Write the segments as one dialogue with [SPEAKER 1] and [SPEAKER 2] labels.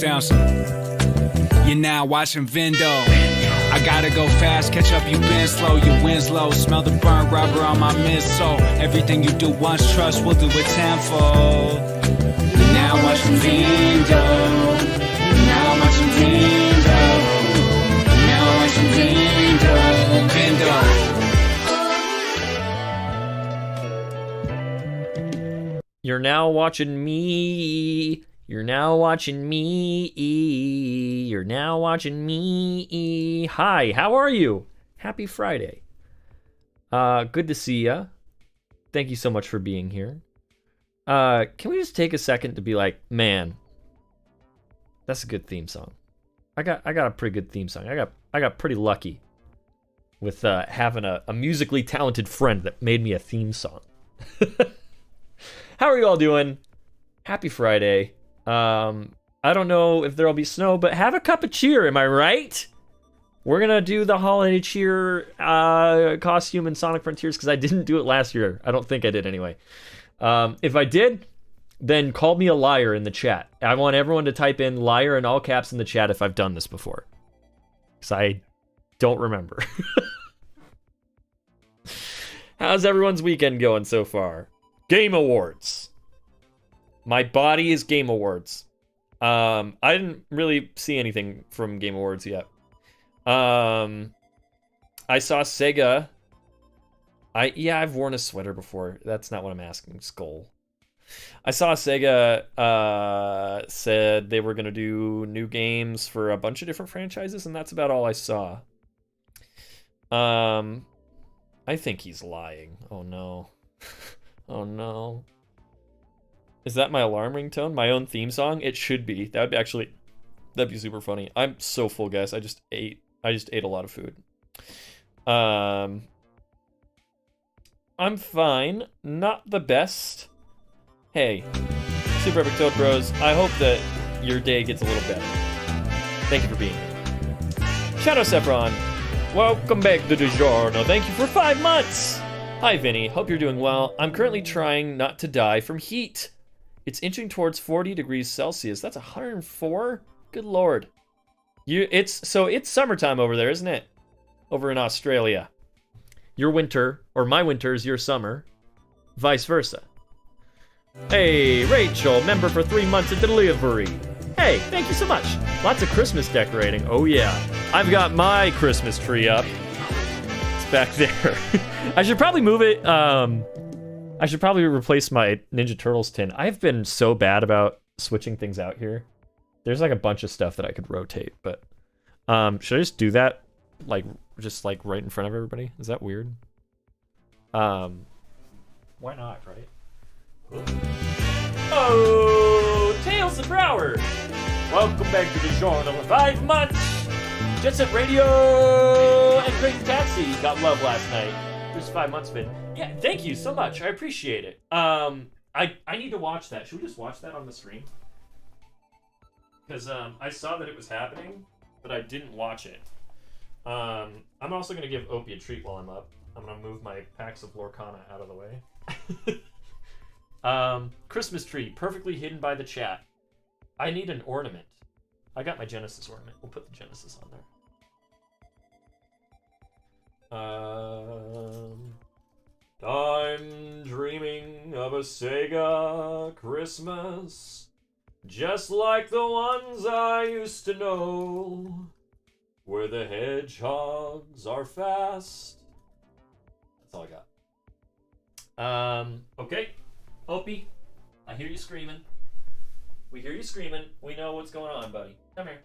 [SPEAKER 1] down. You're now watching Vindo. I gotta go fast, catch up, you been slow, you Winslow. Smell the burnt rubber on my midsole. Everything you do once, trust, we'll do it tenfold. You're now watching Vindo. You're now watching Vindo. You're now watching Vindo. Vindo.
[SPEAKER 2] You're now watching me. You're now watching me. You're now watching me. Hi, how are you? Happy Friday. Good to see ya. Thank you so much for being here. Can we just take a second to be like, man, that's a good theme song. I got a pretty good theme song. I got pretty lucky with having a musically talented friend that made me a theme song. How are you all doing? Happy Friday. I don't know if there'll be snow, but have a cup of cheer, am I right? We're gonna do the holiday cheer costume in Sonic Frontiers because I didn't do it last year. I don't think I did anyway. If I did, then call me a liar in the chat. I want everyone to type in liar in all caps in the chat if I've done this before. Because I don't remember. How's everyone's weekend going so far? Game Awards. My body is Game Awards. I didn't really see anything from Game Awards yet. I saw Sega. I've worn a sweater before. That's not what I'm asking, Skull. I saw Sega said they were going to do new games for a bunch of different franchises, and that's about all I saw. I think he's lying. Oh no. Oh no. Is that my alarm ringtone? My own theme song? It should be. That'd be super funny. I'm so full, guys. I just ate a lot of food. I'm fine. Not the best. Hey, Super Epic Toad Bros, I hope that your day gets a little better. Thank you for being here. Shadow Saffron, welcome back to DiGiorno. Thank you for 5 months. Hi, Vinny. Hope you're doing well. I'm currently trying not to die from heat. It's inching towards 40 degrees Celsius. That's 104? Good lord. It's summertime over there, isn't it? Over in Australia. Your winter, or my winter, is your summer. Vice versa. Hey, Rachel, member for 3 months of delivery. Hey, thank you so much. Lots of Christmas decorating. Oh yeah. I've got my Christmas tree up. It's back there. I should probably move it. I should probably replace my Ninja Turtles tin. I've been so bad about switching things out here. There's like a bunch of stuff that I could rotate, but should I just do that just right in front of everybody? Is that weird? Why not, right? Oh, Tales of Broward! Welcome back to the DiGiorno for 5 months! Jet Set Radio and Crazy Taxi got love last night. There's 5 months been. Yeah, thank you so much. I appreciate it. I need to watch that. Should we just watch that on the stream? Because I saw that it was happening, but I didn't watch it. I'm also going to give Opie a treat while I'm up. I'm going to move my packs of Lorcana out of the way. Christmas tree, perfectly hidden by the chat. I need an ornament. I got my Genesis ornament. We'll put the Genesis on there. I'm dreaming of a Sega Christmas, just like the ones I used to know, where the hedgehogs are fast. That's all I got. Okay. Opie, I hear you screaming. We hear you screaming. We know what's going on, buddy. Come here.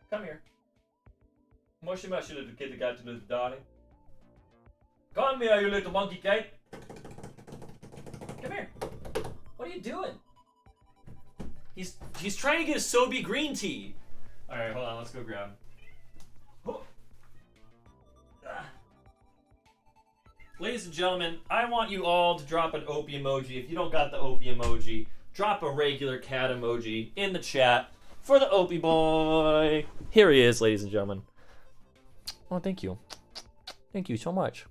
[SPEAKER 2] Come here. Mushy mushy little kitty cat to little darling. Come here, you little monkey cat. Come here. What are you doing? He's trying to get a Sobe green tea. Alright, hold on, let's go grab him. Oh. Ladies and gentlemen, I want you all to drop an Opie emoji. If you don't got the Opie emoji, drop a regular cat emoji in the chat for the Opie boy. Here he is, ladies and gentlemen. Oh, thank you. Thank you so much.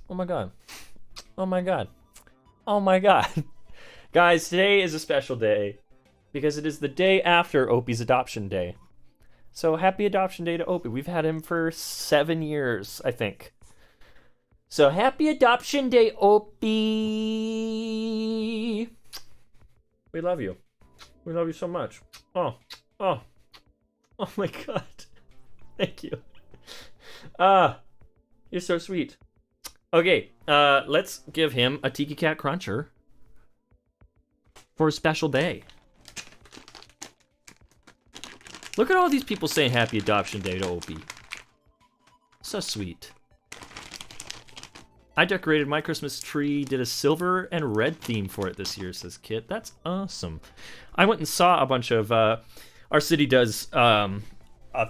[SPEAKER 2] Oh my god. Oh my god. Oh my god. Guys, today is a special day. because it is the day after Opie's adoption day. So happy adoption day to Opie. We've had him for 7 years, I think. So happy adoption day, Opie. We love you. We love you so much. Oh my God. Thank you. You're so sweet. Okay, let's give him a Tiki Cat Cruncher for a special day. Look at all these people saying happy adoption day to Opie. So sweet. I decorated my Christmas tree, did a silver and red theme for it this year, says Kit. That's awesome. I went and saw a bunch of, our city does a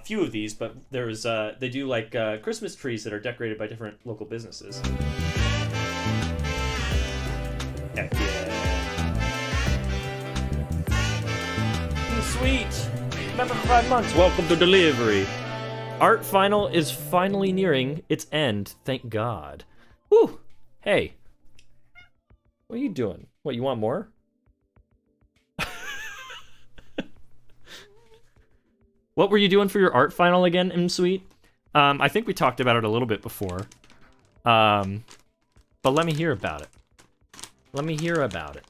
[SPEAKER 2] few of these, but there's, they do like Christmas trees that are decorated by different local businesses. Heck yeah. Sweet. Remember 5 months. Welcome to delivery. Art final is finally nearing its end. Thank God. Whew. Hey. What are you doing? What, you want more? What were you doing for your art final again, M-Sweet? I think we talked about it a little bit before. But let me hear about it. Let me hear about it.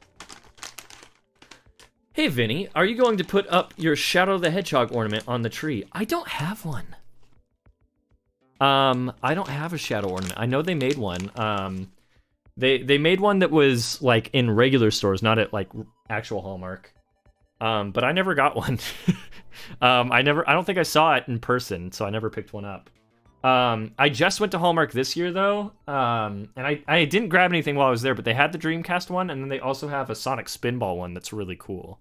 [SPEAKER 2] Hey, Vinny, are you going to put up your Shadow the Hedgehog ornament on the tree? I don't have one. I don't have a Shadow ornament. I know they made one. They made one that was like in regular stores, not at like actual Hallmark. But I never got one. I don't think I saw it in person, so I never picked one up. I just went to Hallmark this year though, and I didn't grab anything while I was there, but they had the Dreamcast one, and then they also have a Sonic Spinball one that's really cool.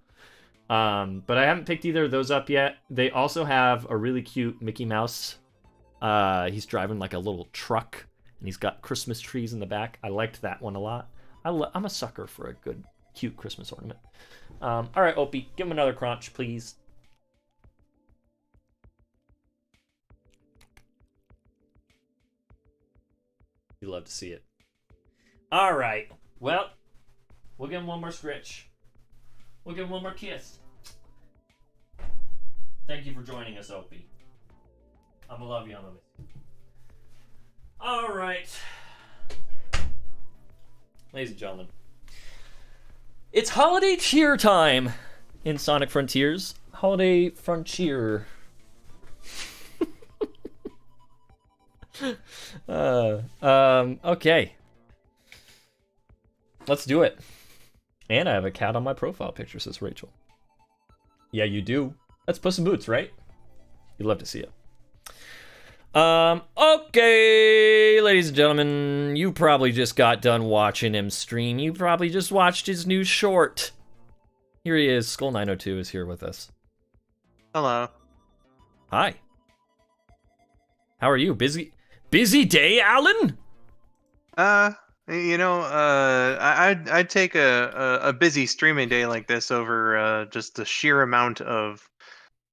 [SPEAKER 2] But I haven't picked either of those up yet. They also have a really cute Mickey Mouse. He's driving like a little truck, and he's got Christmas trees in the back. I liked that one a lot. I'm a sucker for a good, cute Christmas ornament. All right, Opie, give him another crunch, please. You love to see it. All right. Well, we'll give him one more scritch. We'll give him one more kiss. Thank you for joining us, Opie. I'm gonna love you. I'm gonna miss you. All right. Ladies and gentlemen, it's holiday cheer time in Sonic Frontiers. Holiday Frontier. Okay. Let's do it. And I have a cat on my profile picture, says Rachel. Yeah, you do. That's Puss in Boots, right? You'd love to see it. Okay, ladies and gentlemen, you probably just got done watching him stream. You probably just watched his new short. Here he is. Skull902 is here with us.
[SPEAKER 3] Hello.
[SPEAKER 2] Hi. How are you? Busy day, Alan?
[SPEAKER 3] I'd take a busy streaming day like this over just the sheer amount of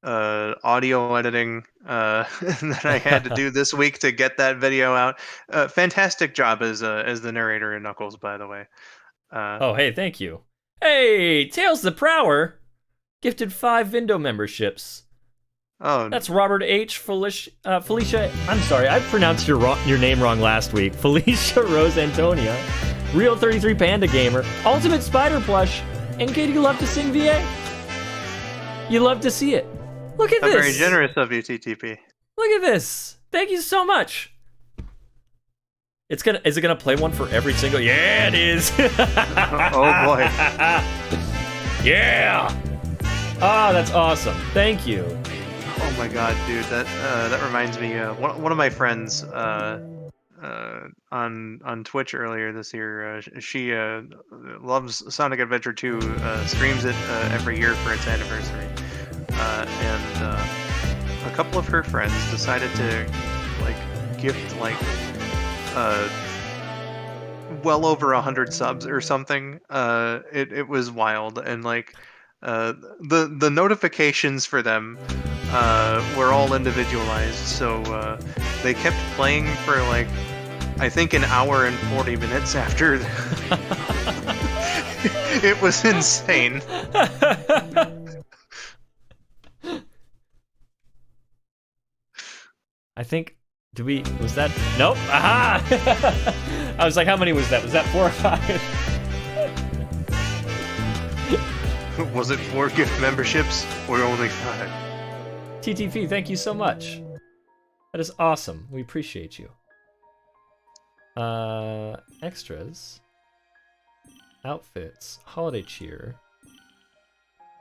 [SPEAKER 3] audio editing that I had to do this week to get that video out. Fantastic job as the narrator in Knuckles, by the way.
[SPEAKER 2] Oh, hey, thank you. Hey, Tails the Prower gifted 5 Vindo memberships.
[SPEAKER 3] Oh,
[SPEAKER 2] that's Robert H. Felicia. I'm sorry, I pronounced your name wrong last week. Felicia Rose Antonia, Real 33 Panda Gamer, Ultimate Spider Plush, and Katie Love to Sing VA. You love to see it. Look at this.
[SPEAKER 3] Very generous of you, TTP.
[SPEAKER 2] Look at this. Thank you so much. Is it gonna play one for every single? Yeah, it is.
[SPEAKER 3] Oh boy.
[SPEAKER 2] Yeah. Oh, that's awesome. Thank you.
[SPEAKER 3] Oh my god, dude, that reminds me. One of my friends on Twitch earlier this year, she loves Sonic Adventure 2, streams it every year for its anniversary, and a couple of her friends decided to gift well over 100 subs or something. It was wild, and the notifications for them were all individualized, so they kept playing for I think an hour and 40 minutes after. It was insane.
[SPEAKER 2] I think, was that, nope, aha! I was like, how many was that? Was that 4 or 5?
[SPEAKER 3] Was it 4 gift memberships or only 5?
[SPEAKER 2] TTP, thank you so much. That is awesome. We appreciate you. Extras. Outfits. Holiday cheer.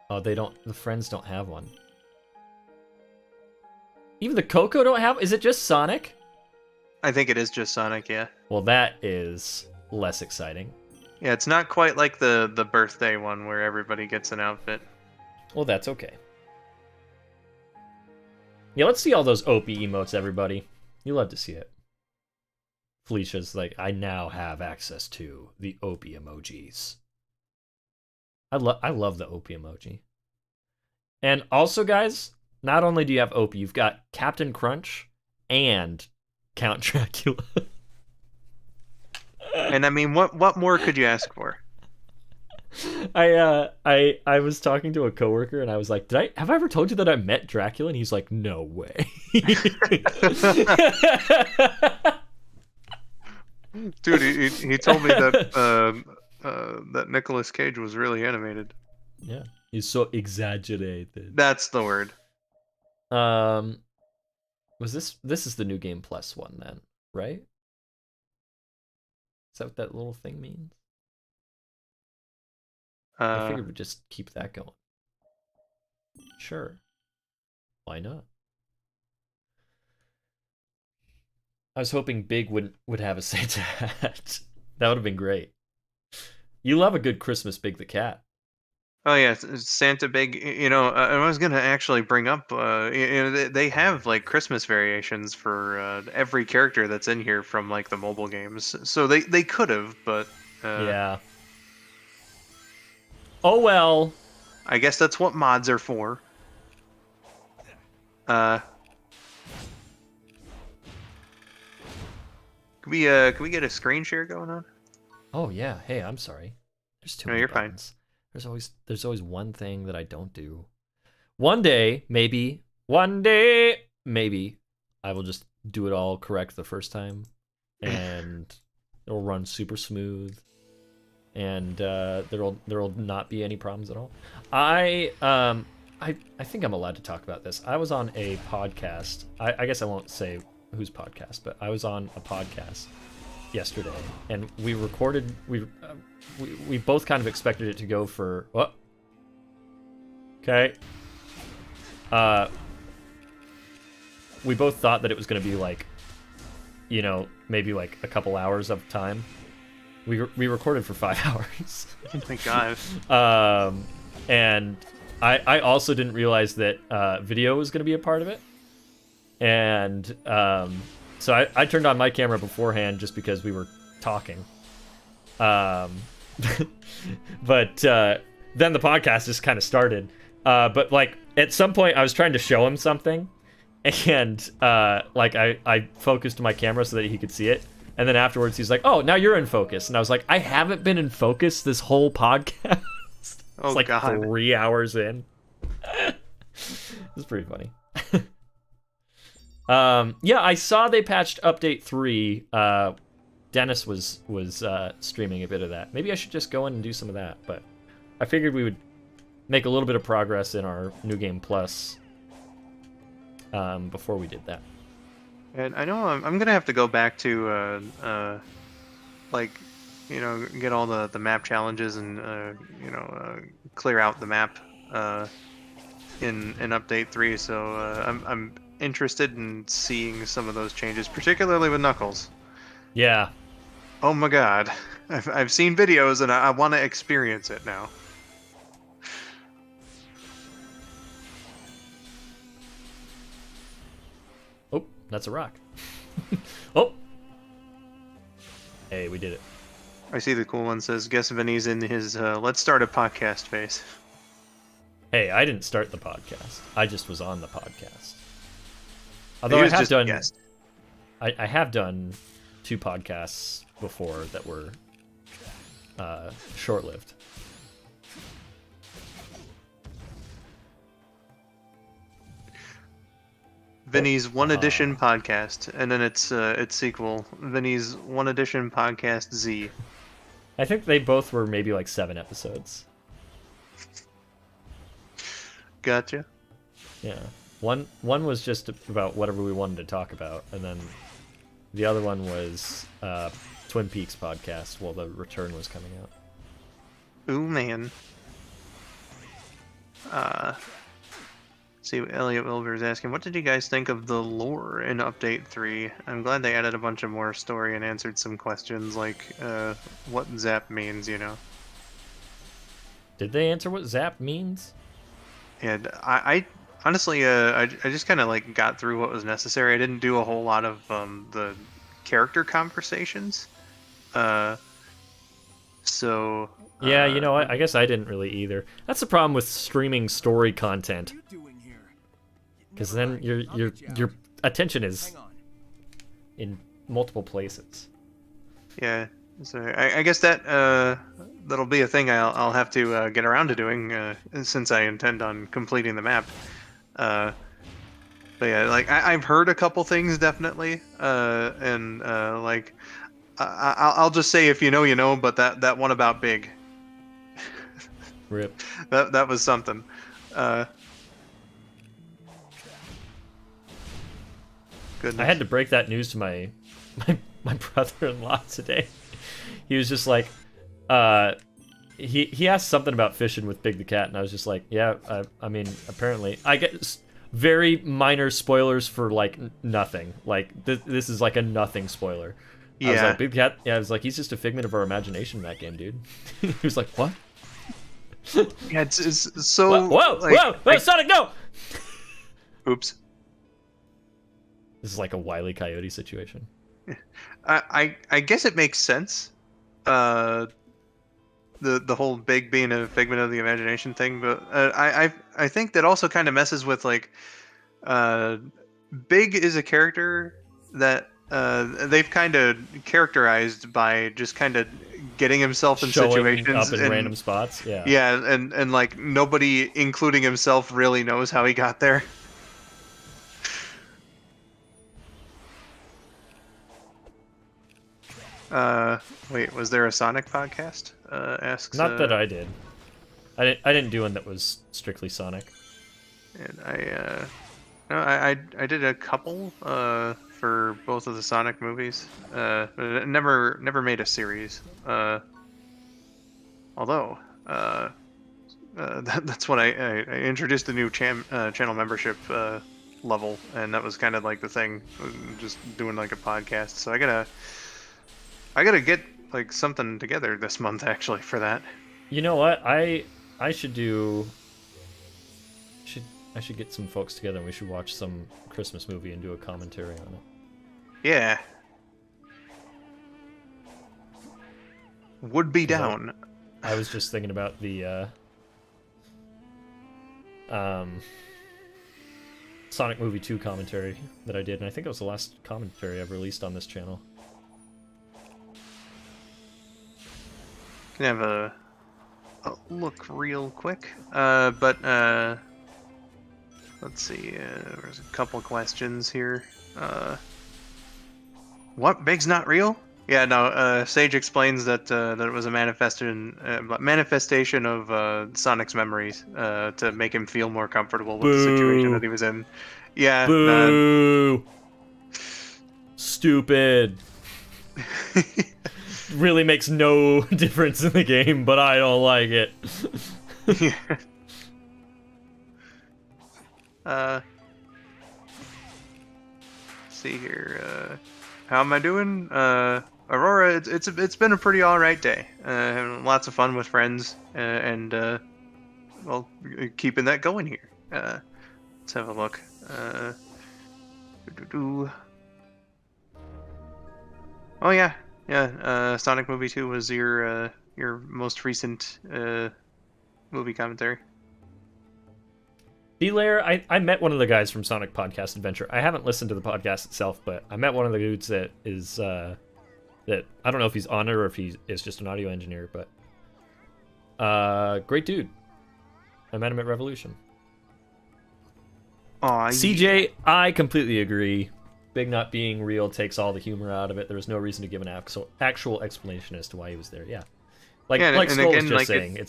[SPEAKER 2] Oh, the friends don't have one. Even the Coco don't have, is it just Sonic?
[SPEAKER 3] I think it is just Sonic, yeah.
[SPEAKER 2] Well, that is less exciting.
[SPEAKER 3] Yeah, it's not quite like the birthday one where everybody gets an outfit.
[SPEAKER 2] Well, that's okay. Yeah, let's see all those Opie emotes, everybody. You love to see it. Felicia's like, I now have access to the Opie emojis. I love the Opie emoji. And also, guys, not only do you have Opie, you've got Captain Crunch and Count Dracula.
[SPEAKER 3] And I mean, what more could you ask for?
[SPEAKER 2] I was talking to a coworker and I was like, have I ever told you that I met Dracula? And he's like, no way.
[SPEAKER 3] Dude, he told me that that Nicolas Cage was really animated.
[SPEAKER 2] Yeah, he's so exaggerated.
[SPEAKER 3] That's the word.
[SPEAKER 2] Was this is the New Game Plus one then, right? Is that what that little thing means? I figured we'd just keep that going. Sure. Why not? I was hoping Big would have a Santa hat. That would have been great. You love a good Christmas Big the Cat.
[SPEAKER 3] Oh yeah, Santa Big. You know, I was gonna actually bring up. They have like Christmas variations for every character that's in here from like the mobile games. So they could have, but
[SPEAKER 2] yeah. Oh well.
[SPEAKER 3] I guess that's what mods are for. Can we get a screen share going on?
[SPEAKER 2] Oh yeah. Hey, I'm sorry. There's too many buttons. There's always one thing that I don't do. One day, maybe, I will just do it all correct the first time, and it'll run super smooth, and there'll not be any problems at all. I think I'm allowed to talk about this. I was on a podcast. I guess I won't say whose podcast, but I was on a podcast yesterday, and we recorded. We both kind of expected it to go for what? Okay. We both thought that it was going to be like, you know, maybe like a couple hours of time. We recorded for 5 hours.
[SPEAKER 3] Oh my god.
[SPEAKER 2] And I also didn't realize that video was going to be a part of it, and so I turned on my camera beforehand just because we were talking. But then the podcast just kind of started. But like at some point I was trying to show him something, and like I focused my camera so that he could see it. And then afterwards he's like, "Oh, now you're in focus." And I was like, "I haven't been in focus this whole podcast."
[SPEAKER 3] Oh,
[SPEAKER 2] it's like
[SPEAKER 3] God.
[SPEAKER 2] 3 hours in. It's pretty funny. Yeah, I saw they patched update 3. Dennis was streaming a bit of that. Maybe I should just go in and do some of that, but I figured we would make a little bit of progress in our New Game Plus before we did that.
[SPEAKER 3] And I know I'm gonna have to go back to like, you know, get all the map challenges and you know, clear out the map in update 3. So I'm interested in seeing some of those changes, particularly with Knuckles.
[SPEAKER 2] Yeah.
[SPEAKER 3] Oh my god, I've seen videos and I want to experience it now.
[SPEAKER 2] Oh, that's a rock. Oh. Hey, we did it.
[SPEAKER 3] I see the cool one says, guess Vinny's in his let's start a podcast phase.
[SPEAKER 2] Hey, I didn't start the podcast. I just was on the podcast. Although I have done, I have done 2 podcasts before that were short-lived.
[SPEAKER 3] Vinny's One Edition podcast, and then its sequel, Vinny's One Edition podcast Z.
[SPEAKER 2] I think they both were maybe like 7 episodes.
[SPEAKER 3] Gotcha.
[SPEAKER 2] Yeah. One was just about whatever we wanted to talk about, and then the other one was Twin Peaks podcast while the return was coming out.
[SPEAKER 3] Ooh, man. See, Elliot Wilbur is asking, what did you guys think of the lore in Update 3? I'm glad they added a bunch of more story and answered some questions like what Zap means, you know.
[SPEAKER 2] Did they answer what Zap means?
[SPEAKER 3] And I honestly, I just kind of like got through what was necessary. I didn't do a whole lot of the character conversations. So...
[SPEAKER 2] Yeah, you know what? I guess I didn't really either. That's the problem with streaming story content. Because then your attention is in multiple places.
[SPEAKER 3] Yeah, so I guess that that'll be a thing I'll have to get around to doing since I intend on completing the map. But yeah, like I've heard a couple things definitely, and like I'll just say if you know, you know. But that one about Big,
[SPEAKER 2] Rip.
[SPEAKER 3] that was something. Goodness.
[SPEAKER 2] I had to break that news to my brother-in-law today. He was just like, he asked something about fishing with Big the Cat, and I was just like, yeah, I mean, apparently, I get very minor spoilers for like nothing. Like this is like a nothing spoiler.
[SPEAKER 3] Yeah.
[SPEAKER 2] I was like, Big the Cat. Yeah, I was like, he's just a figment of our imagination in that game, dude. He was like, what?
[SPEAKER 3] Yeah, it's so.
[SPEAKER 2] Whoa,
[SPEAKER 3] like,
[SPEAKER 2] whoa, Sonic, no!
[SPEAKER 3] Oops.
[SPEAKER 2] This is like a Wile E. Coyote situation.
[SPEAKER 3] I guess it makes sense. The whole Big being a figment of the imagination thing, but I think that also kind of messes with like Big is a character that they've kind of characterized by just kind of getting himself in
[SPEAKER 2] Showing
[SPEAKER 3] situations
[SPEAKER 2] up in random spots. Yeah.
[SPEAKER 3] Yeah, and like nobody, including himself, really knows how he got there. Wait, was there a Sonic podcast? Asks.
[SPEAKER 2] Not that I did. I didn't do one that was strictly Sonic.
[SPEAKER 3] And I did a couple for both of the Sonic movies. But it never made a series. Although that's when I introduced the new channel membership level, and that was kind of like the thing, just doing like a podcast. So I gotta get like something together this month actually for that.
[SPEAKER 2] You know what? I should do. I should get some folks together and we should watch some Christmas movie and do a commentary on it.
[SPEAKER 3] Yeah. Would be down.
[SPEAKER 2] I was just thinking about the Sonic Movie 2 commentary that I did, and I think it was the last commentary I've released on this channel.
[SPEAKER 3] Can have a look real quick. But let's see. There's a couple questions here. What? Big's not real? Yeah, no. Sage explains that that it was a manifestation of Sonic's memories to make him feel more comfortable with the situation that he was in. Yeah.
[SPEAKER 2] Boo! Stupid. Really makes no difference in the game, but I don't like it.
[SPEAKER 3] Yeah. See here. How am I doing? Aurora, it's been a pretty alright day. Having lots of fun with friends, and well, keeping that going here. Let's have a look. Oh yeah. Sonic Movie 2 was your most recent movie commentary.
[SPEAKER 2] B-Layer, I met one of the guys from Sonic Podcast Adventure. I haven't listened to the podcast itself, but I met one of the dudes that is that I don't know if he's on it or if he is just an audio engineer, but great dude. I met him at Revolution.
[SPEAKER 3] Aw,
[SPEAKER 2] CJ, I completely agree. Big not being real takes all the humor out of it. There was no reason to give an actual explanation as to why he was there. Yeah, like
[SPEAKER 3] Yeah,
[SPEAKER 2] like
[SPEAKER 3] and
[SPEAKER 2] Skull was
[SPEAKER 3] again,
[SPEAKER 2] just
[SPEAKER 3] like,
[SPEAKER 2] saying,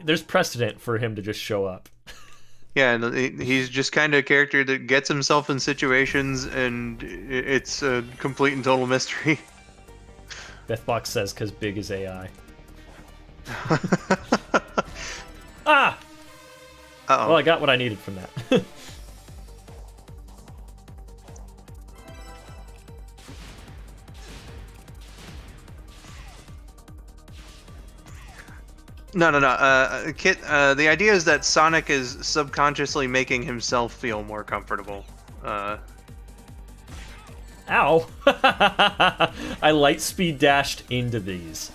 [SPEAKER 2] there's precedent for him to just show up.
[SPEAKER 3] Yeah, and he's just kind of a character that gets himself in situations, and it's a complete and total mystery.
[SPEAKER 2] Deathbox says because Big is AI. Ah!
[SPEAKER 3] Uh-oh.
[SPEAKER 2] Well, I got what I needed from that.
[SPEAKER 3] No. Kit. The idea is that Sonic is subconsciously making himself feel more comfortable.
[SPEAKER 2] Ow! I light speed dashed into these.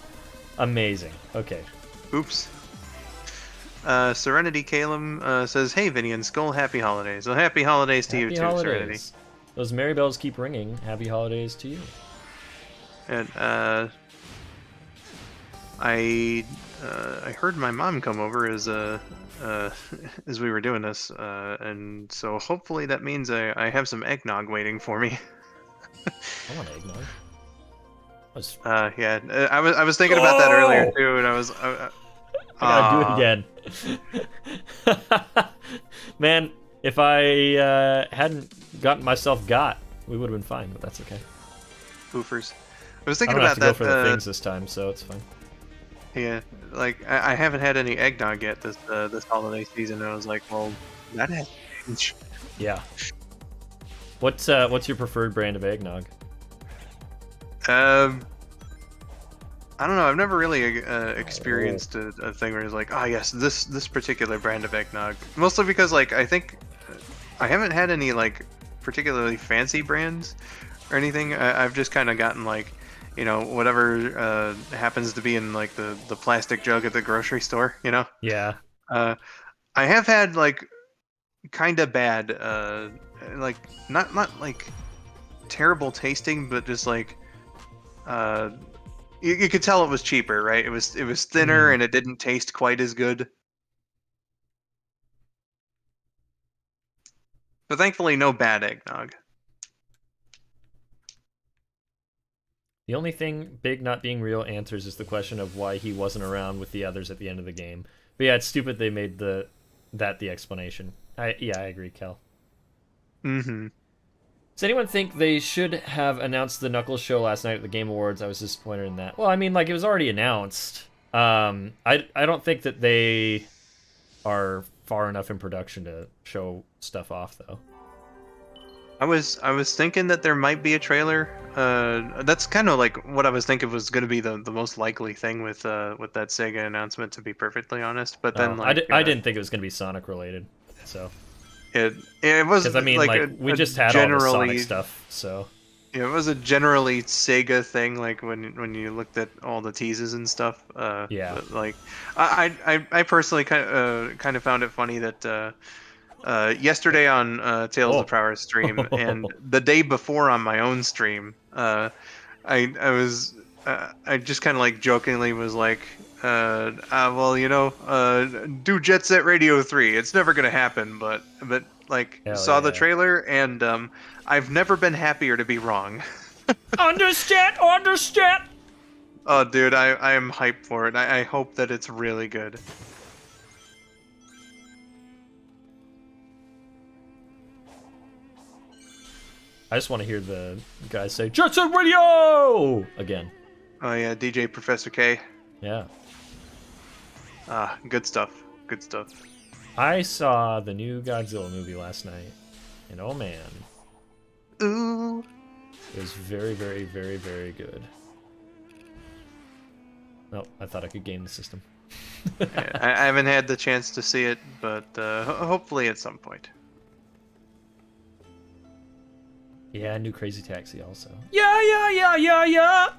[SPEAKER 2] Amazing. Okay.
[SPEAKER 3] Oops. Serenity Calum says, "Hey, Vinny and Skull, happy holidays." Well, happy holidays to you too, Serenity.
[SPEAKER 2] Those merry bells keep ringing. Happy holidays to you.
[SPEAKER 3] And I heard my mom come over as as we were doing this, and so hopefully that means I have some eggnog waiting for me.
[SPEAKER 2] I want eggnog.
[SPEAKER 3] Yeah, I was thinking about that earlier too, and I was.
[SPEAKER 2] I gotta do it again. Man, if I hadn't gotten myself we would have been fine, but that's okay.
[SPEAKER 3] Poofers. I was
[SPEAKER 2] I
[SPEAKER 3] thinking
[SPEAKER 2] don't have
[SPEAKER 3] about
[SPEAKER 2] to go
[SPEAKER 3] that.
[SPEAKER 2] for the things this time, so it's fine.
[SPEAKER 3] Yeah, like I haven't had any eggnog yet this holiday season, and I was like, well, that has changed.
[SPEAKER 2] Yeah. What's your preferred brand of eggnog?
[SPEAKER 3] I don't know. I've never really experienced a thing where it's like, oh yes, this particular brand of eggnog. Mostly because like I think I haven't had any like particularly fancy brands or anything. I've just kind of gotten like, you know, whatever happens to be in like the plastic jug at the grocery store. You know.
[SPEAKER 2] Yeah.
[SPEAKER 3] I have had like kind of bad, like not like terrible tasting, but just like you could tell it was cheaper, right? It was thinner and it didn't taste quite as good. But thankfully, no bad eggnog.
[SPEAKER 2] The only thing Big not being real answers is the question of why he wasn't around with the others at the end of the game. But yeah, it's stupid they made the explanation. I agree, Kel.
[SPEAKER 3] Mm-hmm.
[SPEAKER 2] Does anyone think they should have announced the Knuckles show last night at the Game Awards? I was disappointed in that. Well, I mean, like, it was already announced. I don't think that they are far enough in production to show stuff off, though.
[SPEAKER 3] I was thinking that there might be a trailer. That's kind of like what I was thinking was going to be the most likely thing with that Sega announcement, to be perfectly honest. But then
[SPEAKER 2] I didn't think it was going to be Sonic related, so
[SPEAKER 3] it was,
[SPEAKER 2] because I mean, like we just had all the Sonic stuff, so
[SPEAKER 3] yeah, it was a generally Sega thing. Like when you looked at all the teases and stuff.
[SPEAKER 2] Yeah.
[SPEAKER 3] But, like I personally kind of found it funny that. Yesterday on Tales of Power stream and the day before on my own stream, I just kind of like jokingly was like, well, you know, do Jet Set Radio 3. It's never gonna happen, but like saw the trailer and I've never been happier to be wrong.
[SPEAKER 2] Understand.
[SPEAKER 3] Oh, dude, I am hyped for it. I hope that it's really good.
[SPEAKER 2] I just want to hear the guys say Jet Set Radio again.
[SPEAKER 3] Oh yeah, DJ Professor K.
[SPEAKER 2] Yeah.
[SPEAKER 3] Good stuff. Good stuff.
[SPEAKER 2] I saw the new Godzilla movie last night, and oh man.
[SPEAKER 3] Ooh.
[SPEAKER 2] It was very, very, very, very good. Oh, I thought I could game the system.
[SPEAKER 3] I haven't had the chance to see it, but hopefully at some point.
[SPEAKER 2] Yeah, new Crazy Taxi also. Yeah.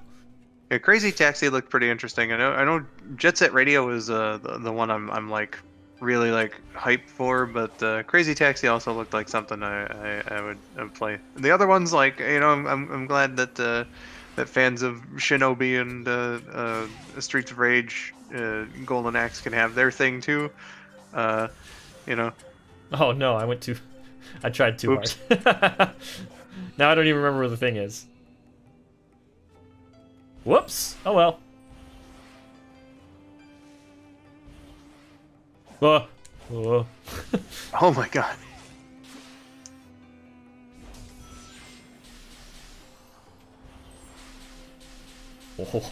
[SPEAKER 3] Crazy Taxi looked pretty interesting. I know Jet Set Radio is the one I'm like really like hyped for, but Crazy Taxi also looked like something I would play. The other ones, like, you know, I'm glad that that fans of Shinobi and Streets of Rage, Golden Axe can have their thing too. You know.
[SPEAKER 2] Oh no, I went too I tried too hard. Now I don't even remember where the thing is. Whoops. Oh well. Oh.
[SPEAKER 3] Oh my god.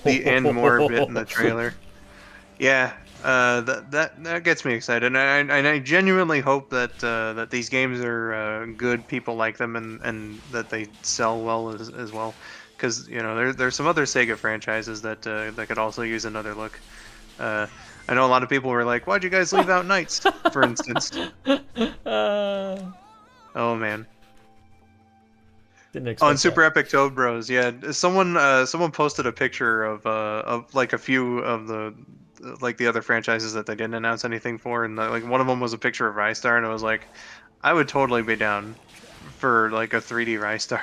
[SPEAKER 3] The and more bit in the trailer. Yeah, that gets me excited, and I genuinely hope that that these games are good. People like them, and that they sell well as well. Because there's some other Sega franchises that that could also use another look. I know a lot of people were like, "Why'd you guys leave out Knights?" for instance. Oh man.
[SPEAKER 2] Didn't expect
[SPEAKER 3] On Super
[SPEAKER 2] that.
[SPEAKER 3] Epic Toad Bros, yeah. Someone posted a picture of like a few of the other franchises that they didn't announce anything for, and like one of them was a picture of Rystar, and I was like, I would totally be down for like a 3D Rystar.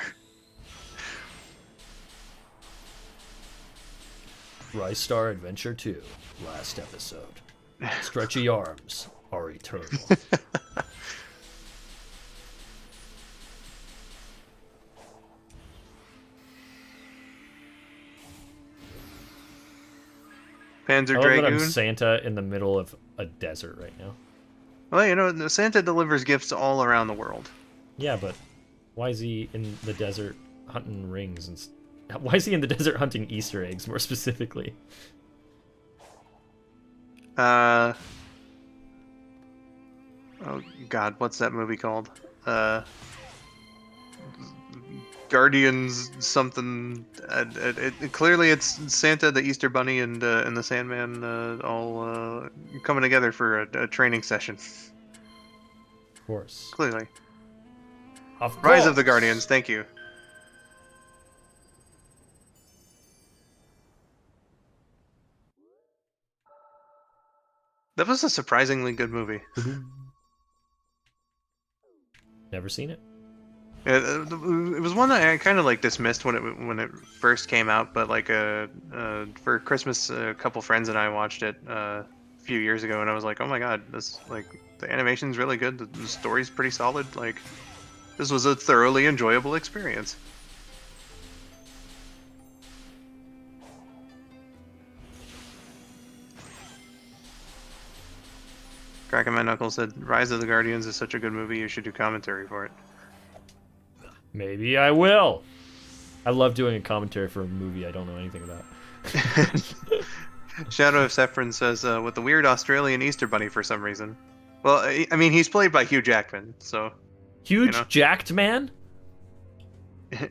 [SPEAKER 2] Rystar Adventure 2, last episode. Stretchy arms are eternal.
[SPEAKER 3] Panzer
[SPEAKER 2] I love that I'm
[SPEAKER 3] Dragoon.
[SPEAKER 2] Santa in the middle of a desert right now.
[SPEAKER 3] Well, Santa delivers gifts all around the world.
[SPEAKER 2] Yeah, but why is he in the desert hunting rings and why is he in the desert hunting Easter eggs, more specifically?
[SPEAKER 3] Oh God, what's that movie called? Guardians something. Clearly it's Santa, the Easter Bunny, and the Sandman all coming together for a training session.
[SPEAKER 2] Of course.
[SPEAKER 3] Clearly.
[SPEAKER 2] Of course.
[SPEAKER 3] Rise of the Guardians. Thank you. That was a surprisingly good movie.
[SPEAKER 2] Never seen it.
[SPEAKER 3] It was one that I kind of like dismissed when it first came out, but like for Christmas, a couple friends and I watched it a few years ago, and I was like, oh my god, this like the animation's really good, the story's pretty solid. Like, this was a thoroughly enjoyable experience. Cracking my knuckles said, "Rise of the Guardians is such a good movie. You should do commentary for it."
[SPEAKER 2] Maybe I will. I love doing a commentary for a movie I don't know anything about.
[SPEAKER 3] Shadow of Saffron says, with the weird Australian Easter Bunny for some reason. Well, I mean, he's played by Hugh Jackman, so...
[SPEAKER 2] Huge jacked man?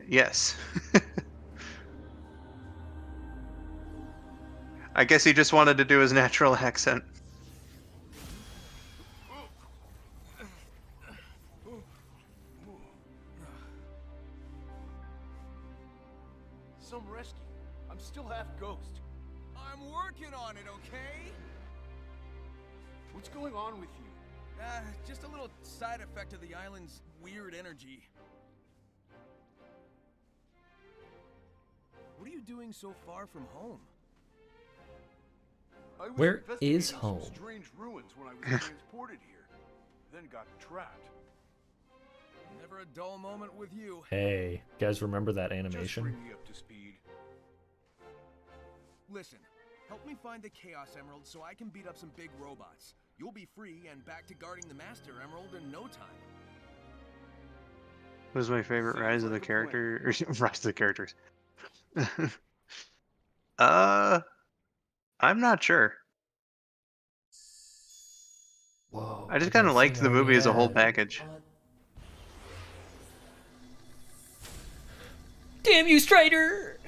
[SPEAKER 3] Yes. I guess he just wanted to do his natural accent.
[SPEAKER 4] Some rescue. I'm still half ghost. I'm working on it, okay? What's going on with you? Just a little side effect of the island's weird energy. What are you doing so far from home? I was
[SPEAKER 2] Where
[SPEAKER 4] investigating
[SPEAKER 2] is
[SPEAKER 4] some
[SPEAKER 2] home?
[SPEAKER 4] strange ruins when I was transported here, then got trapped. Never a dull moment with you.
[SPEAKER 2] Hey, you guys remember that
[SPEAKER 4] Just
[SPEAKER 2] animation?
[SPEAKER 4] bring me up to speed. Listen, help me find the Chaos Emerald so I can beat up some big robots. You'll be free and back to guarding the Master Emerald in no time.
[SPEAKER 3] Who's my favorite Rise of the Character? Rise of the Characters. I'm not sure.
[SPEAKER 2] Whoa.
[SPEAKER 3] I just kind of liked the movie as a whole package.
[SPEAKER 2] Damn you, Strider!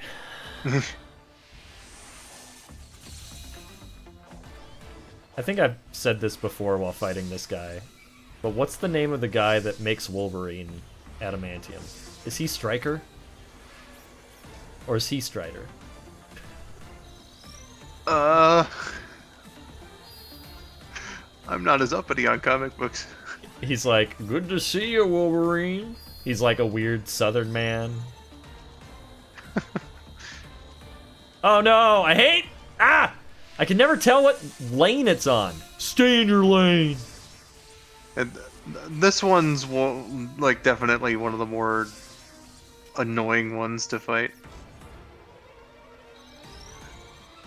[SPEAKER 2] I think I've said this before while fighting this guy, but what's the name of the guy that makes Wolverine adamantium? Is he Stryker? Or is he Strider?
[SPEAKER 3] I'm not as uppity on comic books.
[SPEAKER 2] He's like, good to see you, Wolverine. He's like a weird southern man. Oh no, I hate... I can never tell what lane it's on. Stay in your lane.
[SPEAKER 3] And This one's like definitely one of the more annoying ones to fight.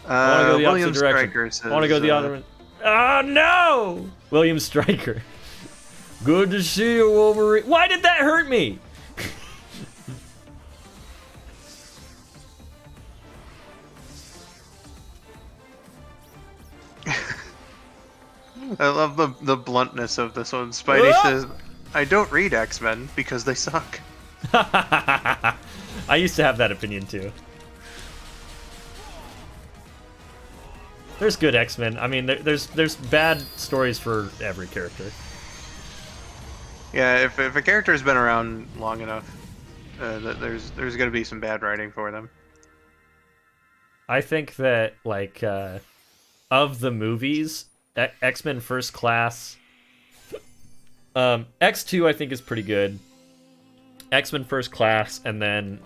[SPEAKER 2] I want to go the
[SPEAKER 3] William
[SPEAKER 2] opposite direction.
[SPEAKER 3] Stryker says,
[SPEAKER 2] I want to go the other. Oh no! William Stryker. Good to see you, Wolverine. Why did that hurt me?
[SPEAKER 3] I love the bluntness of this one. Spidey says, "I don't read X-Men because they suck."
[SPEAKER 2] I used to have that opinion too. There's good X-Men. I mean, there's bad stories for every character.
[SPEAKER 3] Yeah, if a character's been around long enough, there's gonna be some bad writing for them.
[SPEAKER 2] I think that like of the movies, X-Men First Class, X2 I think is pretty good. X-Men First Class, and then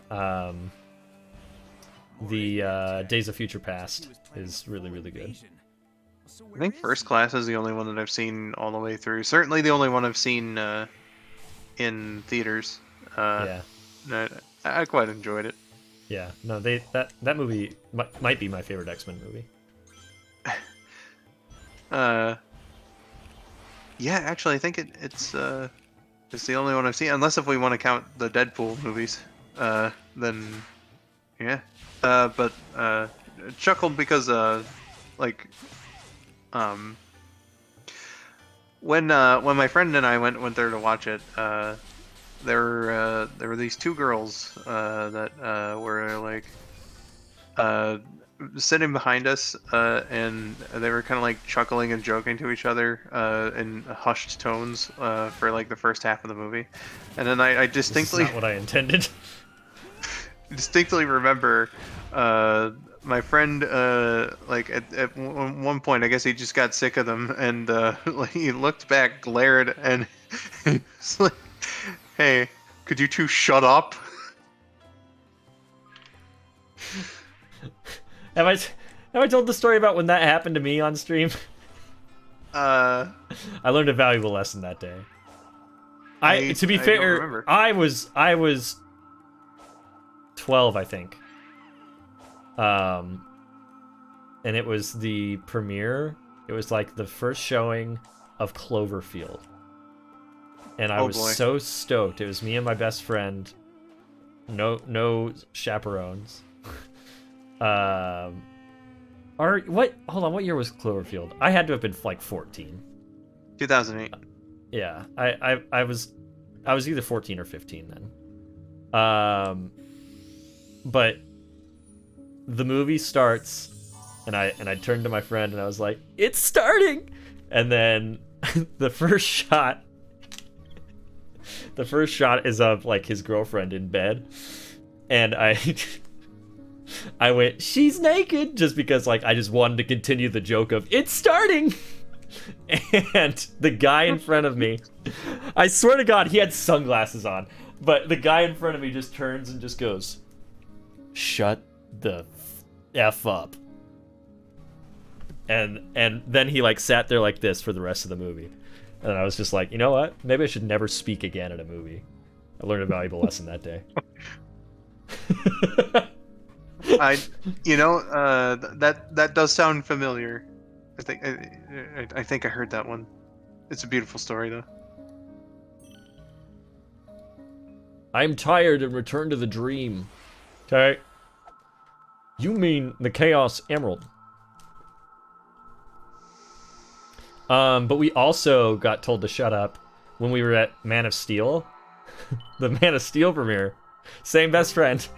[SPEAKER 2] the Days of Future Past is really, really good.
[SPEAKER 3] I think First Class is the only one that I've seen all the way through. Certainly the only one I've seen in theaters.
[SPEAKER 2] Yeah.
[SPEAKER 3] I quite enjoyed it.
[SPEAKER 2] Yeah, no, that movie might be my favorite X-Men movie.
[SPEAKER 3] Yeah, actually, I think it's the only one I've seen, unless if we want to count the Deadpool movies. Then yeah. But chuckled because like when my friend and I went there to watch it, there were these two girls that were like sitting behind us, and they were kind of like chuckling and joking to each other in hushed tones for like the first half of the movie, and then I distinctly
[SPEAKER 2] This is not what I intended.
[SPEAKER 3] distinctly remember my friend like at one point, I guess he just got sick of them, and like, he looked back, glared, and he was like, "Hey, could you two shut up?"
[SPEAKER 2] Have I told the story about when that happened to me on stream?
[SPEAKER 3] I
[SPEAKER 2] I learned a valuable lesson that day. To be
[SPEAKER 3] don't
[SPEAKER 2] fair,
[SPEAKER 3] remember.
[SPEAKER 2] I was 12, I think. And it was the premiere. It was like the first showing of Cloverfield. And I was
[SPEAKER 3] boy.
[SPEAKER 2] so stoked. It was me and my best friend. No chaperones. Hold on, what year was Cloverfield? I had to have been like 14.
[SPEAKER 3] 2008.
[SPEAKER 2] Yeah, I was either 14 or 15 then. But the movie starts, and I turned to my friend and I was like, "It's starting!" And then the first shot is of like his girlfriend in bed, and I went, "She's naked," just because like I just wanted to continue the joke of "It's starting." And the guy in front of me, I swear to God, he had sunglasses on, but the guy in front of me just turns and just goes, "Shut the F up." And then he like sat there like this for the rest of the movie. And I was just like, you know what? Maybe I should never speak again in a movie. I learned a valuable lesson that day.
[SPEAKER 3] That does sound familiar. I think I heard that one. It's a beautiful story though.
[SPEAKER 2] I'm tired and return to the dream. Okay. You mean the Chaos Emerald. But we also got told to shut up when we were at Man of Steel. The Man of Steel premiere. Same best friend.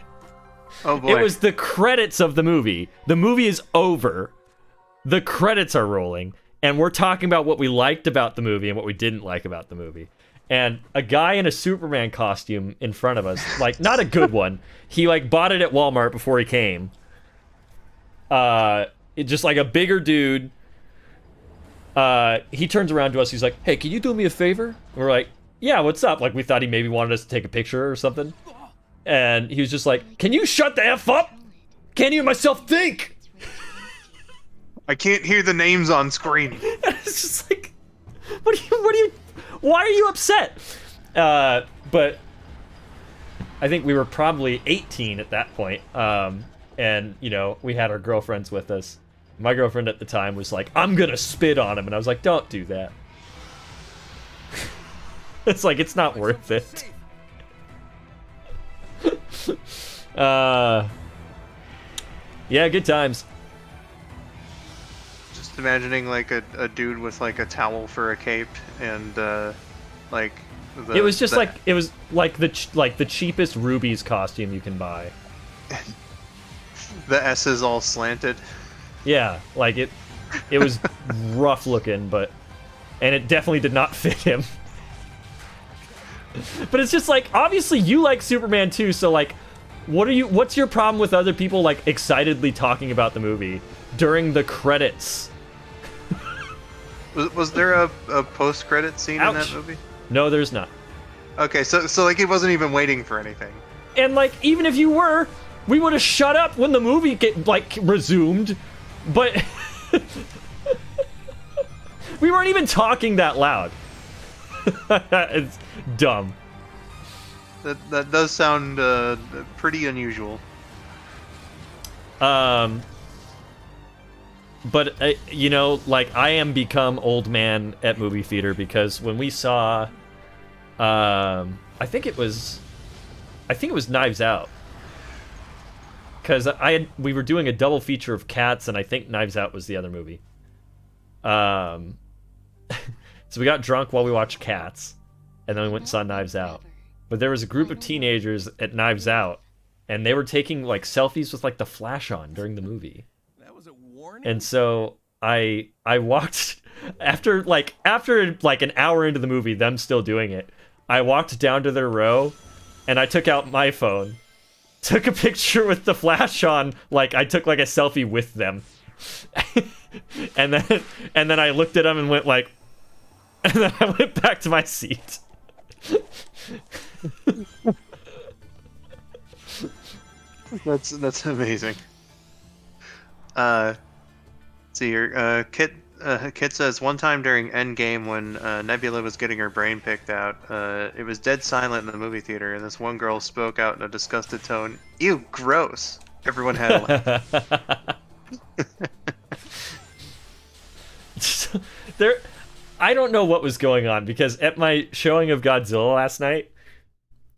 [SPEAKER 3] Oh boy.
[SPEAKER 2] It was the credits of the movie. The movie is over. The credits are rolling. And we're talking about what we liked about the movie and what we didn't like about the movie. And a guy in a Superman costume in front of us, like, not a good one. He, like, bought it at Walmart before he came. Just, like, a bigger dude. He turns around to us. He's like, "Hey, can you do me a favor?" And we're like, "Yeah, what's up?" Like, we thought he maybe wanted us to take a picture or something. And he was just like, "Can you shut the F up? Can't even myself think."
[SPEAKER 3] I can't hear the names on screen.
[SPEAKER 2] And it's just like, what Why are you upset? But I think we were probably 18 at that point. And, you know, we had our girlfriends with us. My girlfriend at the time was like, I'm gonna spit on him. And I was like, don't do that. It's like, it's not worth it. Yeah, good times.
[SPEAKER 3] Just imagining like a dude with like a towel for a cape and like
[SPEAKER 2] It was just like it was like the cheapest Ruby's costume you can buy.
[SPEAKER 3] the S is all slanted.
[SPEAKER 2] Yeah, like it was rough looking, and it definitely did not fit him. But it's just like, obviously you like Superman too, so like, what's your problem with other people like excitedly talking about the movie during the credits?
[SPEAKER 3] Was there a post-credit scene in that movie?
[SPEAKER 2] No, there's not.
[SPEAKER 3] Okay, so like he wasn't even waiting for anything.
[SPEAKER 2] And like, even if you were, we would have shut up when the movie resumed, but we weren't even talking that loud. It's dumb.
[SPEAKER 3] That does sound pretty unusual.
[SPEAKER 2] But you know, like, I am become old man at movie theater because when we saw, I think it was Knives Out, because we were doing a double feature of Cats, and I think Knives Out was the other movie. So we got drunk while we watched Cats, and then we went and saw Knives Out. But there was a group of teenagers at Knives Out, and they were taking like selfies with like the flash on during the movie.
[SPEAKER 4] That was a warning.
[SPEAKER 2] And so I walked after an hour into the movie, them still doing it. I walked down to their row, and I took out my phone, took a picture with the flash on, like I took like a selfie with them, and then I looked at them and went like, and then I went back to my seat.
[SPEAKER 3] That's amazing. See here, Kit says one time during Endgame when Nebula was getting her brain picked out, it was dead silent in the movie theater, and this one girl spoke out in a disgusted tone, "Ew, gross." Everyone had a laugh.
[SPEAKER 2] I don't know what was going on, because at my showing of Godzilla last night,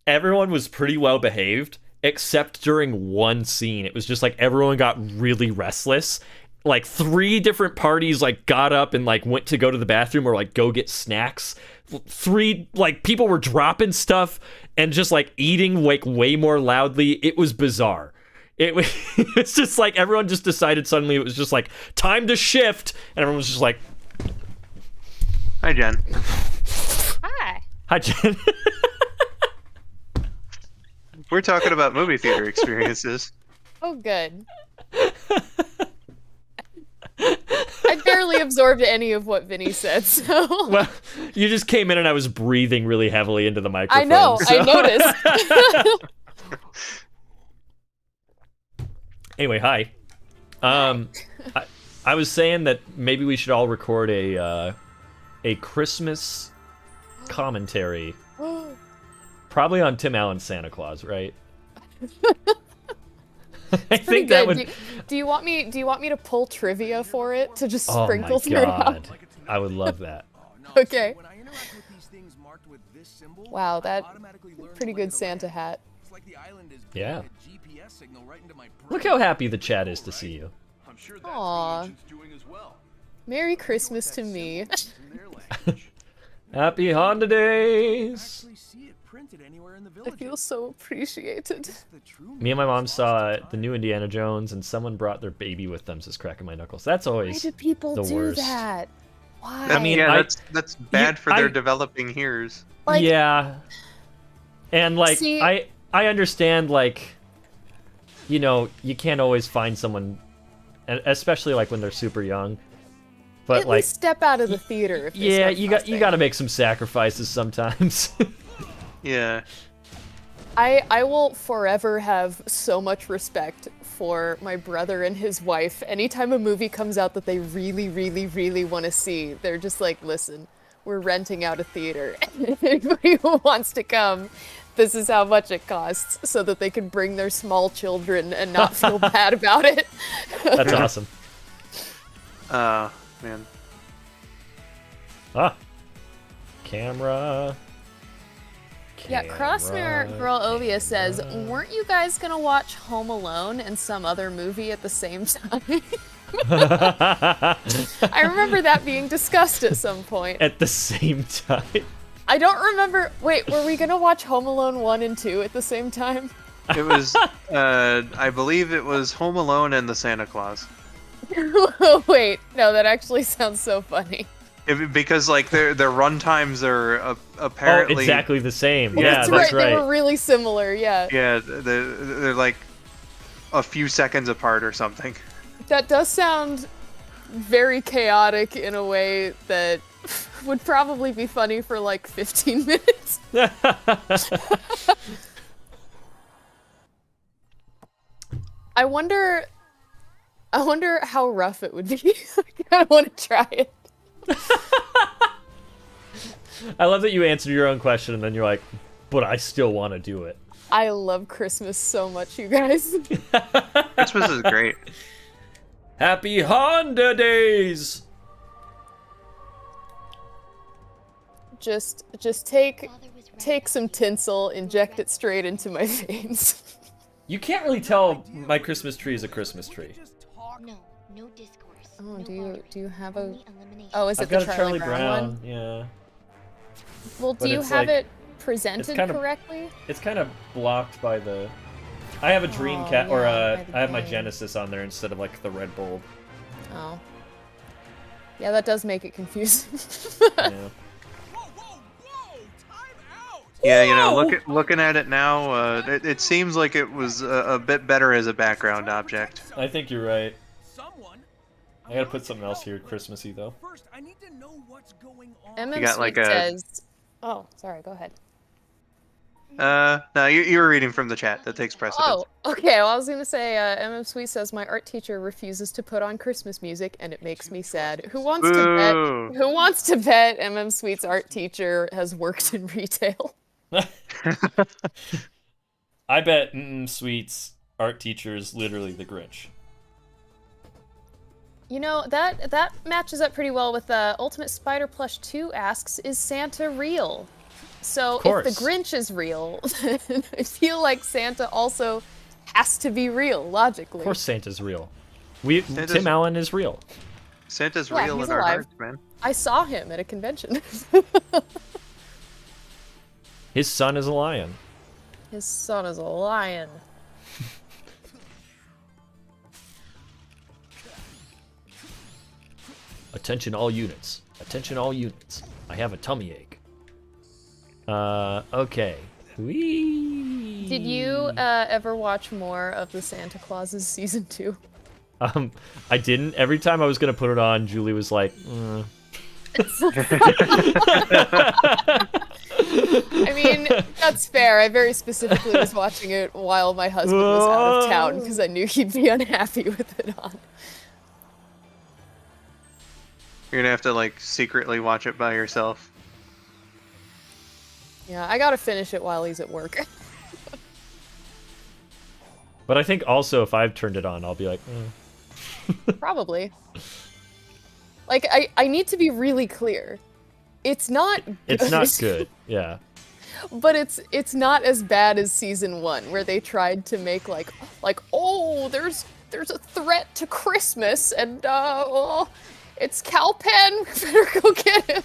[SPEAKER 2] everyone was pretty well behaved, except during one scene. It was just like everyone got really restless. Like 3 different parties like got up and like went to go to the bathroom or like go get snacks. 3 like people were dropping stuff and just like eating like way more loudly. It was bizarre. It's just like everyone just decided suddenly it was just like time to shift, and everyone was just like,
[SPEAKER 3] Hi, Jen.
[SPEAKER 2] Hi, Jen.
[SPEAKER 3] We're talking about movie theater experiences.
[SPEAKER 5] Oh, good. I barely absorbed any of what Vinny said, so...
[SPEAKER 2] Well, you just came in and I was breathing really heavily into the microphone.
[SPEAKER 5] I know,
[SPEAKER 2] so...
[SPEAKER 5] I noticed.
[SPEAKER 2] Anyway, hi. I was saying that maybe we should all record a Christmas commentary, probably on Tim Allen's Santa Claus, right? I think that would.
[SPEAKER 5] Do you want me to pull trivia for it to just
[SPEAKER 2] Oh
[SPEAKER 5] sprinkle
[SPEAKER 2] my
[SPEAKER 5] through it out?
[SPEAKER 2] God, I would love that.
[SPEAKER 5] Okay. Wow, that pretty good Santa hat.
[SPEAKER 2] Yeah. Look how happy the chat is to see you.
[SPEAKER 5] Aww. Merry Christmas to me.
[SPEAKER 2] Happy Honda Days.
[SPEAKER 5] I feel so appreciated.
[SPEAKER 2] Me and my mom saw the new Indiana Jones, and someone brought their baby with them, says cracking my knuckles. That's always
[SPEAKER 5] Why do people
[SPEAKER 2] the
[SPEAKER 5] do
[SPEAKER 2] worst.
[SPEAKER 5] that? Why?
[SPEAKER 2] I mean,
[SPEAKER 3] yeah, that's bad for their
[SPEAKER 2] I-
[SPEAKER 3] developing ears.
[SPEAKER 5] Like,
[SPEAKER 2] yeah. And like,
[SPEAKER 5] See-
[SPEAKER 2] I understand, like, you know, you can't always find someone, especially like when they're super young. But
[SPEAKER 5] at
[SPEAKER 2] like,
[SPEAKER 5] least step out of the theater. If this
[SPEAKER 2] yeah,
[SPEAKER 5] stuff
[SPEAKER 2] you got to make some sacrifices sometimes.
[SPEAKER 3] Yeah.
[SPEAKER 5] I will forever have so much respect for my brother and his wife. Anytime a movie comes out that they really, really, really want to see, they're just like, listen, we're renting out a theater. Anybody who wants to come, this is how much it costs, so that they can bring their small children and not feel bad about it.
[SPEAKER 2] That's awesome.
[SPEAKER 3] Man.
[SPEAKER 2] Ah. Camera.
[SPEAKER 5] Yeah, Crossmere Girl Ovia says, weren't you guys gonna watch Home Alone and some other movie at the same time? I remember that being discussed at some point.
[SPEAKER 2] At the same time.
[SPEAKER 5] I don't remember. Wait, were we gonna watch Home Alone 1 and 2 at the same time?
[SPEAKER 3] It was, I believe it was Home Alone and the Santa Claus.
[SPEAKER 5] Wait, no, that actually sounds so funny.
[SPEAKER 3] Because like their run times are apparently
[SPEAKER 2] exactly the same.
[SPEAKER 5] Well,
[SPEAKER 2] Yeah,
[SPEAKER 5] that's
[SPEAKER 2] right.
[SPEAKER 5] They were really similar. Yeah.
[SPEAKER 3] Yeah, they're like a few seconds apart or something.
[SPEAKER 5] That does sound very chaotic in a way that would probably be funny for like 15 minutes. I wonder how rough it would be. I want to try it.
[SPEAKER 2] I love that you answered your own question and then you're like, but I still want to do it.
[SPEAKER 5] I love Christmas so much, you guys.
[SPEAKER 3] Christmas is great.
[SPEAKER 2] Happy Honda Days!
[SPEAKER 5] Just take some tinsel, inject it straight into my veins.
[SPEAKER 2] You can't really tell my Christmas tree is a Christmas tree.
[SPEAKER 6] No discourse.
[SPEAKER 5] Oh,
[SPEAKER 6] no
[SPEAKER 5] do you have a?
[SPEAKER 6] only elimination.
[SPEAKER 5] Oh, is it
[SPEAKER 2] I've got
[SPEAKER 5] the
[SPEAKER 2] a
[SPEAKER 5] Charlie Brown one?
[SPEAKER 2] Yeah.
[SPEAKER 5] Well,
[SPEAKER 2] But
[SPEAKER 5] do you
[SPEAKER 2] it's
[SPEAKER 5] have
[SPEAKER 2] like-
[SPEAKER 5] it presented
[SPEAKER 2] kind of-
[SPEAKER 5] correctly?
[SPEAKER 2] It's kind of blocked by the... I have a Dreamcast, or
[SPEAKER 5] yeah, by the
[SPEAKER 2] I have my
[SPEAKER 5] game.
[SPEAKER 2] Genesis on there instead of like the red bulb.
[SPEAKER 5] Oh. Yeah, that does make it confusing.
[SPEAKER 2] Yeah.
[SPEAKER 3] Yeah, you know, looking at it now, it seems like it was a bit better as a background object.
[SPEAKER 2] I think you're right.
[SPEAKER 4] Someone.
[SPEAKER 2] I gotta put something else here Christmassy though.
[SPEAKER 4] First, I need to know what's going on.
[SPEAKER 5] MM
[SPEAKER 3] got,
[SPEAKER 5] Sweet
[SPEAKER 3] like, a-
[SPEAKER 5] says... Oh, sorry, go ahead.
[SPEAKER 3] No, you were reading from the chat. That takes precedence.
[SPEAKER 5] Oh, okay, well, I was gonna say, MM Sweet says, my art teacher refuses to put on Christmas music, and it makes me sad. Who wants
[SPEAKER 3] Boo.
[SPEAKER 5] to bet MM Sweet's art teacher has worked in retail?
[SPEAKER 2] I bet Sweet's art teacher is literally the Grinch.
[SPEAKER 5] You know, that matches up pretty well with Ultimate Spider Plush 2 asks, is Santa real? So if the Grinch is real, then I feel like Santa also has to be real, logically.
[SPEAKER 2] Of course Santa's real.
[SPEAKER 3] Santa's-
[SPEAKER 2] Tim Allen is real.
[SPEAKER 3] Santa's
[SPEAKER 5] Yeah,
[SPEAKER 3] real
[SPEAKER 5] he's
[SPEAKER 3] in our
[SPEAKER 5] alive.
[SPEAKER 3] hearts, man.
[SPEAKER 5] I saw him at a convention.
[SPEAKER 2] His son is a lion.
[SPEAKER 5] His son is a lion.
[SPEAKER 2] Attention all units. Attention all units. I have a tummy ache. Okay. Whee!
[SPEAKER 5] Did you ever watch more of the Santa Clauses season 2?
[SPEAKER 2] I didn't. Every time I was gonna put it on, Julie was like,
[SPEAKER 5] I mean, that's fair. I very specifically was watching it while my husband was out of town because I knew he'd be unhappy with it on.
[SPEAKER 3] You're gonna have to like secretly watch it by yourself.
[SPEAKER 5] Yeah, I gotta finish it while he's at work.
[SPEAKER 2] But I think also if I've turned it on, I'll be like,
[SPEAKER 5] Probably. Like, I need to be really clear. It's not good.
[SPEAKER 2] it's not good. Yeah.
[SPEAKER 5] But it's not as bad as season 1, where they tried to make like oh, there's a threat to Christmas, and oh, it's Cal Penn, we better go get him.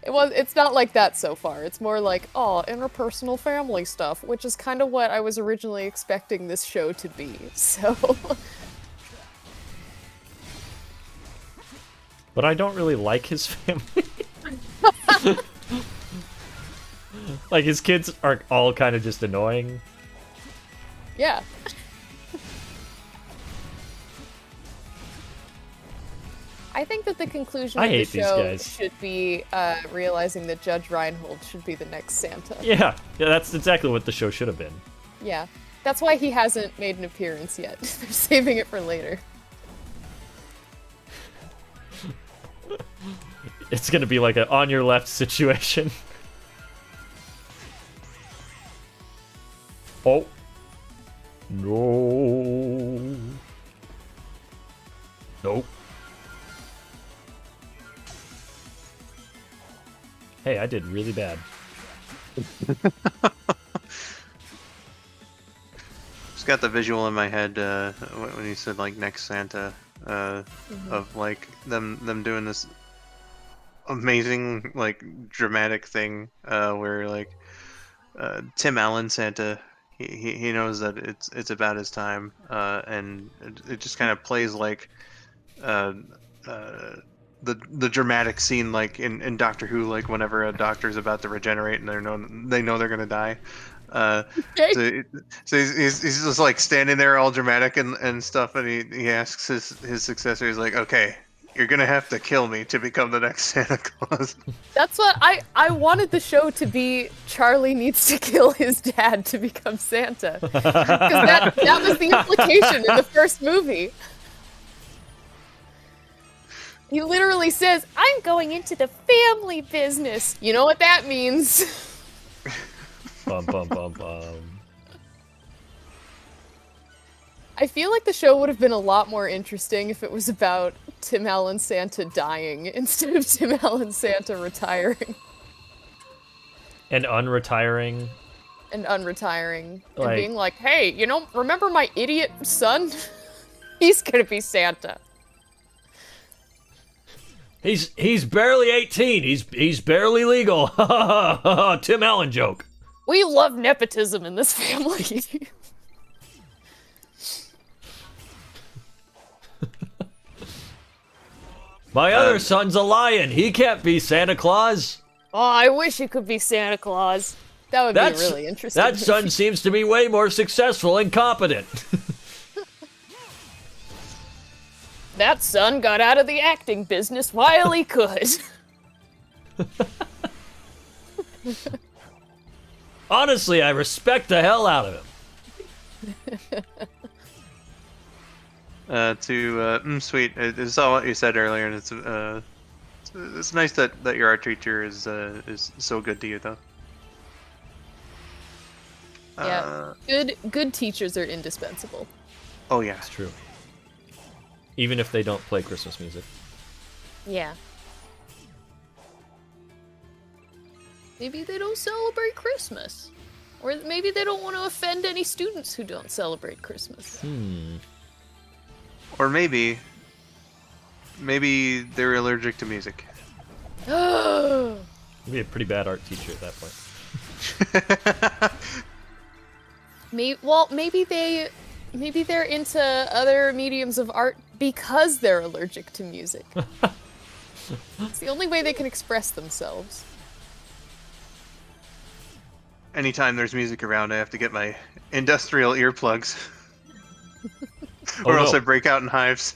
[SPEAKER 5] It's not like that so far. It's more like, oh, interpersonal family stuff, which is kind of what I was originally expecting this show to be. So
[SPEAKER 2] But I don't really like his family. Like, his kids are all kind of just annoying.
[SPEAKER 5] yeah. I think that the conclusion
[SPEAKER 2] I
[SPEAKER 5] of the
[SPEAKER 2] hate these
[SPEAKER 5] show
[SPEAKER 2] guys.
[SPEAKER 5] should be realizing that Judge Reinhold should be the next Santa.
[SPEAKER 2] Yeah, that's exactly what the show should have been.
[SPEAKER 5] Yeah. That's why he hasn't made an appearance yet. They're saving it for later.
[SPEAKER 2] It's gonna be like a on your left situation. Oh. No. Nope. Hey, I did really bad.
[SPEAKER 3] Just got the visual in my head when you said like next Santa, of like them doing this amazing like dramatic thing where like Tim Allen Santa, he knows that it's about his time, and it just kind of plays like the dramatic scene like in Doctor Who, like whenever a doctor's about to regenerate and they know they're gonna die.
[SPEAKER 5] Okay.
[SPEAKER 3] So he's just like standing there all dramatic and stuff, and he asks his successor, he's like, okay, you're gonna have to kill me to become the next Santa Claus.
[SPEAKER 5] That's what I wanted the show to be. Charlie needs to kill his dad to become Santa, because that was the implication in the first movie. He literally says, "I'm going into the family business." You know what that means?
[SPEAKER 2] Bum bum bum bum.
[SPEAKER 5] I feel like the show would have been a lot more interesting if it was about Tim Allen Santa dying instead of Tim Allen Santa retiring.
[SPEAKER 2] And unretiring.
[SPEAKER 5] And unretiring.
[SPEAKER 2] Like-
[SPEAKER 5] and being like, hey, you know, remember my idiot son? He's gonna be Santa.
[SPEAKER 2] He's barely 18. He's barely legal. Tim Allen joke.
[SPEAKER 5] We love nepotism in this family.
[SPEAKER 2] My other son's a lion. He can't be Santa Claus.
[SPEAKER 5] Oh, I wish he could be Santa Claus. That would be really interesting.
[SPEAKER 2] That son seems to be way more successful and competent.
[SPEAKER 5] That son got out of the acting business while he could.
[SPEAKER 2] Honestly, I respect the hell out of him.
[SPEAKER 3] Sweet. It's all what you said earlier, and it's nice that your art teacher is so good to you, though.
[SPEAKER 5] Yeah, good teachers are indispensable.
[SPEAKER 3] Oh yeah.
[SPEAKER 2] It's true. Even if they don't play Christmas music.
[SPEAKER 5] Yeah. Maybe they don't celebrate Christmas. Or maybe they don't want to offend any students who don't celebrate Christmas.
[SPEAKER 3] Or maybe they're allergic to music.
[SPEAKER 5] Oh.
[SPEAKER 2] You'd be a pretty bad art teacher at that point.
[SPEAKER 5] Maybe they're into other mediums of art because they're allergic to music. It's the only way they can express themselves.
[SPEAKER 3] Anytime there's music around, I have to get my industrial earplugs. Or else I break out in hives.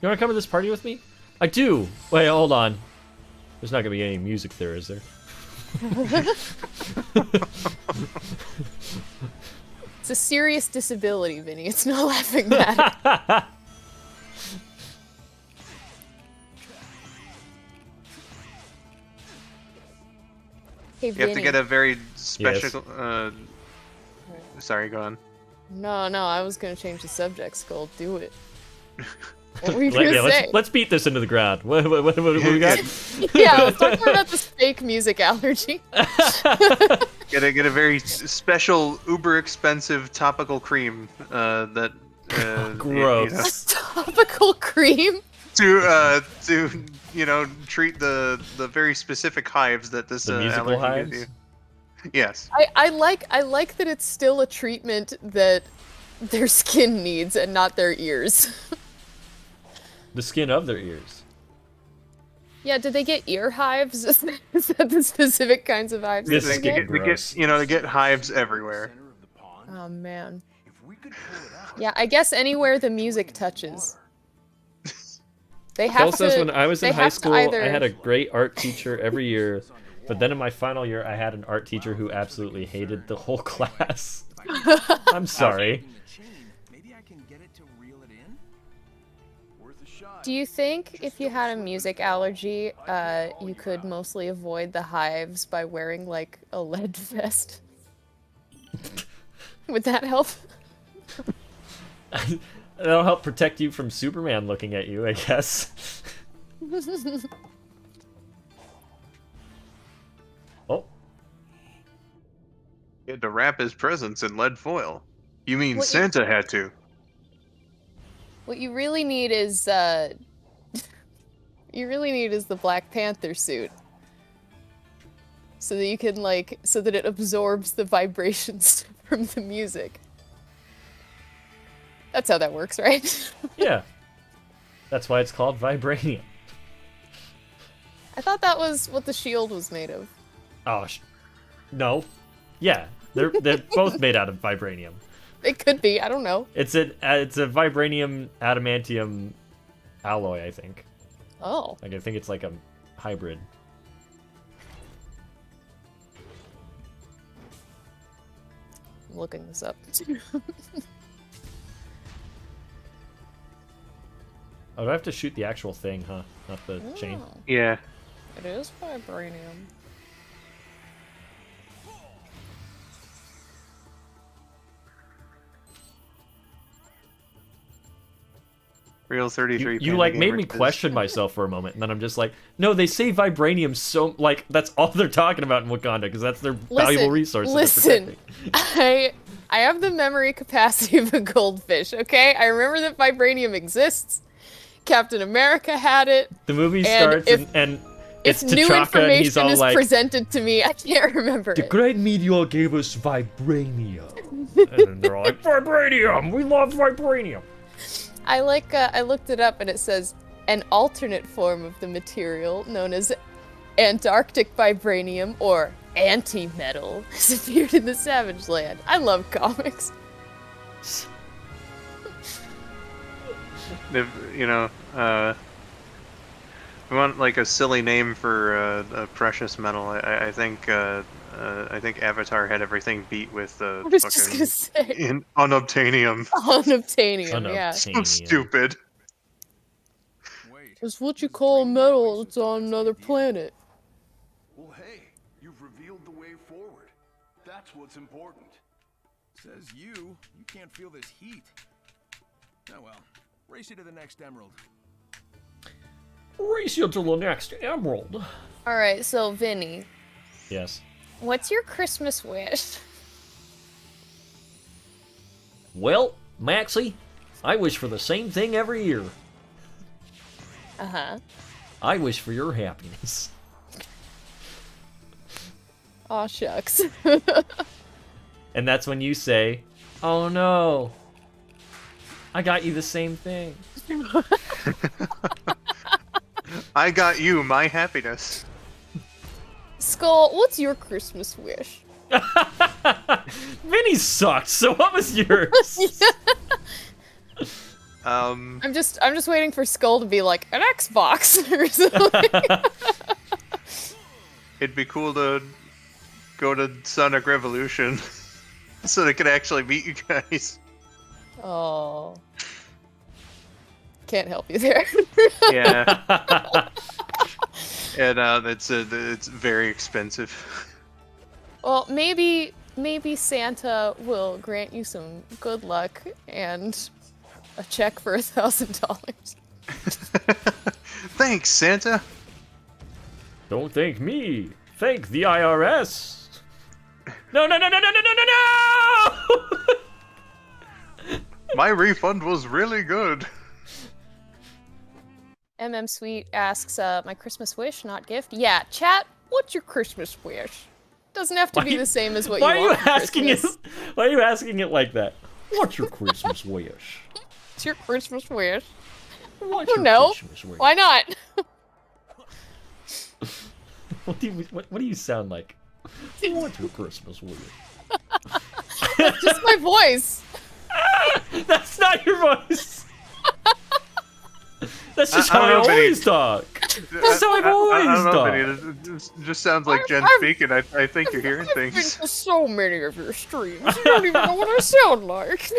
[SPEAKER 2] You want to come to this party with me? I do. Wait, hold on. There's not going to be any music there, is there?
[SPEAKER 5] It's a serious disability, Vinny. It's not laughing matter. Hey,
[SPEAKER 3] You have to get a very special.
[SPEAKER 2] Yes.
[SPEAKER 3] Sorry, go on.
[SPEAKER 5] No, I was gonna change the subject, Skull. Do it. What were you gonna say?
[SPEAKER 2] Let's beat this into the ground. What we got?
[SPEAKER 5] Yeah, let's talk more about this fake music allergy.
[SPEAKER 3] Get a very special, uber expensive topical cream that.
[SPEAKER 2] Gross.
[SPEAKER 5] Topical cream.
[SPEAKER 3] To treat the very specific hives that this
[SPEAKER 2] The musical
[SPEAKER 3] allergy gives
[SPEAKER 2] hives?
[SPEAKER 3] you. Yes.
[SPEAKER 5] I like that it's still a treatment that their skin needs and not their ears.
[SPEAKER 2] The skin of their ears.
[SPEAKER 5] Yeah, did they get ear hives? Is that the specific kinds of hives?
[SPEAKER 2] This
[SPEAKER 5] they
[SPEAKER 2] is
[SPEAKER 5] get?
[SPEAKER 2] gross.
[SPEAKER 3] They get hives everywhere.
[SPEAKER 5] Oh man. Yeah, I guess anywhere the music touches. They have
[SPEAKER 2] Phil says
[SPEAKER 5] to,
[SPEAKER 2] when I was in
[SPEAKER 5] they
[SPEAKER 2] high
[SPEAKER 5] have to
[SPEAKER 2] school,
[SPEAKER 5] either...
[SPEAKER 2] I had a great art teacher every year, but then in my final year, I had an art teacher who absolutely hated the whole class. I'm sorry.
[SPEAKER 5] Do you think if you had a music allergy, you could mostly avoid the hives by wearing like a lead vest? Would that help?
[SPEAKER 2] That'll help protect you from Superman looking at you, I guess. Oh.
[SPEAKER 3] He had to wrap his presents in lead foil. You mean
[SPEAKER 5] What you-
[SPEAKER 3] Santa had to?
[SPEAKER 5] What you really need is you really need is the Black Panther suit. So that you can like so that it absorbs the vibrations from the music. That's how that works, right?
[SPEAKER 2] Yeah. That's why it's called vibranium.
[SPEAKER 5] I thought that was what the shield was made of.
[SPEAKER 2] Oh, no. Yeah, they're both made out of vibranium.
[SPEAKER 5] It could be, I don't know.
[SPEAKER 2] It's a vibranium adamantium alloy, I think.
[SPEAKER 5] Oh.
[SPEAKER 2] Like, I think it's like a hybrid.
[SPEAKER 5] I'm looking this up.
[SPEAKER 2] Oh, do I have to shoot the actual thing, huh? Not the chain.
[SPEAKER 5] Oh,
[SPEAKER 3] Yeah.
[SPEAKER 5] it is vibranium.
[SPEAKER 3] Real 33.
[SPEAKER 2] You like made me question myself for a moment, and then I'm just like, no, they say vibranium so like that's all they're talking about in Wakanda because that's their valuable resource. that they're
[SPEAKER 5] Listen,
[SPEAKER 2] protecting.
[SPEAKER 5] I have the memory capacity of a goldfish. Okay, I remember that vibranium exists. Captain America had it.
[SPEAKER 2] The movie
[SPEAKER 5] and
[SPEAKER 2] starts and it's
[SPEAKER 5] If new
[SPEAKER 2] T'Chaka and he's
[SPEAKER 5] information
[SPEAKER 2] all
[SPEAKER 5] is
[SPEAKER 2] like,
[SPEAKER 5] presented to me, I can't remember
[SPEAKER 2] the
[SPEAKER 5] it.
[SPEAKER 2] great meteor gave us vibranium. And then they're all like, vibranium! We love vibranium!
[SPEAKER 5] I looked it up and it says an alternate form of the material known as Antarctic vibranium or anti-metal has appeared in the Savage Land. I love comics.
[SPEAKER 3] If, you know, we want like a silly name for a precious metal. I think Avatar had everything beat with the
[SPEAKER 5] I was just gonna say
[SPEAKER 3] unobtainium.
[SPEAKER 5] unobtainium, yeah.
[SPEAKER 3] So stupid.
[SPEAKER 4] Wait.
[SPEAKER 5] It's what you call a metal that's on another planet.
[SPEAKER 4] Well, hey, you've revealed the way forward. That's what's important. Says you can't feel this heat. Oh well, race you to the next emerald.
[SPEAKER 2] Race you to the next emerald.
[SPEAKER 5] Alright, so Vinny,
[SPEAKER 2] Yes.
[SPEAKER 5] what's your Christmas wish?
[SPEAKER 2] Well, Maxie, I wish for the same thing every year.
[SPEAKER 5] Uh-huh.
[SPEAKER 2] I wish for your happiness.
[SPEAKER 5] Aw, shucks.
[SPEAKER 2] And that's when you say, oh no, I got you the same thing.
[SPEAKER 3] I got you my happiness.
[SPEAKER 5] Skull, what's your Christmas wish?
[SPEAKER 2] Vinny sucked, so what was yours?
[SPEAKER 5] I'm just waiting for Skull to be like an Xbox or something.
[SPEAKER 3] It'd be cool to go to Sonic Revolution so they could actually meet you guys.
[SPEAKER 5] Oh. Can't help you there.
[SPEAKER 3] Yeah. And it's very expensive.
[SPEAKER 5] Well, maybe Santa will grant you some good luck and a check for $1,000.
[SPEAKER 3] Thanks, Santa.
[SPEAKER 2] Don't thank me. Thank the IRS. No, no, no, no, no, no, no, no, no!
[SPEAKER 3] My refund was really good.
[SPEAKER 5] Sweet asks, my Christmas wish, not gift. Yeah, chat, what's your Christmas wish? Doesn't have to be the same as what you
[SPEAKER 2] Why
[SPEAKER 5] want
[SPEAKER 2] are you
[SPEAKER 5] for
[SPEAKER 2] asking
[SPEAKER 5] Christmas.
[SPEAKER 2] it? Why are you asking it like that? What's your Christmas wish?
[SPEAKER 5] What's your Christmas wish?
[SPEAKER 2] What's
[SPEAKER 5] I don't know. Why not?
[SPEAKER 2] What do you sound like? What's your Christmas wish?
[SPEAKER 5] Just my voice.
[SPEAKER 2] That's not your voice. That's just
[SPEAKER 3] I
[SPEAKER 2] how I
[SPEAKER 3] don't know,
[SPEAKER 2] always talk. That's how I've always
[SPEAKER 3] I don't know,
[SPEAKER 2] talked.
[SPEAKER 3] Benny. It just sounds like Jen
[SPEAKER 5] I've-
[SPEAKER 3] speaking. I think you're hearing
[SPEAKER 5] I've been
[SPEAKER 3] things.
[SPEAKER 5] to so many of your streams. You don't even know what I sound like.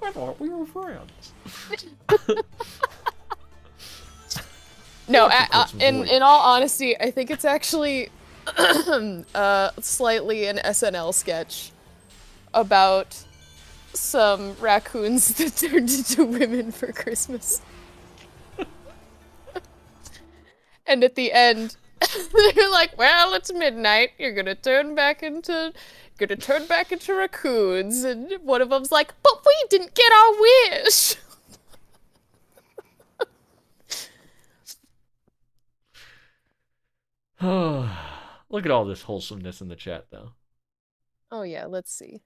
[SPEAKER 2] I thought we were friends.
[SPEAKER 5] No,
[SPEAKER 2] Christmas
[SPEAKER 5] in all honesty, I think it's actually slightly an SNL sketch about some raccoons that turned into women for Christmas. And at the end, they're like, "Well, it's midnight. You're gonna turn back into raccoons." And one of them's like, "But we didn't get our wish."
[SPEAKER 2] Look at all this wholesomeness in the chat, though.
[SPEAKER 5] Oh yeah, let's see.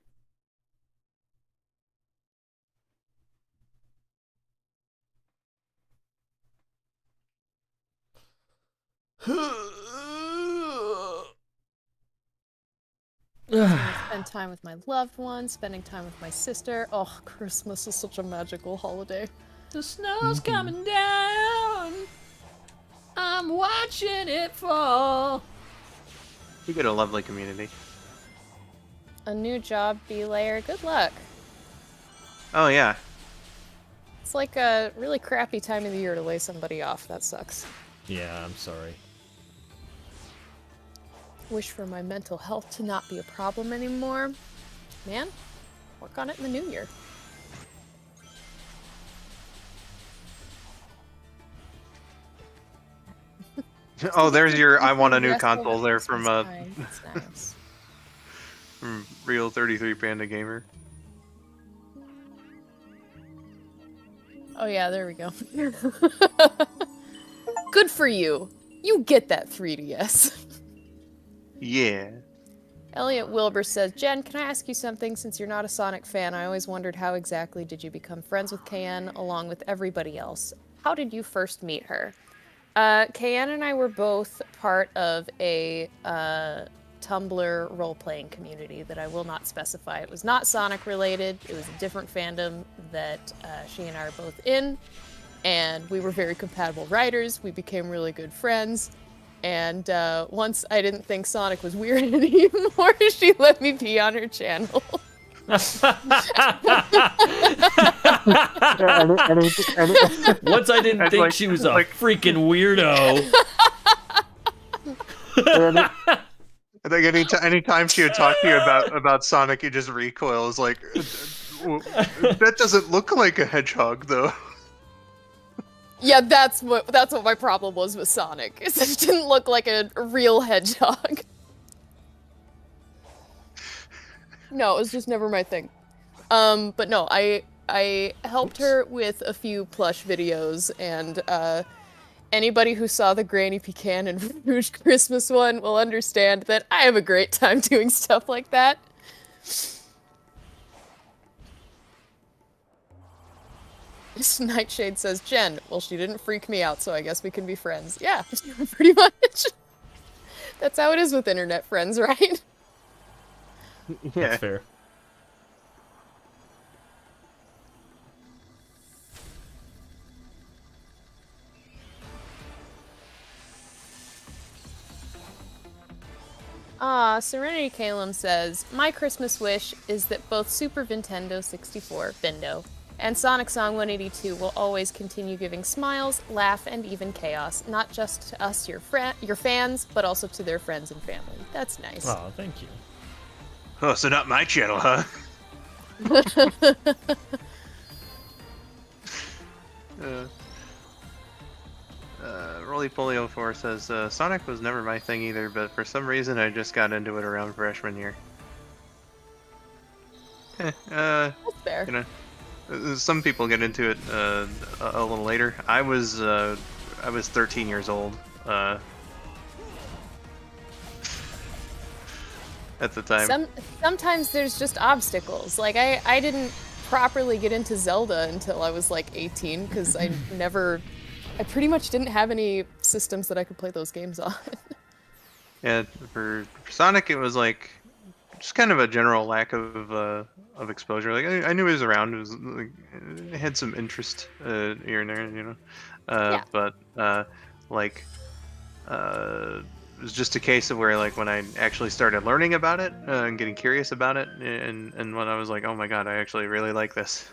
[SPEAKER 5] Spend time with my loved ones, spending time with my sister. Oh, Christmas is such a magical holiday.
[SPEAKER 2] The snow's coming down. I'm watching it fall.
[SPEAKER 3] You get a lovely community.
[SPEAKER 5] A new job, B-layer. Good luck.
[SPEAKER 3] Oh yeah.
[SPEAKER 5] It's like a really crappy time of the year to lay somebody off. That sucks.
[SPEAKER 2] Yeah, I'm sorry.
[SPEAKER 5] Wish for my mental health to not be a problem anymore. Man, work on it in the new year.
[SPEAKER 3] Oh, there's your I want a new
[SPEAKER 5] Restful
[SPEAKER 3] console there from
[SPEAKER 5] Christmas time. That's nice.
[SPEAKER 3] from Real 33 Panda Gamer.
[SPEAKER 5] Oh yeah, there we go. Good for you. You get that 3DS.
[SPEAKER 3] Yeah.
[SPEAKER 5] Elliot Wilbur says, Jen, can I ask you something? Since you're not a Sonic fan, I always wondered how exactly did you become friends with KN along with everybody else? How did you first meet her? KN and I were both part of a Tumblr role-playing community that I will not specify. It was not Sonic related. It was a different fandom that she and I are both in. And we were very compatible writers. We became really good friends. And once I didn't think Sonic was weird anymore, she let me be on her channel.
[SPEAKER 2] Once I didn't think
[SPEAKER 3] like-
[SPEAKER 2] she was a
[SPEAKER 3] like-
[SPEAKER 2] freaking weirdo.
[SPEAKER 3] I think anytime she would talk to you about Sonic, you just recoils like, that doesn't look like a hedgehog though.
[SPEAKER 5] Yeah, that's what my problem was with Sonic. Is it didn't look like a real hedgehog. No, it was just never my thing. But no, I helped her with a few plush videos, and anybody who saw the Granny Pecan and Rouge Christmas one will understand that I have a great time doing stuff like that. Nightshade says, Jen, well, she didn't freak me out, so I guess we can be friends. Yeah, pretty much. That's how it is with internet friends, right?
[SPEAKER 3] Yeah.
[SPEAKER 2] That's fair.
[SPEAKER 5] Serenity Calum says, my Christmas wish is that both Super Nintendo 64, Vindo, and Sonic Song 182 will always continue giving smiles, laugh, and even chaos, not just to us, your fans, but also to their friends and family. That's nice.
[SPEAKER 2] Oh, thank you.
[SPEAKER 3] Oh, so not my channel, huh? Rolly Polio 4 says, Sonic was never my thing either, but for some reason I just got into it around freshman year.
[SPEAKER 5] That's fair.
[SPEAKER 3] You know, some people get into it a little later. I was 13 years old at the time.
[SPEAKER 5] Sometimes there's just obstacles. Like, I didn't properly get into Zelda until I was like 18, because I pretty much didn't have any systems that I could play those games on.
[SPEAKER 3] Yeah, for Sonic it was like just kind of a general lack of exposure. Like I knew it was around. It was like, it had some interest here and there, you know.
[SPEAKER 5] Yeah.
[SPEAKER 3] But like it was just a case of where like when I actually started learning about it and getting curious about it, and when I was like, oh my god, I actually really like this.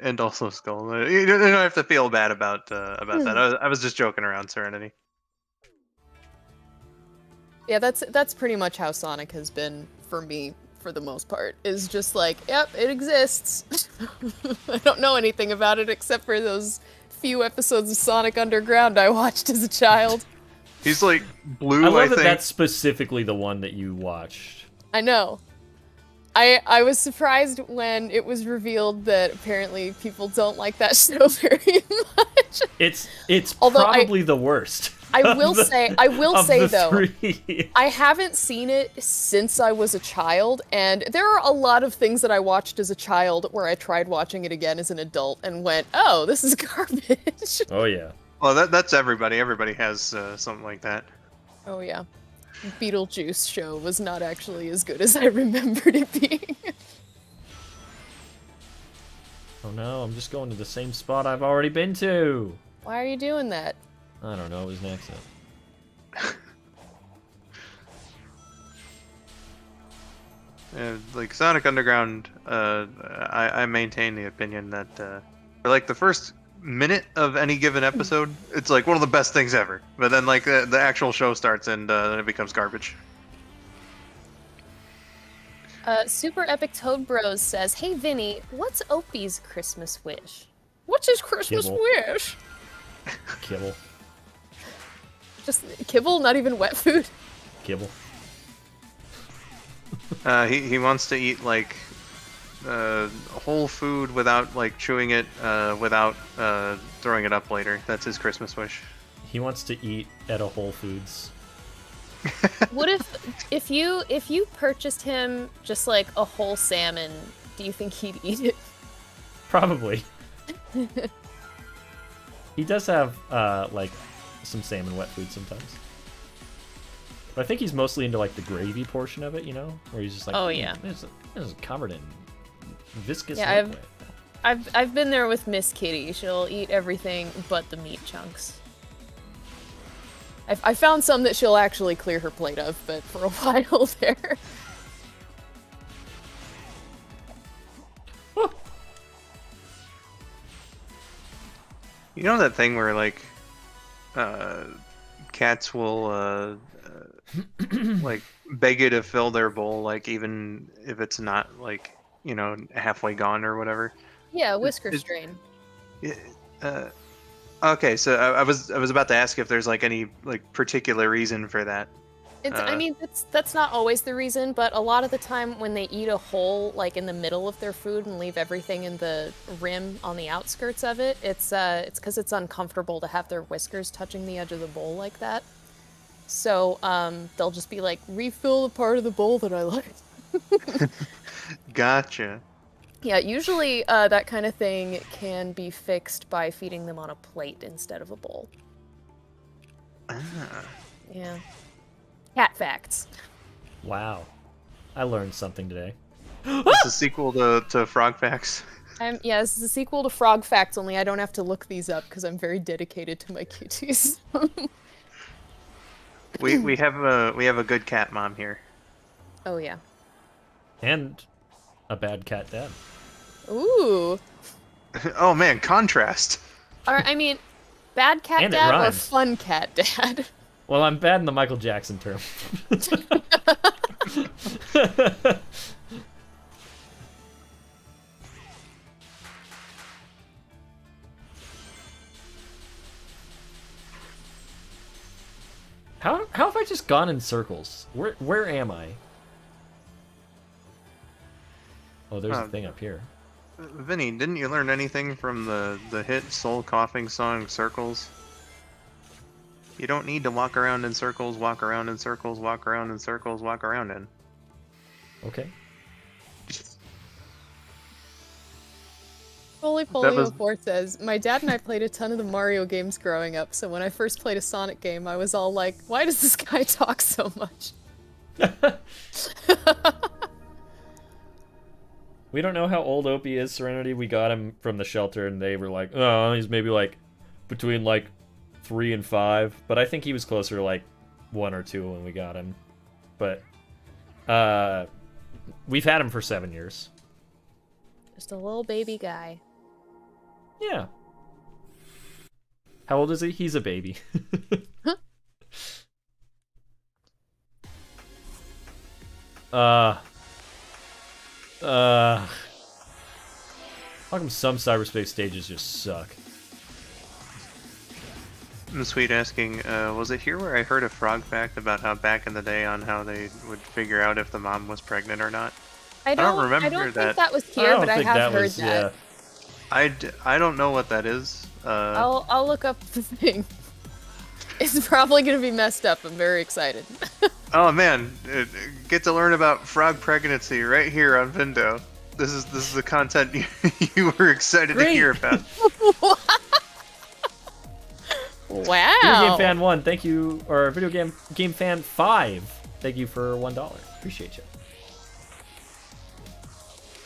[SPEAKER 3] and also Skull. You don't have to feel bad about that. I was just joking around, Serenity.
[SPEAKER 5] Yeah, that's pretty much how Sonic has been for me for the most part. Is just like, yep, it exists. I don't know anything about it except for those few episodes of Sonic Underground I watched as a child.
[SPEAKER 3] He's like blue.
[SPEAKER 2] I love that
[SPEAKER 3] think.
[SPEAKER 2] that's specifically the one that you watched.
[SPEAKER 5] I know. I was surprised when it was revealed that apparently people don't like that show very much.
[SPEAKER 2] It's
[SPEAKER 5] Although
[SPEAKER 2] probably the worst.
[SPEAKER 5] I will say though,
[SPEAKER 2] three.
[SPEAKER 5] I haven't seen it since I was a child, and there are a lot of things that I watched as a child where I tried watching it again as an adult and went, "Oh, this is garbage."
[SPEAKER 2] Oh yeah.
[SPEAKER 3] Well, that's everybody. Everybody has something like that.
[SPEAKER 5] Oh yeah. Beetlejuice show was not actually as good as I remembered it being.
[SPEAKER 2] Oh no, I'm just going to the same spot I've already been to.
[SPEAKER 5] Why are you doing that?
[SPEAKER 2] I don't know, it was an accident.
[SPEAKER 3] Like Sonic Underground, I maintain the opinion that for like the first minute of any given episode, it's like one of the best things ever. But then like the actual show starts and then it becomes garbage.
[SPEAKER 5] Super Epic Toad Bros says, "Hey Vinny, what's Opie's Christmas wish? What's his Christmas
[SPEAKER 2] Kibble.
[SPEAKER 5] wish?
[SPEAKER 2] Kibble.
[SPEAKER 5] Just kibble, not even wet food."
[SPEAKER 2] Kibble.
[SPEAKER 3] He wants to eat like whole food without like chewing it, without throwing it up later. That's his Christmas wish.
[SPEAKER 2] He wants to eat at a Whole Foods.
[SPEAKER 5] What if you purchased him just like a whole salmon, do you think he'd eat it?
[SPEAKER 2] Probably. He does have like some salmon wet food sometimes. But I think he's mostly into like the gravy portion of it, you know, where he's just like,
[SPEAKER 5] Oh, yeah.
[SPEAKER 2] this is covered in viscous
[SPEAKER 5] Yeah,
[SPEAKER 2] liquid.
[SPEAKER 5] I've been there with Miss Kitty. She'll eat everything but the meat chunks. I found some that she'll actually clear her plate of, but for a while there.
[SPEAKER 3] You know that thing where like cats will like beg you to fill their bowl, like even if it's not like, you know, halfway gone or whatever.
[SPEAKER 5] Yeah, whisker strain.
[SPEAKER 3] Okay, so I was about to ask if there's like any like particular reason for that.
[SPEAKER 5] I mean, that's not always the reason, but a lot of the time when they eat a hole like in the middle of their food and leave everything in the rim on the outskirts of it, it's because it's uncomfortable to have their whiskers touching the edge of the bowl like that. So they'll just be like, refill the part of the bowl that I like.
[SPEAKER 3] Gotcha.
[SPEAKER 5] Yeah, usually that kind of thing can be fixed by feeding them on a plate instead of a bowl.
[SPEAKER 3] Ah.
[SPEAKER 5] Yeah. Cat facts.
[SPEAKER 2] Wow. I learned something today.
[SPEAKER 3] It's a sequel to Frog Facts.
[SPEAKER 5] Yeah, this is a sequel to Frog Facts, only I don't have to look these up because I'm very dedicated to my cuties.
[SPEAKER 3] We have a good cat mom here.
[SPEAKER 5] Oh yeah.
[SPEAKER 2] And a bad cat dad.
[SPEAKER 5] Ooh.
[SPEAKER 3] Oh man, contrast.
[SPEAKER 5] Or I mean, bad cat
[SPEAKER 2] And it
[SPEAKER 5] dad or
[SPEAKER 2] rhymes.
[SPEAKER 5] fun cat dad?
[SPEAKER 2] Well, I'm bad in the Michael Jackson term. How have I just gone in circles? Where am I? Oh, there's a thing up here.
[SPEAKER 3] Vinny, didn't you learn anything from the hit soul coughing song Circles? You don't need to walk around in circles, walk around in circles, walk around in circles, walk around in.
[SPEAKER 2] Okay.
[SPEAKER 5] Holy
[SPEAKER 3] That was-
[SPEAKER 5] Polio 4 says, my dad and I played a ton of the Mario games growing up, so when I first played a Sonic game, I was all like, why does this guy talk so much?
[SPEAKER 2] We don't know how old Opie is, Serenity. We got him from the shelter, and they were like, oh, he's maybe like between like 3 and 5. But I think he was closer to like 1 or 2 when we got him. But we've had him for 7 years.
[SPEAKER 5] Just a little baby guy.
[SPEAKER 2] Yeah. How old is he? He's a baby. How come some cyberspace stages just suck?
[SPEAKER 3] Sweet asking, was it here where I heard a frog fact about how back in the day on how they would figure out if the mom was pregnant or not?
[SPEAKER 5] I
[SPEAKER 3] don't remember
[SPEAKER 5] I don't
[SPEAKER 3] that.
[SPEAKER 5] think that was
[SPEAKER 2] I
[SPEAKER 5] here,
[SPEAKER 2] don't
[SPEAKER 5] but I
[SPEAKER 2] think
[SPEAKER 5] have heard
[SPEAKER 2] was,
[SPEAKER 5] that.
[SPEAKER 2] yeah.
[SPEAKER 3] I don't know what that is.
[SPEAKER 5] I'll look up the thing. It's probably gonna be messed up. I'm very excited.
[SPEAKER 3] Oh man, get to learn about frog pregnancy right here on Vindo. This is the content you were excited to hear about.
[SPEAKER 5] Wow.
[SPEAKER 2] Video Game Fan 1, thank you. Or Video Game Fan 5, thank you for $1. Appreciate you.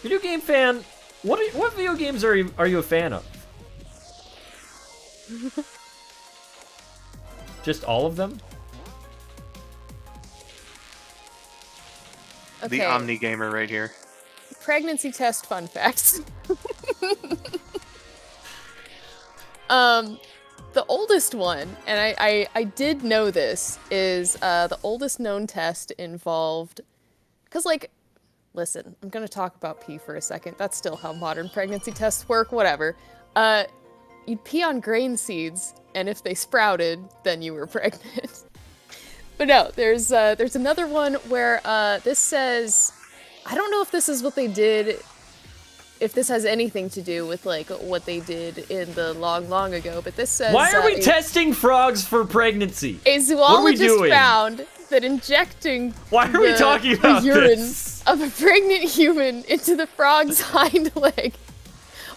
[SPEAKER 2] Video Game Fan, what video games are you a fan of? Just all of them?
[SPEAKER 5] Okay.
[SPEAKER 3] The Omni Gamer right here.
[SPEAKER 5] Pregnancy test fun facts. The oldest one, and I did know this, is the oldest known test involved, because like, listen, I'm gonna talk about pee for a second. That's still how modern pregnancy tests work. Whatever. You'd pee on grain seeds, and if they sprouted, then you were pregnant. But no, there's another one where this says, I don't know if this is what they did, if this has anything to do with like what they did in the long ago, but this says,
[SPEAKER 2] why are we testing frogs for pregnancy?
[SPEAKER 5] A zoologist
[SPEAKER 2] doing?
[SPEAKER 5] found that injecting
[SPEAKER 2] Why are we talking about
[SPEAKER 5] the urine
[SPEAKER 2] this?
[SPEAKER 5] of a pregnant human into the frog's hind leg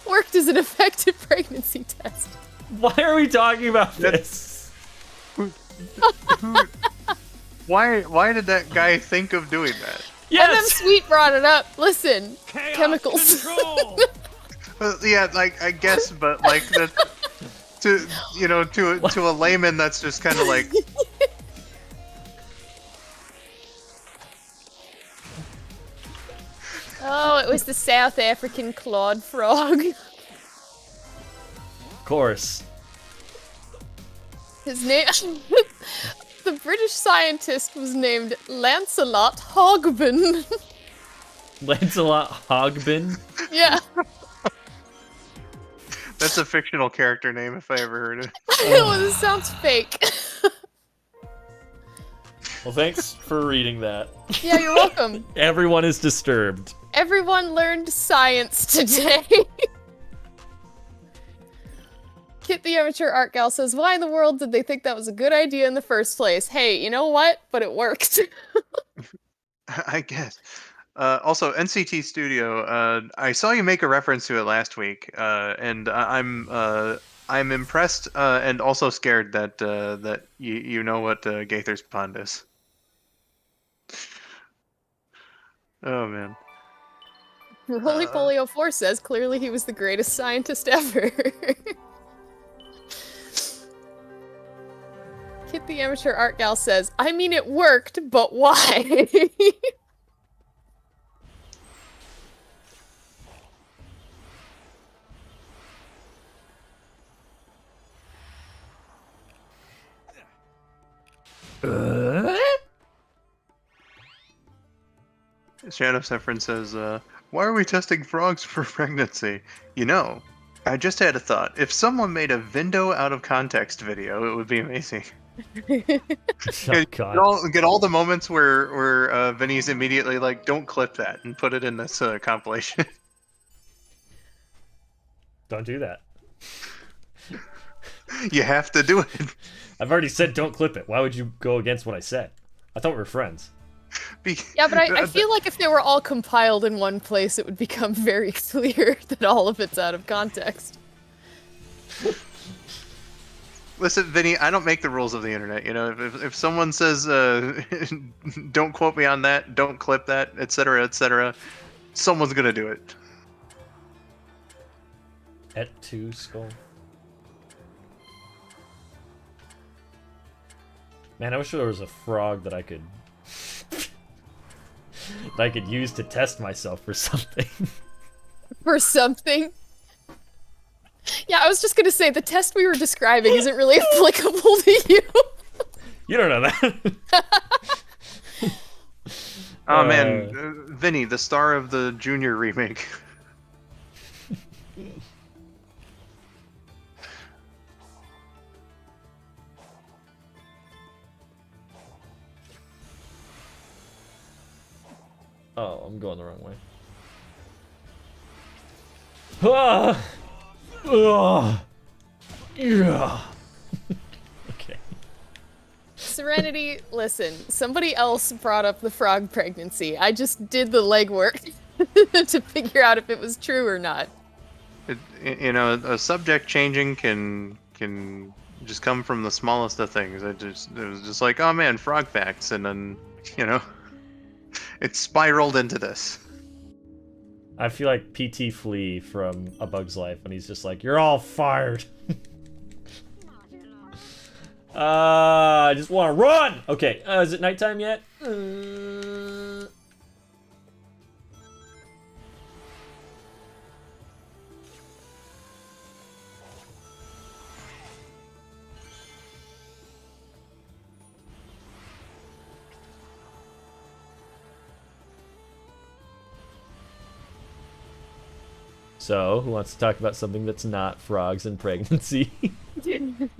[SPEAKER 5] worked as an effective pregnancy test.
[SPEAKER 2] Why are we talking about this?
[SPEAKER 3] Why did that guy think of doing that?
[SPEAKER 5] And then
[SPEAKER 2] Yes!
[SPEAKER 5] Sweet brought it up. Listen, chemicals.
[SPEAKER 3] Yeah, like I guess, but like that, to a layman, that's just kind of like.
[SPEAKER 5] Oh, it was the South African clawed frog.
[SPEAKER 2] Of course.
[SPEAKER 5] His name. The British scientist was named Lancelot Hogbin.
[SPEAKER 2] Lancelot Hogbin?
[SPEAKER 5] Yeah.
[SPEAKER 3] That's a fictional character name if I ever heard it.
[SPEAKER 5] Well, this sounds fake.
[SPEAKER 2] Well, thanks for reading that.
[SPEAKER 5] Yeah, you're welcome.
[SPEAKER 2] Everyone is disturbed.
[SPEAKER 5] Everyone learned science today. Kit the Amateur Art Gal says, why in the world did they think that was a good idea in the first place? Hey, you know what? But it worked.
[SPEAKER 3] I guess. Also, NCT Studio, I saw you make a reference to it last week, and I'm impressed and also scared that you know what Gaither's Pond is. Oh man.
[SPEAKER 5] Roly Polio 4 says, clearly he was the greatest scientist ever. Kit the Amateur Art Gal says, I mean it worked, but why?
[SPEAKER 3] Shadow Sephron says, why are we testing frogs for pregnancy? You know, I just had a thought. If someone made a Vindo out of context video, it would be amazing.
[SPEAKER 2] Oh, God.
[SPEAKER 3] Get all the moments where Vinny's immediately like, don't clip that and put it in this compilation.
[SPEAKER 2] Don't do that.
[SPEAKER 3] You have to do it.
[SPEAKER 2] I've already said don't clip it. Why would you go against what I said? I thought we were friends.
[SPEAKER 5] Yeah, but I feel like if they were all compiled in one place, it would become very clear that all of it's out of context.
[SPEAKER 3] Listen, Vinny, I don't make the rules of the internet. You know, if someone says, don't quote me on that, don't clip that, etc., someone's gonna do it.
[SPEAKER 2] Et tu skull. Man, I wish there was a frog that I could use to test myself for something.
[SPEAKER 5] For something? Yeah, I was just gonna say the test we were describing isn't really applicable to you.
[SPEAKER 2] You don't know that.
[SPEAKER 3] Oh man, Vinny, the star of the Junior remake.
[SPEAKER 2] Oh, I'm going the wrong way. Ah! Ah! Yeah. Okay.
[SPEAKER 5] Serenity, listen, somebody else brought up the frog pregnancy. I just did the legwork to figure out if it was true or not.
[SPEAKER 3] You know, a subject changing can just come from the smallest of things. It was just like, oh man, frog facts, and then it spiraled into this.
[SPEAKER 2] I feel like PT Flea from A Bug's Life when he's just like, "You're all fired." I just want to run. Okay, is it nighttime yet? So, who wants to talk about something that's not frogs and pregnancy?
[SPEAKER 5] Time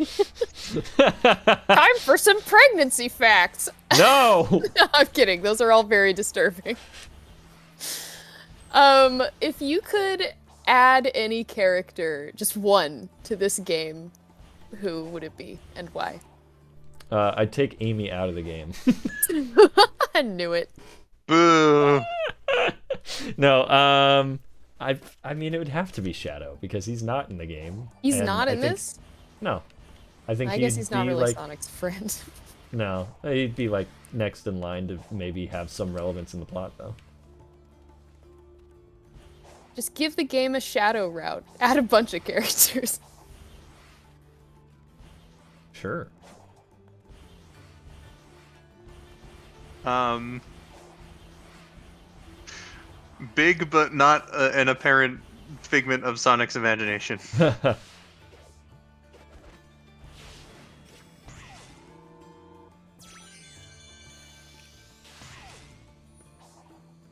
[SPEAKER 5] for some pregnancy facts.
[SPEAKER 2] No!
[SPEAKER 5] I'm kidding. Those are all very disturbing. If you could add any character, just one, to this game, who would it be and why?
[SPEAKER 2] I'd take Amy out of the game.
[SPEAKER 5] I knew it.
[SPEAKER 3] Boo!
[SPEAKER 2] No, I mean, it would have to be Shadow because he's not in the game.
[SPEAKER 5] He's
[SPEAKER 2] and
[SPEAKER 5] not
[SPEAKER 2] I
[SPEAKER 5] in
[SPEAKER 2] think-
[SPEAKER 5] this?
[SPEAKER 2] No, I think
[SPEAKER 5] I
[SPEAKER 2] he'd
[SPEAKER 5] guess he's not
[SPEAKER 2] be
[SPEAKER 5] really
[SPEAKER 2] like
[SPEAKER 5] Sonic's friend.
[SPEAKER 2] no, he'd be like next in line to maybe have some relevance in the plot though.
[SPEAKER 5] Just give the game a Shadow route. Add a bunch of characters.
[SPEAKER 2] Sure.
[SPEAKER 3] Big but not an apparent figment of Sonic's imagination.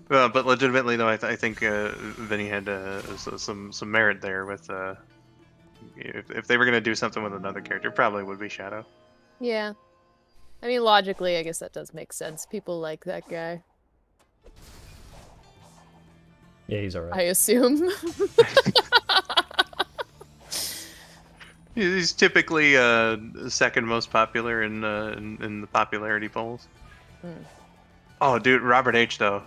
[SPEAKER 3] But legitimately, though, I think Vinny had some merit there with if they were gonna do something with another character, probably would be Shadow.
[SPEAKER 5] Yeah. I mean, logically, I guess that does make sense. People like that guy,
[SPEAKER 2] Yeah, he's alright.
[SPEAKER 5] I assume.
[SPEAKER 3] He's typically second most popular in the popularity polls. Oh, dude, Robert H. though,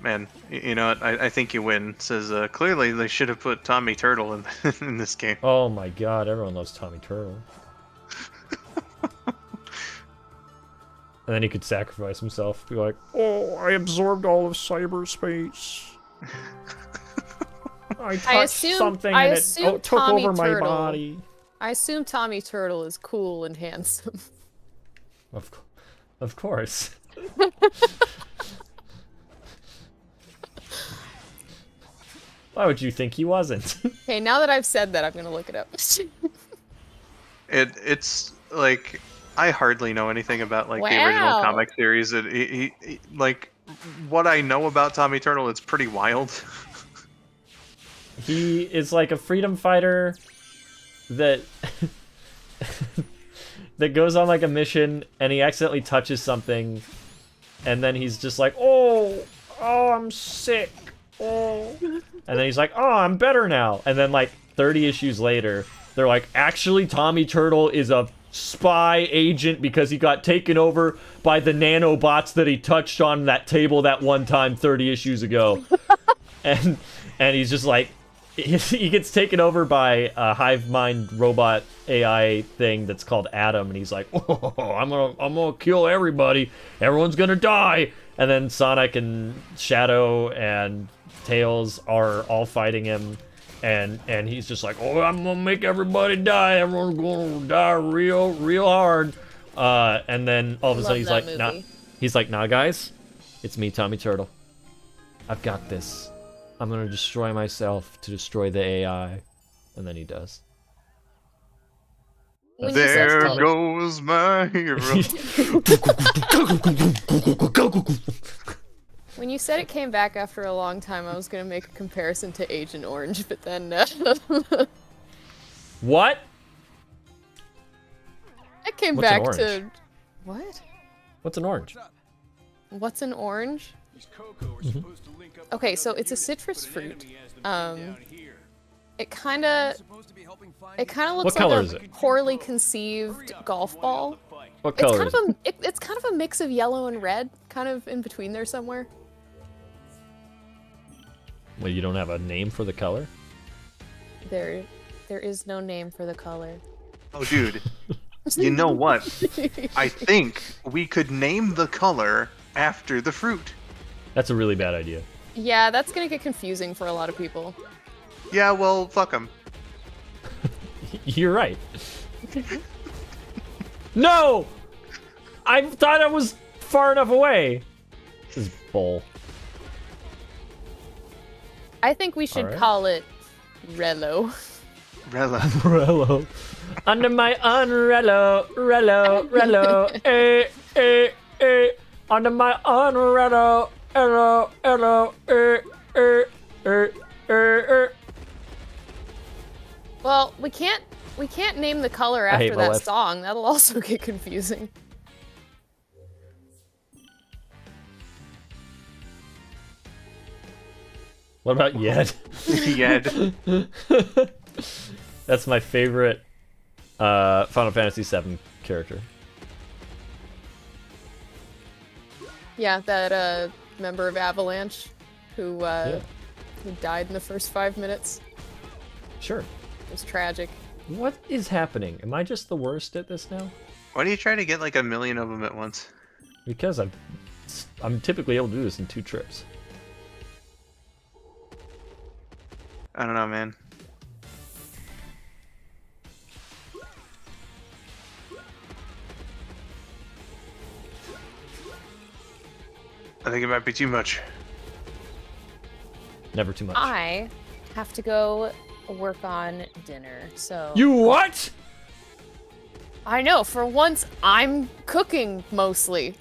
[SPEAKER 3] man, you know what? I think you win. Says clearly they should have put Tommy Turtle in in this game.
[SPEAKER 2] Oh my god, everyone loves Tommy Turtle. And then he could sacrifice himself, be like, "Oh, I absorbed all of cyberspace. I touched something and it took
[SPEAKER 5] Tommy
[SPEAKER 2] over my
[SPEAKER 5] Turtle-
[SPEAKER 2] body."
[SPEAKER 5] I assume Tommy Turtle is cool and handsome.
[SPEAKER 2] Of course. Why would you think he wasn't?
[SPEAKER 5] Okay, now that I've said that, I'm gonna look it up.
[SPEAKER 3] It's like I hardly know anything about like the original
[SPEAKER 5] Wow.
[SPEAKER 3] comic series. He like what I know about Tommy Turtle, it's pretty wild.
[SPEAKER 2] He is like a freedom fighter that that goes on like a mission and he accidentally touches something and then he's just like, oh, I'm sick. Oh. And then he's like, oh, I'm better now. And then like 30 issues later, they're like, actually Tommy Turtle is a spy agent because he got taken over by the nanobots that he touched on that table that one time 30 issues ago. and he's just like, he gets taken over by a hive mind robot AI thing that's called Adam, and he's like, "Oh, I'm gonna kill everybody. Everyone's gonna die." And then Sonic and Shadow and Tails are all fighting him, and he's just like, "Oh, I'm gonna make everybody die. Everyone's gonna die real hard." And then all of a sudden he's
[SPEAKER 5] Love
[SPEAKER 2] like,
[SPEAKER 5] that movie.
[SPEAKER 2] "Nah, guys, it's me, Tommy Turtle. I've got this. I'm gonna destroy myself to destroy the AI." And then he does.
[SPEAKER 5] When you said
[SPEAKER 3] There
[SPEAKER 5] color-
[SPEAKER 3] goes my hero.
[SPEAKER 5] When you said it came back after a long time, I was gonna make a comparison to Agent Orange, but then
[SPEAKER 2] What?
[SPEAKER 5] it came
[SPEAKER 2] What's an
[SPEAKER 5] back
[SPEAKER 2] orange?
[SPEAKER 5] to what?
[SPEAKER 2] What's an orange?
[SPEAKER 5] What's an orange?
[SPEAKER 4] These Coco are supposed to link up with
[SPEAKER 5] Okay, so
[SPEAKER 4] another
[SPEAKER 5] it's a
[SPEAKER 4] unit,
[SPEAKER 5] citrus
[SPEAKER 4] but an
[SPEAKER 5] fruit.
[SPEAKER 4] enemy has them pinned down here.
[SPEAKER 5] It kind of
[SPEAKER 4] Supposed to be helping find
[SPEAKER 5] it kind of
[SPEAKER 2] What
[SPEAKER 5] looks
[SPEAKER 2] color
[SPEAKER 5] like
[SPEAKER 2] is
[SPEAKER 5] a
[SPEAKER 2] it?
[SPEAKER 5] poorly conceived golf ball.
[SPEAKER 2] What
[SPEAKER 5] It's
[SPEAKER 2] color
[SPEAKER 5] kind
[SPEAKER 2] is
[SPEAKER 5] of
[SPEAKER 2] it?
[SPEAKER 5] it's kind of a mix of yellow and red, kind of in between there somewhere.
[SPEAKER 2] Well, you don't have a name for the color?
[SPEAKER 5] There is no name for the color.
[SPEAKER 3] Oh, dude. You know what? I think we could name the color after the fruit.
[SPEAKER 2] That's a really bad idea.
[SPEAKER 5] Yeah, that's gonna get confusing for a lot of people.
[SPEAKER 3] Yeah, well, fuck them.
[SPEAKER 2] You're right. No! I thought I was far enough away. This is bull.
[SPEAKER 5] I think we should
[SPEAKER 2] Alright.
[SPEAKER 5] call it Rello.
[SPEAKER 3] Rella.
[SPEAKER 2] Rello. Under my unrello, rello, rello, under my unrello, rello, rello,
[SPEAKER 5] Well, we can't name the color
[SPEAKER 2] I hate
[SPEAKER 5] after
[SPEAKER 2] my
[SPEAKER 5] that
[SPEAKER 2] life.
[SPEAKER 5] song. That'll also get confusing.
[SPEAKER 2] What about Yed?
[SPEAKER 3] Yed.
[SPEAKER 2] That's my favorite Final Fantasy VII character.
[SPEAKER 5] Yeah, that member of Avalanche who who died in the first 5 minutes.
[SPEAKER 2] Sure.
[SPEAKER 5] It was tragic.
[SPEAKER 2] What is happening? Am I just the worst at this now?
[SPEAKER 3] Why do you try to get like 1,000,000 of them at once?
[SPEAKER 2] Because I'm typically able to do this in 2 trips.
[SPEAKER 3] I don't know, man. I think it might be too much.
[SPEAKER 2] Never too much.
[SPEAKER 5] I have to go work on dinner, so
[SPEAKER 2] You what?
[SPEAKER 5] I know, for once I'm cooking mostly.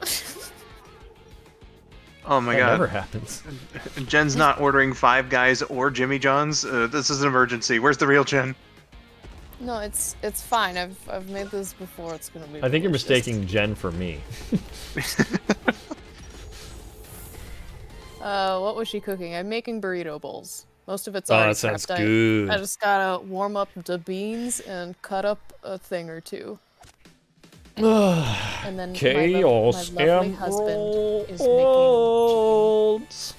[SPEAKER 3] Oh my
[SPEAKER 2] That
[SPEAKER 3] god.
[SPEAKER 2] never happens.
[SPEAKER 3] Jen's not ordering Five Guys or Jimmy John's. This is an emergency. Where's the real Jen?
[SPEAKER 5] No, it's fine. I've made this before. It's gonna be
[SPEAKER 2] I think you're
[SPEAKER 5] delicious.
[SPEAKER 2] mistaking Jen for me.
[SPEAKER 5] What was she cooking? I'm making burrito bowls. Most of it's
[SPEAKER 2] Oh,
[SPEAKER 5] already
[SPEAKER 2] that sounds
[SPEAKER 5] prepped.
[SPEAKER 2] good.
[SPEAKER 5] I just gotta warm up the beans and cut up a thing or two. And then
[SPEAKER 2] Chaos
[SPEAKER 5] my lovely husband is making.
[SPEAKER 2] emeralds.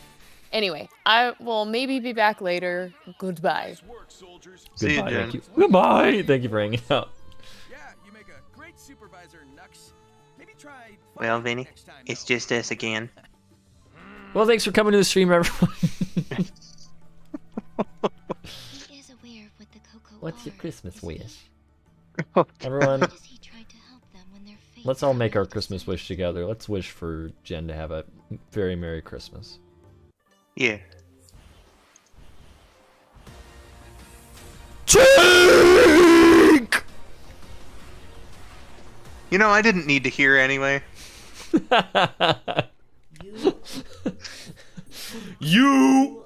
[SPEAKER 5] Anyway, I will maybe be back later. Goodbye.
[SPEAKER 4] Nice work, soldiers.
[SPEAKER 3] See you,
[SPEAKER 2] Goodbye.
[SPEAKER 3] Jen.
[SPEAKER 2] Thank you. Goodbye. Thank you for hanging out.
[SPEAKER 4] Yeah, you make a great supervisor, Nux. Maybe try.
[SPEAKER 3] Well,
[SPEAKER 4] fighting
[SPEAKER 3] Vinny,
[SPEAKER 4] next time,
[SPEAKER 3] it's
[SPEAKER 4] though.
[SPEAKER 3] just us again.
[SPEAKER 2] Well, thanks for coming to the stream, everyone.
[SPEAKER 6] He is aware of what the Coco
[SPEAKER 2] What's your
[SPEAKER 6] are,
[SPEAKER 2] Christmas
[SPEAKER 6] isn't he?
[SPEAKER 2] wish? Everyone,
[SPEAKER 6] Does he try to help them when their fates
[SPEAKER 2] let's all make
[SPEAKER 6] are
[SPEAKER 2] our Christmas wish together. Let's wish for Jen to have a very Merry Christmas.
[SPEAKER 3] Yeah.
[SPEAKER 2] Chink!
[SPEAKER 3] You know, I didn't need to hear anyway.
[SPEAKER 2] You!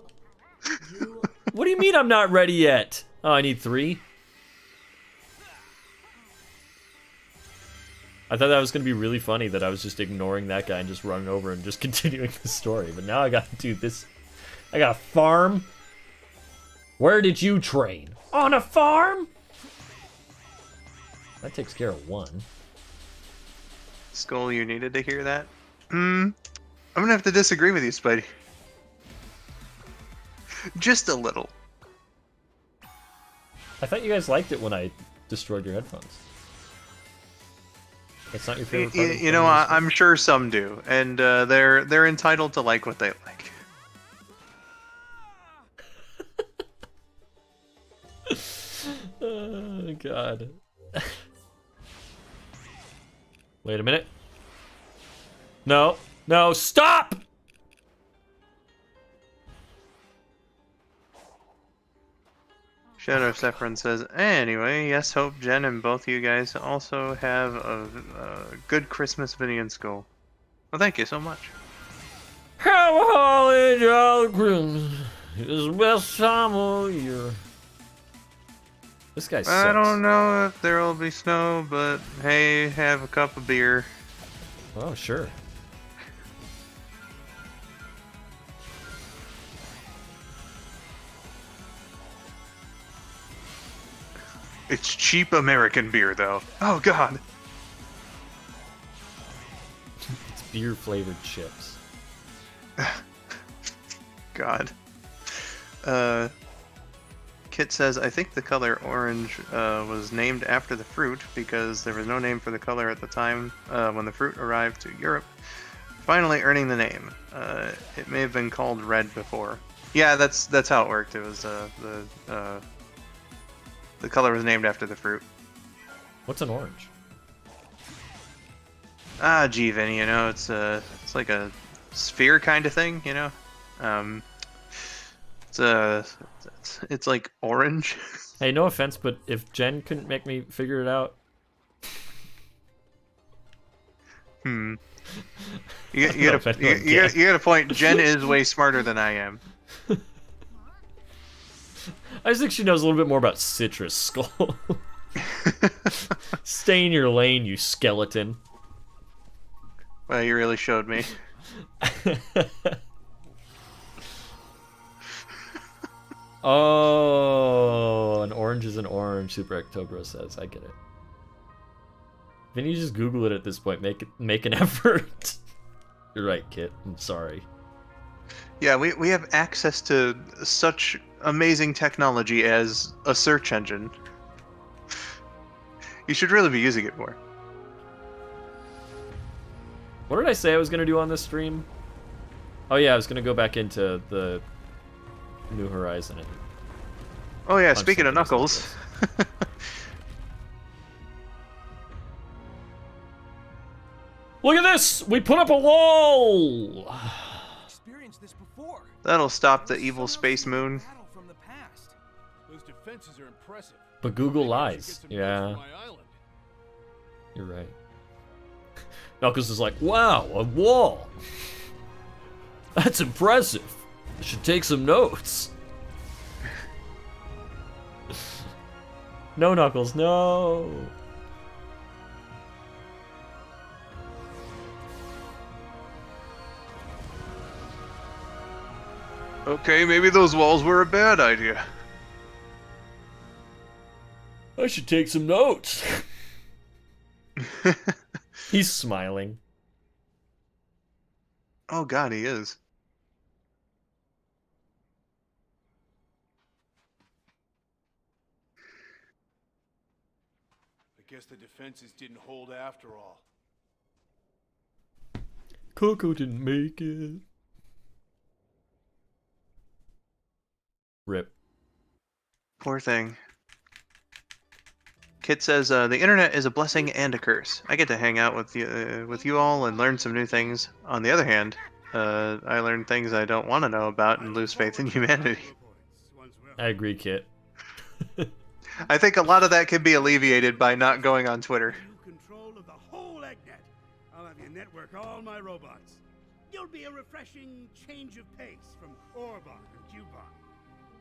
[SPEAKER 2] What do you mean I'm not ready yet? Oh, I need 3? I thought that was going to be really funny that I was just ignoring that guy and just running over and just continuing the story. But now I got to do this. I got a farm. Where did you train? On a farm? That takes care of 1.
[SPEAKER 3] Skull, you needed to hear that? I'm gonna have to disagree with you, Spidey. Just a little.
[SPEAKER 2] I thought you guys liked it when I destroyed your headphones. That's not your favorite part of the
[SPEAKER 3] You know,
[SPEAKER 2] thing?
[SPEAKER 3] I'm sure some do, and they're entitled to like what they like.
[SPEAKER 2] Oh, God. Wait a minute. No. No, stop!
[SPEAKER 3] Shadow Saffron says, anyway, yes, hope Jen and both you guys also have a good Christmas video in school. Well, thank you so much.
[SPEAKER 2] Have a holly jolly Christmas. It's the best time of year. This guy sucks.
[SPEAKER 3] I don't know if there will be snow, but hey, have a cup of beer.
[SPEAKER 2] Oh, sure.
[SPEAKER 3] It's cheap American beer, though. Oh, God.
[SPEAKER 2] It's beer flavored chips.
[SPEAKER 3] God. Kit says, I think the color orange was named after the fruit because there was no name for the color at the time when the fruit arrived to Europe, finally earning the name. It may have been called red before. Yeah, that's how it worked. It was the color was named after the fruit.
[SPEAKER 2] What's an orange?
[SPEAKER 3] Ah, gee, Vinny, you know, it's like a sphere kind of thing, you know. It's like orange.
[SPEAKER 2] Hey, no offense, but if Jen couldn't make me figure it out,
[SPEAKER 3] You got a point. Jen is way smarter than I am.
[SPEAKER 2] I just think she knows a little bit more about Citrus Skull. Stay in your lane, you skeleton.
[SPEAKER 3] Well, you really showed me.
[SPEAKER 2] Oh, an orange is an orange, Super Octobro says. I get it. Vinny, just Google it at this point. Make an effort. You're right, Kit. I'm sorry.
[SPEAKER 3] Yeah, we have access to such amazing technology as a search engine. You should really be using it more.
[SPEAKER 2] What did I say I was going to do on this stream? Oh yeah, I was going to go back into the New Horizon. And
[SPEAKER 3] Oh yeah,
[SPEAKER 2] punch
[SPEAKER 3] speaking of
[SPEAKER 2] something
[SPEAKER 3] Knuckles.
[SPEAKER 2] Look at this! We put up a wall!
[SPEAKER 4] Experienced this before.
[SPEAKER 3] That'll stop the evil space moon.
[SPEAKER 4] Battle from the past. Those defenses are impressive.
[SPEAKER 2] But Google
[SPEAKER 4] Maybe I should
[SPEAKER 2] lies.
[SPEAKER 4] get some
[SPEAKER 2] Yeah,
[SPEAKER 4] notes for my island.
[SPEAKER 2] you're right. Knuckles is like, wow, a wall! That's impressive. I should take some notes. No, Knuckles, no!
[SPEAKER 3] Okay, maybe those walls were a bad idea.
[SPEAKER 2] I should take some notes. He's smiling.
[SPEAKER 3] Oh God, he is.
[SPEAKER 4] I guess the defenses didn't hold after all.
[SPEAKER 2] Coco didn't make it. Rip.
[SPEAKER 3] Poor thing. Kit says, the internet is a blessing and a curse. I get to hang out with you all and learn some new things. On the other hand, I learn things I don't want to know about and lose faith in humanity.
[SPEAKER 2] I agree, Kit.
[SPEAKER 3] I think a lot of that can be alleviated by not going on Twitter.
[SPEAKER 7] Control of the whole eggnet. I'll have you network all my robots. You'll be a refreshing change of pace from Orbot and Cubot.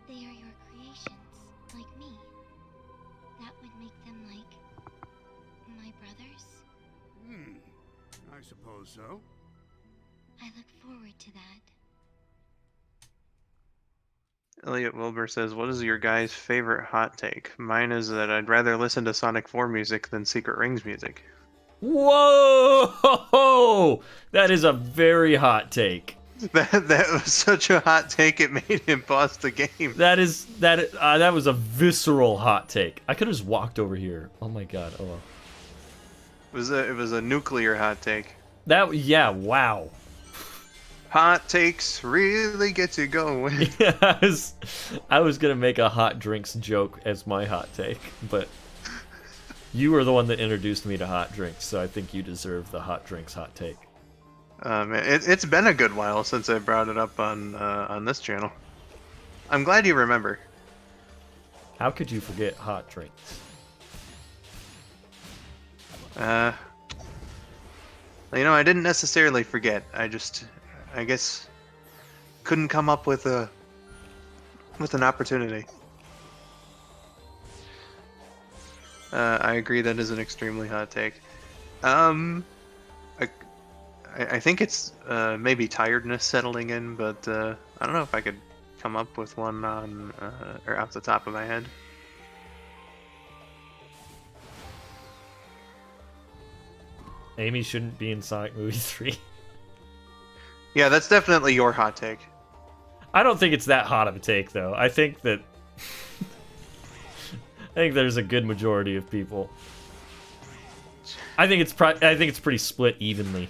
[SPEAKER 6] They are your creations, like me. That would make them like my brothers.
[SPEAKER 7] I suppose so.
[SPEAKER 6] I look forward to that.
[SPEAKER 3] Elliot Wilbur says, what is your guys' favorite hot take? Mine is that I'd rather listen to Sonic 4 music than Secret Rings music.
[SPEAKER 2] Whoa! That is a very hot take.
[SPEAKER 3] That was such a hot take, it made him pause the game.
[SPEAKER 2] That was a visceral hot take. I could have just walked over here. Oh my god. Oh well.
[SPEAKER 3] It was a nuclear hot take.
[SPEAKER 2] Yeah, wow.
[SPEAKER 3] Hot takes really get you going.
[SPEAKER 2] Yeah, I was gonna make a hot drinks joke as my hot take, but you were the one that introduced me to hot drinks, so I think you deserve the hot drinks hot take.
[SPEAKER 3] It's been a good while since I brought it up on this channel. I'm glad you remember.
[SPEAKER 2] How could you forget hot drinks?
[SPEAKER 3] I didn't necessarily forget. I guess, couldn't come up with an opportunity. I agree that is an extremely hot take. I think it's maybe tiredness settling in, but I don't know if I could come up with one on or off the top of my head.
[SPEAKER 2] Amy shouldn't be in Sonic Movie 3.
[SPEAKER 3] Yeah, that's definitely your hot take.
[SPEAKER 2] I don't think it's that hot of a take, though. I think that I think there's a good majority of people. I think it's pretty split evenly.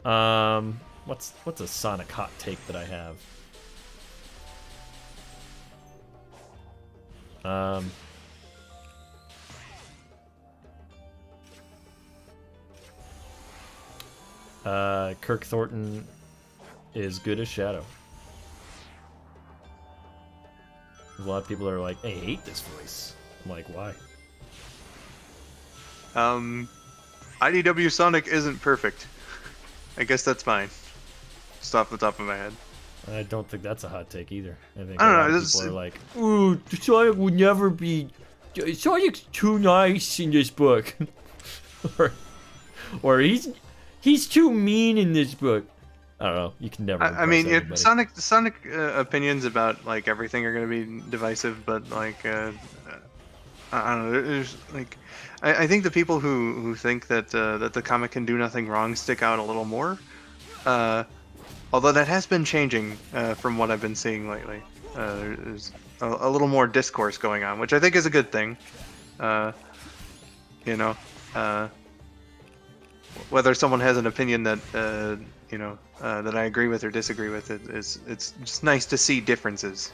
[SPEAKER 2] What's a Sonic hot take that I have? Kirk Thornton is good as Shadow. A lot of people are like, I hate this voice. I'm like, why?
[SPEAKER 3] IDW Sonic isn't perfect. I guess that's fine. Just off the top of my head.
[SPEAKER 2] I don't think that's a hot take either. I think
[SPEAKER 3] I don't
[SPEAKER 2] a lot
[SPEAKER 3] know,
[SPEAKER 2] of
[SPEAKER 3] this-
[SPEAKER 2] people are like, ooh, Sonic would never be... Sonic's too nice in this book. or he's too mean in this book. I don't know. You can never.
[SPEAKER 3] I mean,
[SPEAKER 2] everybody.
[SPEAKER 3] Sonic opinions about like everything are going to be divisive, but like I don't know. There's like I think the people who think that that the comic can do nothing wrong stick out a little more. Although that has been changing from what I've been seeing lately. There's a little more discourse going on, which I think is a good thing. Whether someone has an opinion that that I agree with or disagree with, it's just nice to see differences.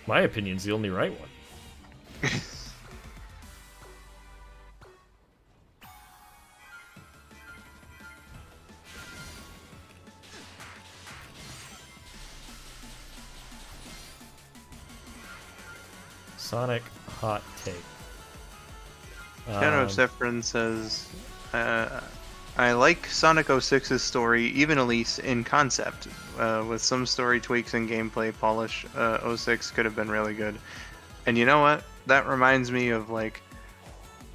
[SPEAKER 2] My opinion's the only right one. Sonic hot take.
[SPEAKER 3] Shadow of Zephyrin says, I like Sonic 06's story, even at least in concept. With some story tweaks and gameplay polish, 06 could have been really good. And you know what? That reminds me of like,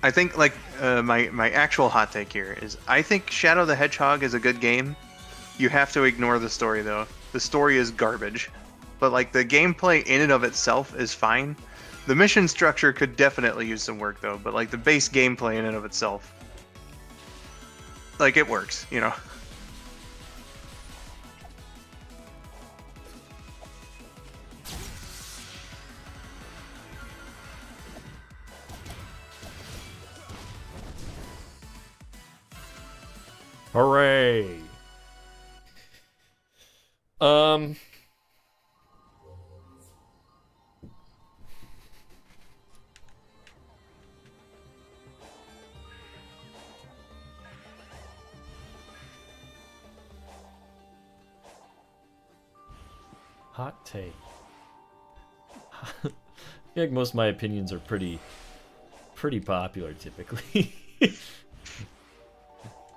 [SPEAKER 3] I think like my actual hot take here is I think Shadow the Hedgehog is a good game. You have to ignore the story though. The story is garbage. But like the gameplay in and of itself is fine. The mission structure could definitely use some work though, but like the base gameplay in and of itself, like it works, you know.
[SPEAKER 2] Hooray! Hot take. I feel like most of my opinions are pretty popular typically.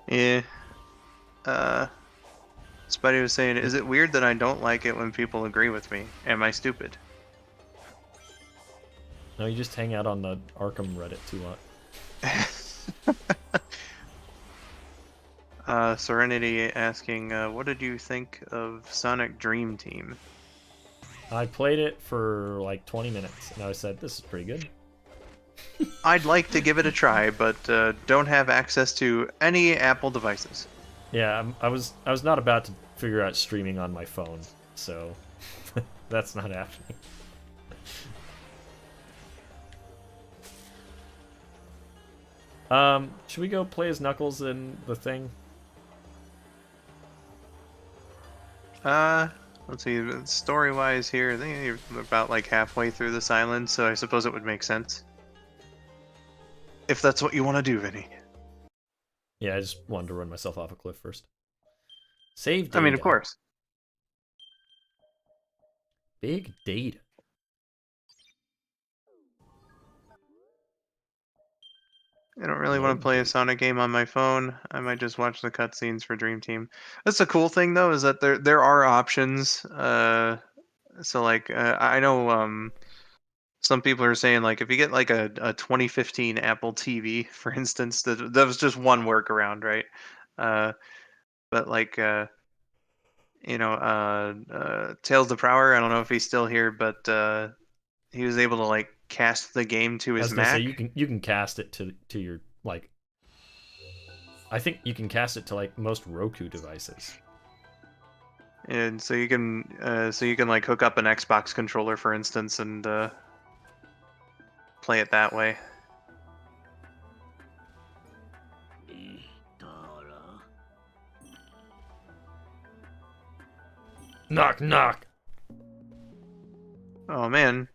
[SPEAKER 3] Yeah. Spidey was saying, is it weird that I don't like it when people agree with me? Am I stupid?
[SPEAKER 2] No, you just hang out on the Arkham Reddit too long.
[SPEAKER 3] Serenity asking, what did you think of Sonic Dream Team?
[SPEAKER 2] I played it for like 20 minutes, and I said, this is pretty good.
[SPEAKER 3] I'd like to give it a try, but don't have access to any Apple devices.
[SPEAKER 2] Yeah, I was not about to figure out streaming on my phone, so that's not happening. Should we go play as Knuckles in the thing?
[SPEAKER 3] Let's see, story-wise here, I think you're about like halfway through this island, so I suppose it would make sense. If that's what you want to do, Vinny.
[SPEAKER 2] Yeah, I just wanted to run myself off a cliff first. Save data.
[SPEAKER 3] I mean, of course.
[SPEAKER 2] Big data.
[SPEAKER 3] I don't really want to play a Sonic game on my phone. I might just watch the cutscenes for Dream Team. That's a cool thing though, is that there are options. So like I know some people are saying like if you get like a 2015 Apple TV, for instance, that was just one workaround, right? But like Tales the Prower, I don't know if he's still here, but he was able to like cast the game to
[SPEAKER 2] I
[SPEAKER 3] his
[SPEAKER 2] was gonna say
[SPEAKER 3] Mac.
[SPEAKER 2] you can cast it to your like. I think you can cast it to like most Roku devices.
[SPEAKER 3] And so you can like hook up an Xbox controller, for instance, and play it that way.
[SPEAKER 2] Knock knock.
[SPEAKER 3] Oh man,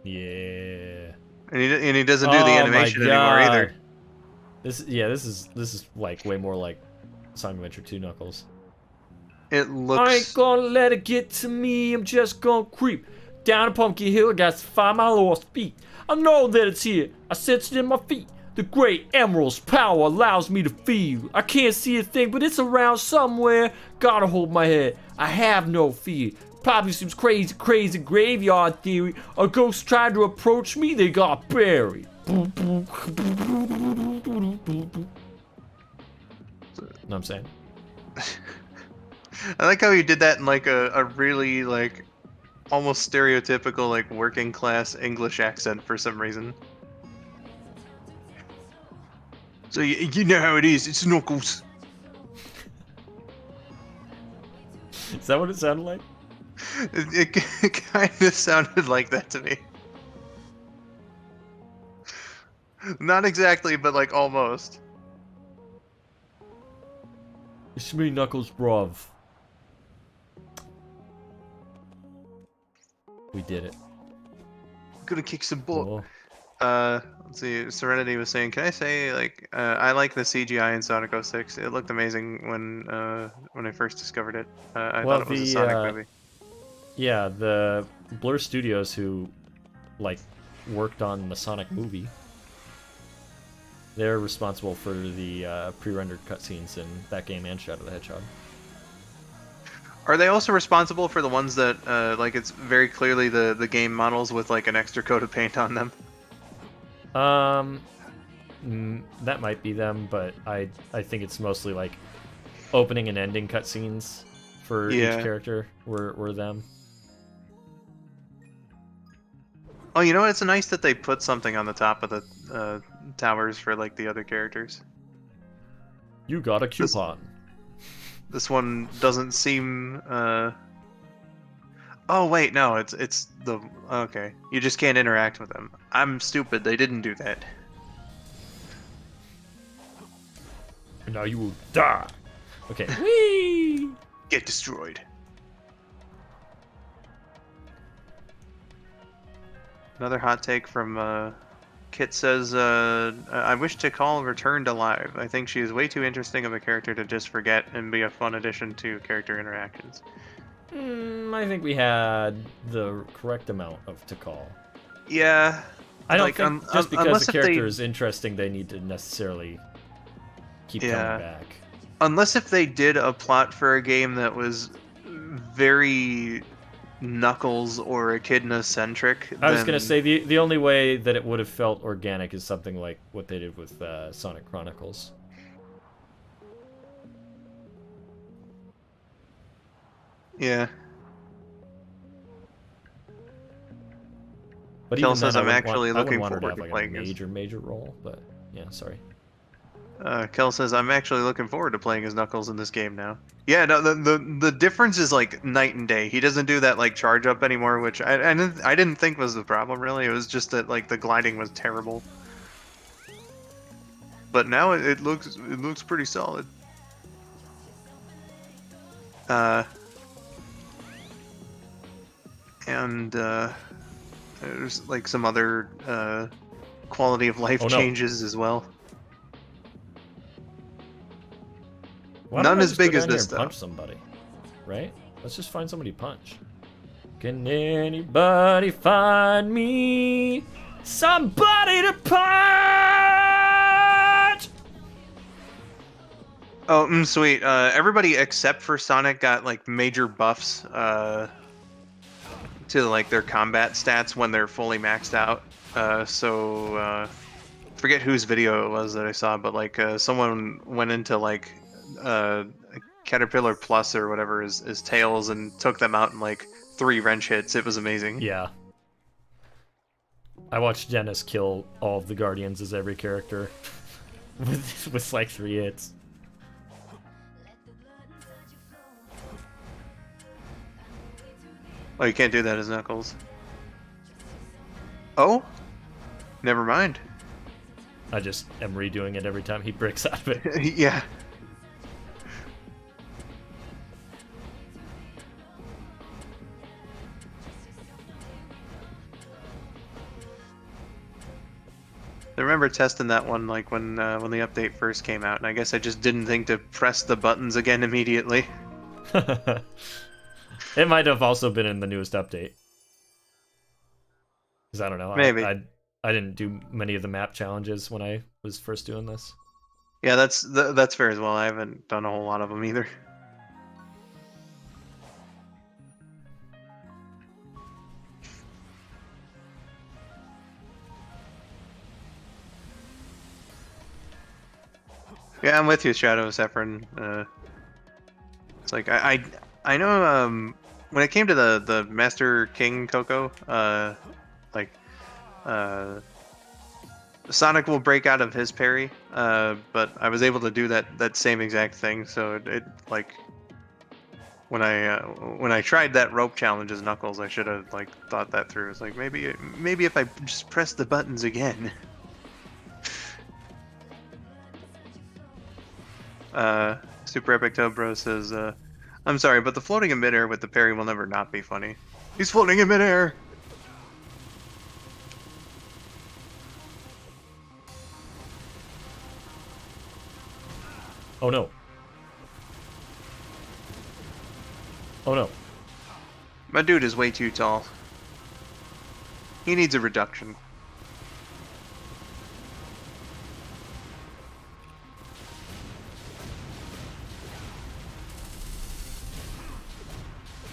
[SPEAKER 2] Yeah.
[SPEAKER 3] and he doesn't do the animation anymore either.
[SPEAKER 2] This is like way more like Sonic Adventure 2 Knuckles.
[SPEAKER 3] It
[SPEAKER 2] I ain't
[SPEAKER 3] looks.
[SPEAKER 2] gonna let it get to me. I'm just gonna creep down a pumpkin hill. I got to find my lost feet. I know that it's here. I sense it in my feet. The great emerald's power allows me to feel. I can't see a thing, but it's around somewhere. Gotta hold my head. I have no fear. Probably seems crazy, crazy graveyard theory. A ghost tried to approach me. They got buried. Know what I'm saying?
[SPEAKER 3] I like how you did that in like a really like almost stereotypical like working class English accent for some reason. So you know how it is. It's Knuckles.
[SPEAKER 2] Is that what it sounded like?
[SPEAKER 3] It kind of sounded like that to me. Not exactly, but like almost.
[SPEAKER 2] It's me, Knuckles, bruv. We did it.
[SPEAKER 3] Gonna kick some butt.
[SPEAKER 2] Cool.
[SPEAKER 3] Let's see. Serenity was saying, can I say like I like the CGI in Sonic 06. It looked amazing when I first discovered it. I
[SPEAKER 2] Well,
[SPEAKER 3] thought it was a Sonic movie.
[SPEAKER 2] Yeah, the Blur Studios who like worked on the Sonic movie. They're responsible for the pre-rendered cutscenes in that game and Shadow the Hedgehog.
[SPEAKER 3] Are they also responsible for the ones that like it's very clearly the game models with like an extra coat of paint on them?
[SPEAKER 2] That might be them, but I think it's mostly like opening and ending cutscenes for each character were them.
[SPEAKER 3] Oh, you know what? It's nice that they put something on the top of the towers for like the other characters.
[SPEAKER 2] You got a coupon.
[SPEAKER 3] This one doesn't seem. Oh wait, no, it's the okay. You just can't interact with them. I'm stupid. They didn't do that.
[SPEAKER 2] And now you will die. Okay. Whee!
[SPEAKER 3] Get destroyed. Another hot take from Kit says, I wish Tikal returned alive. I think she is way too interesting of a character to just forget and be a fun addition to character interactions.
[SPEAKER 2] I think we had the correct amount of Tikal.
[SPEAKER 3] Yeah.
[SPEAKER 2] I don't
[SPEAKER 3] like,
[SPEAKER 2] think just because
[SPEAKER 3] unless
[SPEAKER 2] the
[SPEAKER 3] if
[SPEAKER 2] character
[SPEAKER 3] they-
[SPEAKER 2] is interesting, they need to necessarily keep coming back.
[SPEAKER 3] Unless if they did a plot for a game that was very Knuckles or Echidna centric.
[SPEAKER 2] I was gonna say the only way that it would have felt organic is something like what they did with Sonic Chronicles.
[SPEAKER 3] Yeah.
[SPEAKER 2] But
[SPEAKER 3] Kel
[SPEAKER 2] even
[SPEAKER 3] says
[SPEAKER 2] then,
[SPEAKER 3] I'm actually looking
[SPEAKER 2] want her to
[SPEAKER 3] forward
[SPEAKER 2] have
[SPEAKER 3] to
[SPEAKER 2] like
[SPEAKER 3] playing
[SPEAKER 2] a
[SPEAKER 3] this.
[SPEAKER 2] major role. But yeah, sorry.
[SPEAKER 3] Kel says I'm actually looking forward to playing as Knuckles in this game now. Yeah, no, the difference is like night and day. He doesn't do that like charge up anymore, which I didn't think was the problem really. It was just that like the gliding was terrible. But now it looks pretty solid. And there's like some other quality of life
[SPEAKER 2] Oh, no.
[SPEAKER 3] changes as well.
[SPEAKER 2] Why
[SPEAKER 3] None
[SPEAKER 2] don't I
[SPEAKER 3] as
[SPEAKER 2] just
[SPEAKER 3] big
[SPEAKER 2] go
[SPEAKER 3] as
[SPEAKER 2] down here
[SPEAKER 3] this,
[SPEAKER 2] and
[SPEAKER 3] though.
[SPEAKER 2] punch somebody, right? Let's just find somebody to punch. Can anybody find me somebody to punch?
[SPEAKER 3] Oh, sweet. Everybody except for Sonic got like major buffs to like their combat stats when they're fully maxed out. Forget whose video it was that I saw, but like someone went into like Caterpillar Plus or whatever is Tails and took them out in like 3 wrench hits. It was amazing.
[SPEAKER 2] Yeah. I watched Dennis kill all of the Guardians as every character with like 3 hits.
[SPEAKER 3] Oh, you can't do that as Knuckles. Oh? Never mind.
[SPEAKER 2] I just am redoing it every time he breaks out of it.
[SPEAKER 3] Yeah. I remember testing that one like when the update first came out, and I guess I just didn't think to press the buttons again immediately.
[SPEAKER 2] It might have also been in the newest update. Because I don't know.
[SPEAKER 3] Maybe.
[SPEAKER 2] I didn't do many of the map challenges when I was first doing this.
[SPEAKER 3] Yeah, that's fair as well. I haven't done a whole lot of them either. Yeah, I'm with you, Shadow Sephiron. It's like I know when it came to the Master King Coco, Sonic will break out of his parry, but I was able to do that same exact thing. So it like when I tried that rope challenge as Knuckles, I should have like thought that through. It's like maybe if I just press the buttons again. Super Epic Tobro says, I'm sorry, but the floating in midair with the parry will never not be funny. He's floating in midair!
[SPEAKER 2] Oh no. Oh no.
[SPEAKER 3] My dude is way too tall. He needs a reduction.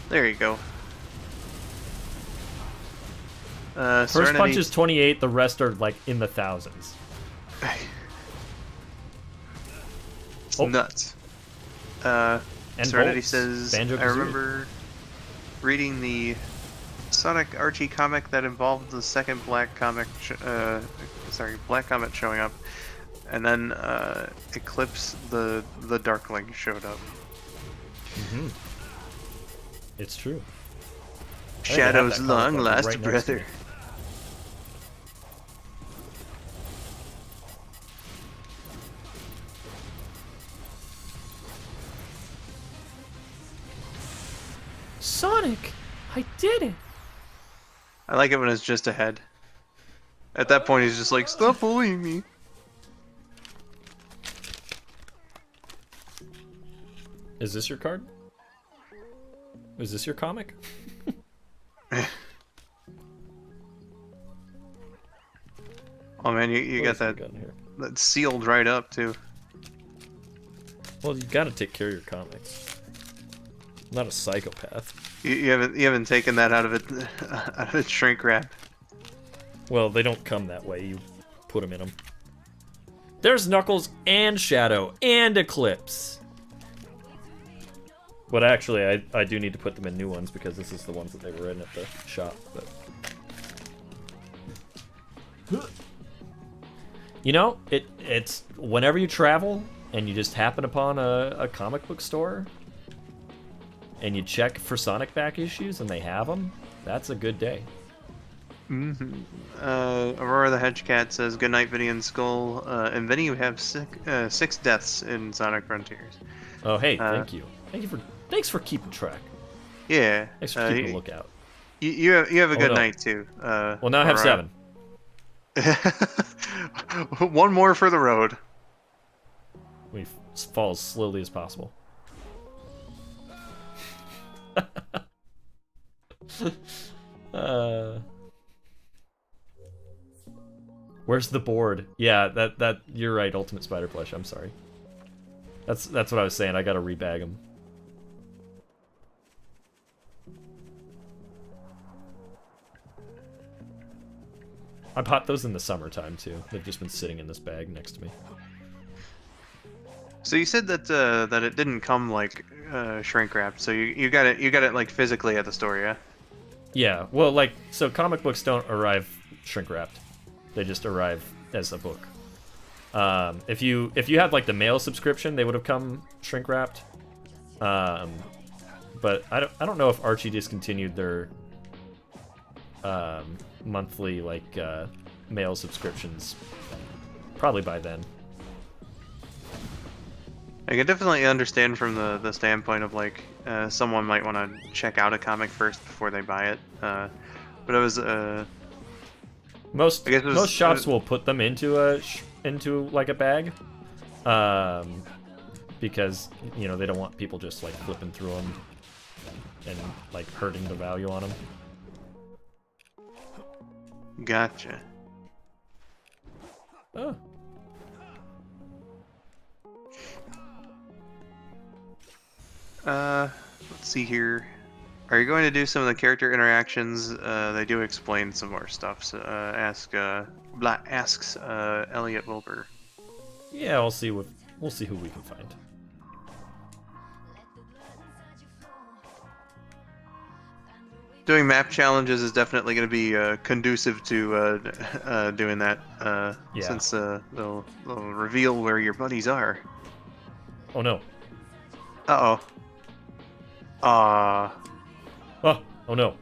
[SPEAKER 3] There you go.
[SPEAKER 2] First
[SPEAKER 3] Serenity...
[SPEAKER 2] punch is 28, the rest are like in the thousands.
[SPEAKER 3] It's
[SPEAKER 2] Oh.
[SPEAKER 3] nuts.
[SPEAKER 2] And
[SPEAKER 3] Serenity
[SPEAKER 2] bolts.
[SPEAKER 3] says,
[SPEAKER 2] Banjo-Kazooie.
[SPEAKER 3] I remember reading the Sonic Archie comic that involved the second Black Comet showing up, and then Eclipse the Darkling showed up.
[SPEAKER 2] Mm-hmm. It's true.
[SPEAKER 3] Shadow's
[SPEAKER 2] that comic
[SPEAKER 3] long
[SPEAKER 2] book
[SPEAKER 3] lost
[SPEAKER 2] right next to
[SPEAKER 3] brother.
[SPEAKER 2] me. Sonic, I did it.
[SPEAKER 3] I like it when it's just ahead. At that point, he's just like, stop bullying me.
[SPEAKER 2] Is this your card? Is this your comic?
[SPEAKER 3] Oh man, you got that
[SPEAKER 2] gun here.
[SPEAKER 3] that's sealed right up too.
[SPEAKER 2] Well, you gotta take care of your comics. I'm not a psychopath.
[SPEAKER 3] You haven't taken that out of its shrink wrap.
[SPEAKER 2] Well, they don't come that way. You put them in them. There's Knuckles and Shadow and Eclipse. But actually, I do need to put them in new ones because this is the ones that they were in at the shop. But you know, it's whenever you travel and you just happen upon a comic book store and you check for Sonic back issues and they have them, that's a good day.
[SPEAKER 3] Mm-hmm. Aurora the Hedgecat says, "Good night, Vinny and Skull. And Vinny, you have 6 deaths in Sonic Frontiers."
[SPEAKER 2] Oh, hey, thank you. Thanks for keeping track.
[SPEAKER 3] Yeah.
[SPEAKER 2] Thanks for keeping a lookout.
[SPEAKER 3] You have a good
[SPEAKER 2] no.
[SPEAKER 3] night too.
[SPEAKER 2] Well, now I have
[SPEAKER 3] Aurora.
[SPEAKER 2] 7.
[SPEAKER 3] One more for the road.
[SPEAKER 2] We fall as slowly as possible. Where's the board? Yeah, that you're right. Ultimate Spider Plush. I'm sorry. That's what I was saying. I gotta rebag them. I bought those in the summertime too. They've just been sitting in this bag next to me.
[SPEAKER 3] So you said that that it didn't come like shrink wrapped. So you got it like physically at the store, yeah?
[SPEAKER 2] Yeah, well, like, so comic books don't arrive shrink wrapped. They just arrive as a book. If you had like the mail subscription, they would have come shrink wrapped. But I don't know if Archie discontinued their monthly like mail subscriptions. Probably by then.
[SPEAKER 3] I can definitely understand from the standpoint of like someone might want to check out a comic first before they buy it. But it was
[SPEAKER 2] Most
[SPEAKER 3] I guess it was,
[SPEAKER 2] most shops will put them into like a bag, because you know they don't want people just like flipping through them and like hurting the value on them.
[SPEAKER 3] Gotcha.
[SPEAKER 2] Oh.
[SPEAKER 3] Let's see here. Are you going to do some of the character interactions? They do explain some more stuff. So, asks Elliot Wilbur.
[SPEAKER 2] Yeah, we'll see who we can find.
[SPEAKER 3] Doing map challenges is definitely going to be conducive to doing that.
[SPEAKER 2] Yeah.
[SPEAKER 3] Since they'll reveal where your buddies are.
[SPEAKER 2] Oh no.
[SPEAKER 3] Uh oh.
[SPEAKER 2] Oh no.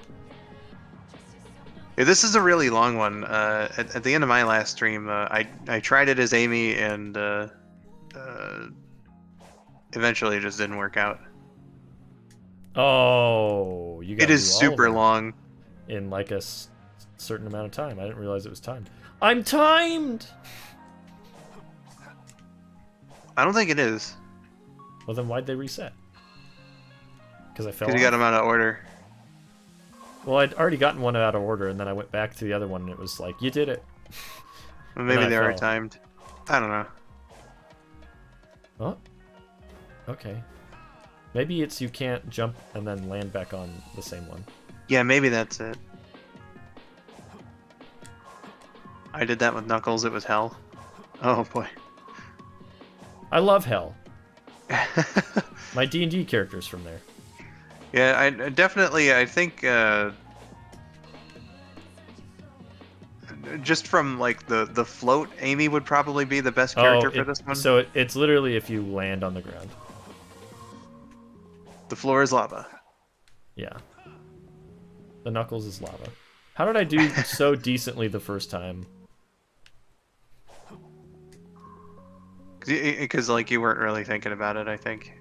[SPEAKER 3] Yeah, this is a really long one. At the end of my last stream, I tried it as Amy, and eventually it just didn't work out.
[SPEAKER 2] Oh, you got.
[SPEAKER 3] It is super long.
[SPEAKER 2] In like a certain amount of time. I didn't realize it was timed. I'm timed.
[SPEAKER 3] I don't think it is.
[SPEAKER 2] Well, then why'd they reset? Because I fell.
[SPEAKER 3] Because you got them out of order.
[SPEAKER 2] Well, I'd already gotten one out of order, and then I went back to the other one, and it was like, you did it.
[SPEAKER 3] Well, maybe
[SPEAKER 2] And
[SPEAKER 3] they
[SPEAKER 2] I
[SPEAKER 3] were
[SPEAKER 2] fell.
[SPEAKER 3] timed. I don't know.
[SPEAKER 2] Oh. Okay. Maybe it's you can't jump and then land back on the same one.
[SPEAKER 3] Yeah, maybe that's it. I did that with Knuckles. It was hell. Oh boy.
[SPEAKER 2] I love Hell. My D&D character's from there.
[SPEAKER 3] Yeah, I definitely. I think just from like the float, Amy would probably be the best character for this one.
[SPEAKER 2] So it's literally if you land on the ground.
[SPEAKER 3] The floor is lava.
[SPEAKER 2] Yeah. The Knuckles is lava. How did I do so decently the first time?
[SPEAKER 3] Because like you weren't really thinking about it, I think.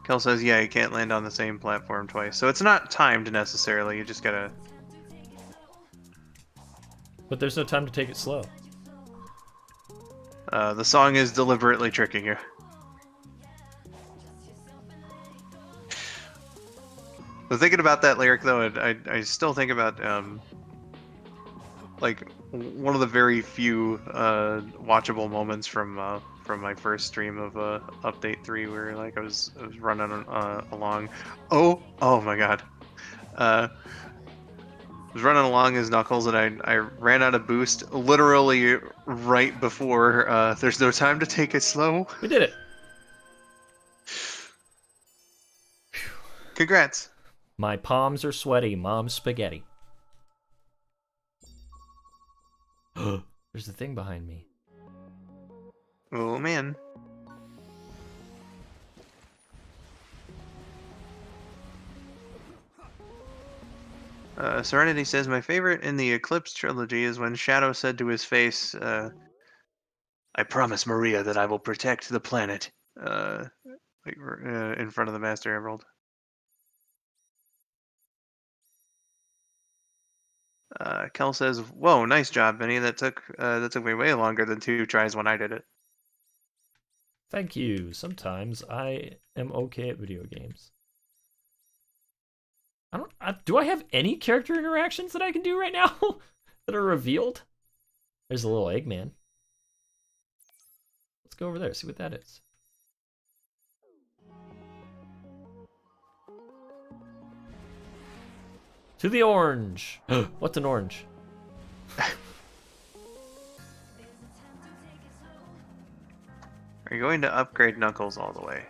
[SPEAKER 3] Kel says, yeah, you can't land on the same platform twice. So it's not timed necessarily, you just gotta...
[SPEAKER 2] But there's no time to take it slow.
[SPEAKER 3] The song is deliberately tricking you. But thinking about that lyric, though, I still think about, like, one of the very few watchable moments from my first stream of Update 3, where, like, I was running along. Oh my god. I was running along as Knuckles, and I ran out of boost literally right before there's no time to take it slow.
[SPEAKER 2] We did it.
[SPEAKER 3] Congrats.
[SPEAKER 2] My palms are sweaty, mom's spaghetti. There's a thing behind me.
[SPEAKER 3] Oh man. Serenity says, my favorite in the Eclipse trilogy is when Shadow said to his face, I promise Maria that I will protect the planet. like in front of the Master Emerald. Kel says, "Whoa, nice job, Vinny. That took me way longer than 2 tries when I did it."
[SPEAKER 2] Thank you. Sometimes I am okay at video games. Do I have any character interactions that I can do right now that are revealed? There's a little Eggman. Let's go over there, see what that is. To the orange. What's an orange?
[SPEAKER 3] Are you going to upgrade Knuckles all the way?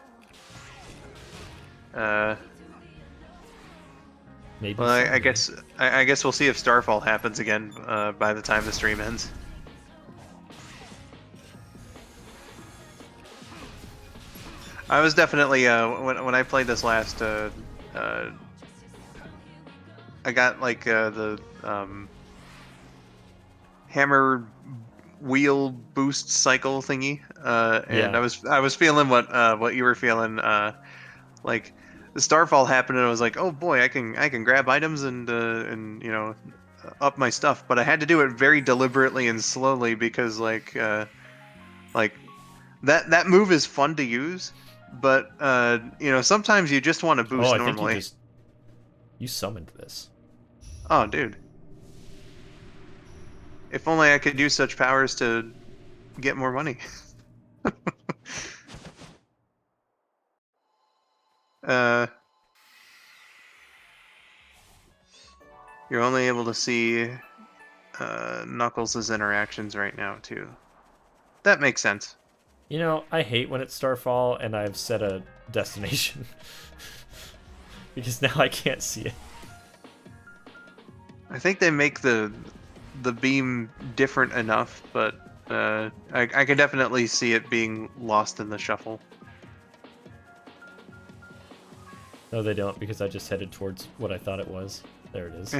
[SPEAKER 2] Maybe.
[SPEAKER 3] Well, I
[SPEAKER 2] someday.
[SPEAKER 3] guess we'll see if Starfall happens again by the time the stream ends. I was definitely when I played this last, I got like the hammer wheel boost cycle thingy, and
[SPEAKER 2] Yeah.
[SPEAKER 3] I was feeling what you were feeling. Like the Starfall happened, and I was like, oh boy, I can grab items and you know, up my stuff, but I had to do it very deliberately and slowly because like that move is fun to use, but you know, sometimes you just want to boost
[SPEAKER 2] Oh, I think
[SPEAKER 3] normally.
[SPEAKER 2] you summoned this.
[SPEAKER 3] Oh, dude. If only I could use such powers to get more money. You're only able to see Knuckles' interactions right now, too. That makes sense.
[SPEAKER 2] You know, I hate when it's Starfall and I've set a destination. Because now I can't see it.
[SPEAKER 3] I think they make the beam different enough, but I can definitely see it being lost in the shuffle.
[SPEAKER 2] No, they don't, because I just headed towards what I thought it was. There it is.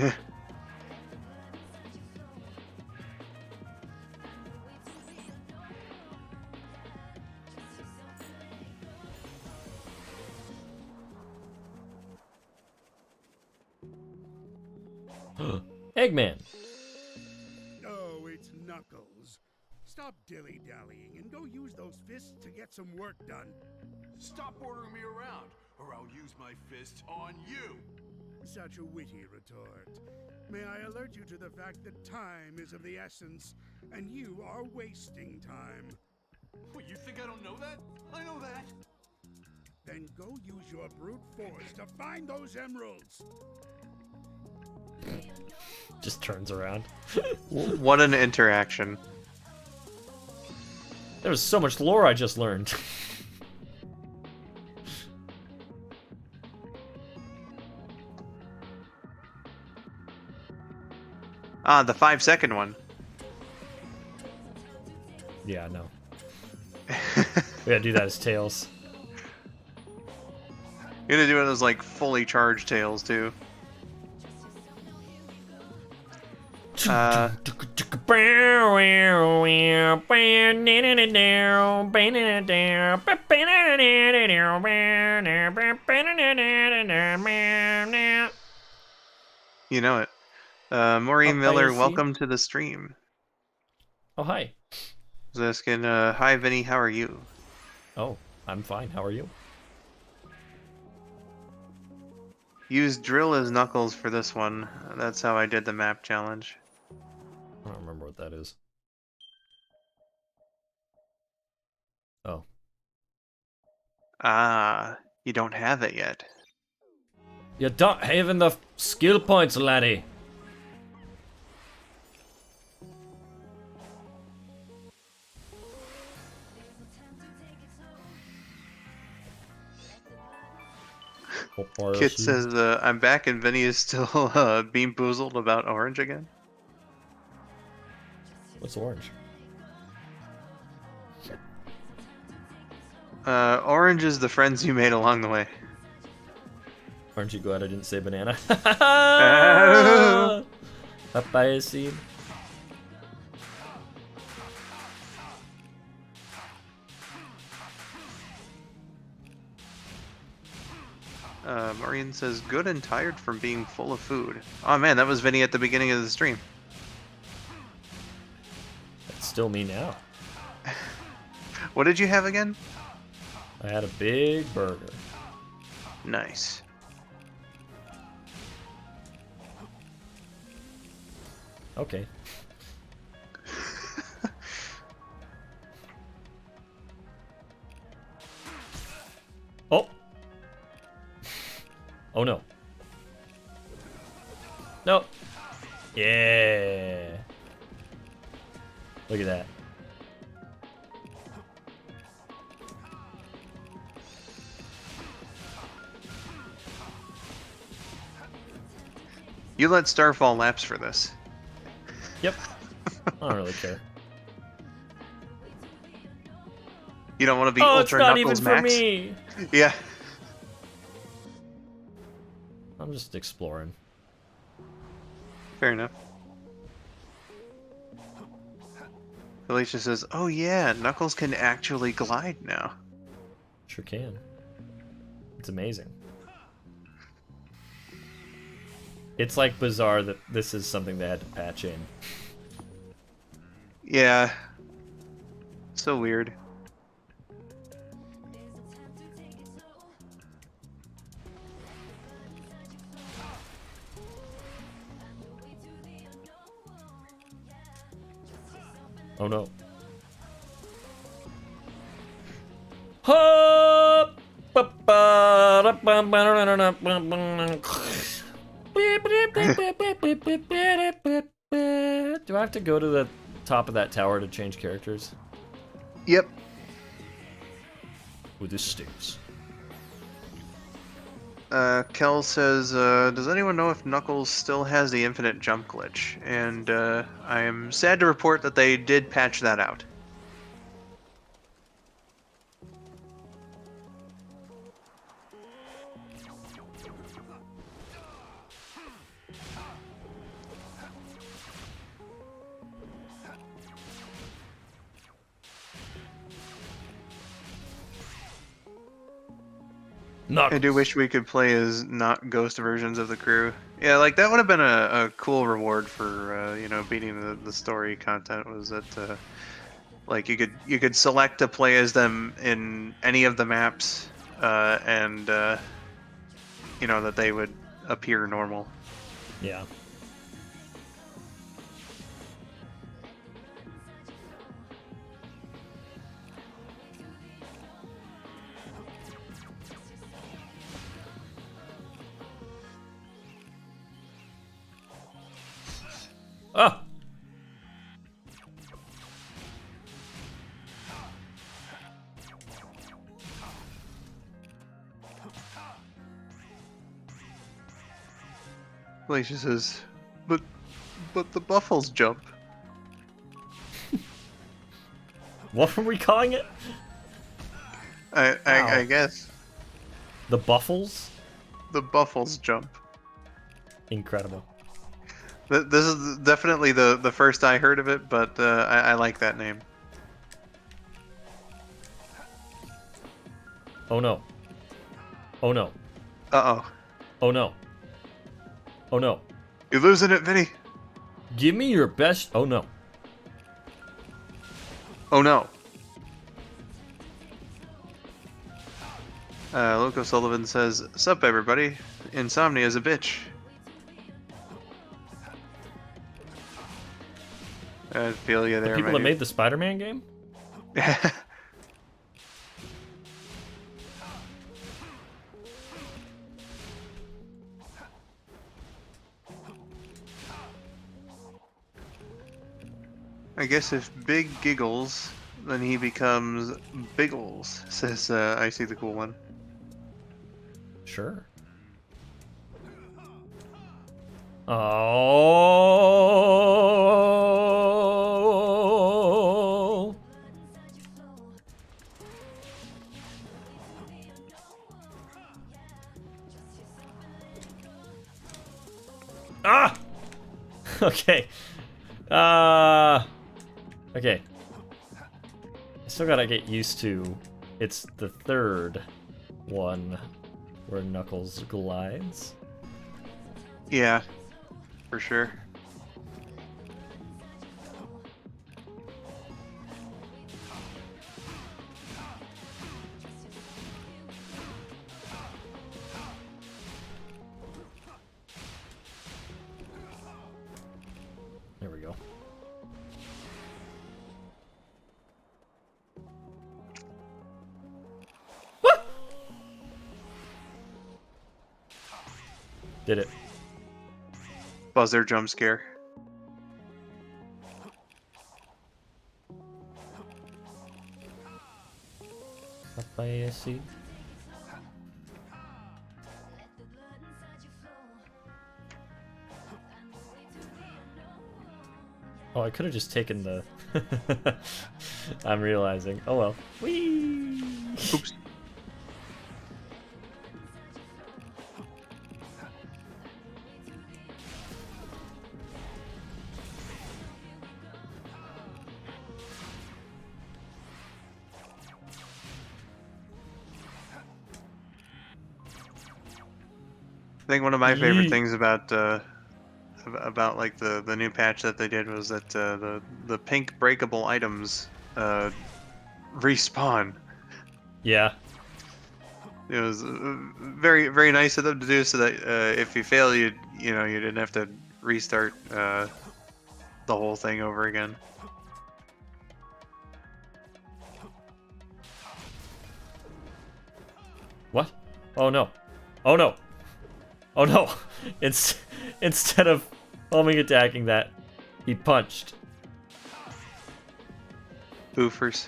[SPEAKER 2] Eggman!
[SPEAKER 7] Oh, it's Knuckles. Stop dilly-dallying and go use those fists to get some work done.
[SPEAKER 4] Stop ordering me around, or I'll use my fists on you.
[SPEAKER 7] Such a witty retort. May I alert you to the fact that time is of the essence, and you are wasting time.
[SPEAKER 4] What, you think I don't know that? I know that.
[SPEAKER 7] Then go use your brute force to find those emeralds.
[SPEAKER 2] Just turns around.
[SPEAKER 3] What an interaction.
[SPEAKER 2] There was so much lore I just learned.
[SPEAKER 3] Ah, the 5-second one.
[SPEAKER 2] Yeah, no. We gotta do that as Tails.
[SPEAKER 3] You're gonna do it as like fully charged tails too. You know it. Maureen
[SPEAKER 2] Oh,
[SPEAKER 3] Miller,
[SPEAKER 2] I see.
[SPEAKER 3] welcome to the stream.
[SPEAKER 2] Oh, hi.
[SPEAKER 3] I was asking, hi Vinny, how are you?
[SPEAKER 2] Oh, I'm fine. How are you?
[SPEAKER 3] Use drill as Knuckles for this one. That's how I did the map challenge.
[SPEAKER 2] I don't remember what that is. Oh.
[SPEAKER 3] Ah, you don't have it yet.
[SPEAKER 2] You don't have enough skill points, laddie.
[SPEAKER 3] Kit says, I'm back and Vinny is still being boozled about Orange again.
[SPEAKER 2] What's orange?
[SPEAKER 3] Orange is the friends you made along the way.
[SPEAKER 2] Aren't you glad I didn't say banana?
[SPEAKER 3] Oh.
[SPEAKER 2] Papaya seed.
[SPEAKER 3] Maureen says, good and tired from being full of food. Oh man, that was Vinny at the beginning of the stream.
[SPEAKER 2] That's still me now.
[SPEAKER 3] What did you have again?
[SPEAKER 2] I had a big burger.
[SPEAKER 3] Nice.
[SPEAKER 2] Okay. Oh. Oh no. No. Yeah. Look at that.
[SPEAKER 3] You let Starfall lapse for this.
[SPEAKER 2] Yep. I don't really care.
[SPEAKER 3] You don't want to be
[SPEAKER 2] Oh, it's
[SPEAKER 3] Ultra
[SPEAKER 2] not even
[SPEAKER 3] Knuckles
[SPEAKER 2] for
[SPEAKER 3] Max?
[SPEAKER 2] me.
[SPEAKER 3] Yeah.
[SPEAKER 2] I'm just exploring.
[SPEAKER 3] Fair enough. Alicia says, oh yeah, Knuckles can actually glide now.
[SPEAKER 2] Sure can. It's amazing. It's like bizarre that this is something they had to patch in.
[SPEAKER 3] Yeah. So weird.
[SPEAKER 2] Oh no. Hop! Do I have to go to the top of that tower to change characters?
[SPEAKER 3] Yep.
[SPEAKER 2] With this stinks.
[SPEAKER 3] Kel says, does anyone know if Knuckles still has the infinite jump glitch? And I am sad to report that they did patch that out.
[SPEAKER 2] Knuckles.
[SPEAKER 3] I do wish we could play as not ghost versions of the crew. Yeah, like that would have been a cool reward for you know, beating the story content. Was that like you could select to play as them in any of the maps, and you know, that they would appear normal.
[SPEAKER 2] Yeah. Ah!
[SPEAKER 3] Glacier says, but the buffles jump.
[SPEAKER 2] What were we calling it?
[SPEAKER 3] I guess
[SPEAKER 2] The Buffles?
[SPEAKER 3] the buffles jump.
[SPEAKER 2] Incredible.
[SPEAKER 3] This is definitely the first I heard of it, but I like that name.
[SPEAKER 2] Oh no. Oh no.
[SPEAKER 3] Uh-oh.
[SPEAKER 2] Oh no. Oh no.
[SPEAKER 3] You're losing it, Vinny.
[SPEAKER 2] Give me your best. Oh no.
[SPEAKER 3] Oh no. Loco Sullivan says, sup everybody. Insomnia's a bitch. I feel you there,
[SPEAKER 2] The people
[SPEAKER 3] man.
[SPEAKER 2] that made the Spider-Man game?
[SPEAKER 3] I guess if Big giggles, then he becomes Biggles, says I see the cool one.
[SPEAKER 2] Sure. Oh. Ah. Okay. Okay. I still gotta get used to. It's the third one where Knuckles glides.
[SPEAKER 3] Yeah, for sure.
[SPEAKER 2] There we go. Did it.
[SPEAKER 3] Buzzer jump scare.
[SPEAKER 2] Up by ASC. Oh, I could have just taken the... I'm realizing. Oh well. Whee!
[SPEAKER 3] Oops. I think one of my favorite
[SPEAKER 2] Yeet.
[SPEAKER 3] things about like the new patch that they did was that the pink breakable items respawn.
[SPEAKER 2] Yeah.
[SPEAKER 3] It was very very nice of them to do so that if you fail, you didn't have to restart the whole thing over again.
[SPEAKER 2] What? Oh no. Oh no. Oh no. Instead of homing attacking that, he punched.
[SPEAKER 3] Boofers.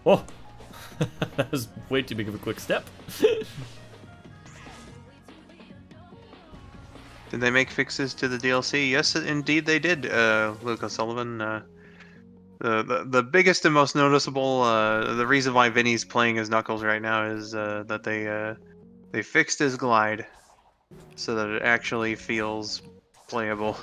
[SPEAKER 2] Oh! That was way too big of a quick step.
[SPEAKER 3] Did they make fixes to the DLC? Yes, indeed they did, Luke O'Sullivan. The biggest and most noticeable, the reason why Vinny's playing as Knuckles right now is that they fixed his glide so that it actually feels playable.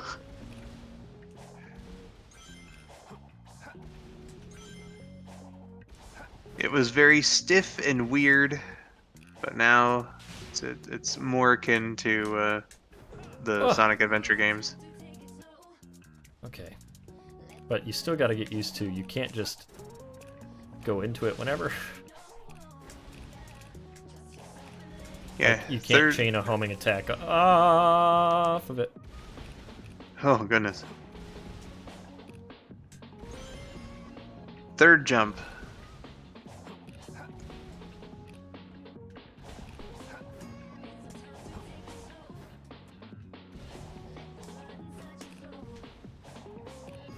[SPEAKER 3] It was very stiff and weird, but now it's more akin to the Sonic Adventure games.
[SPEAKER 2] Okay. But you still gotta get used to, you can't just go into it whenever.
[SPEAKER 3] Yeah,
[SPEAKER 2] Like, you can't chain a homing attack off of it.
[SPEAKER 3] Oh, goodness. Third jump.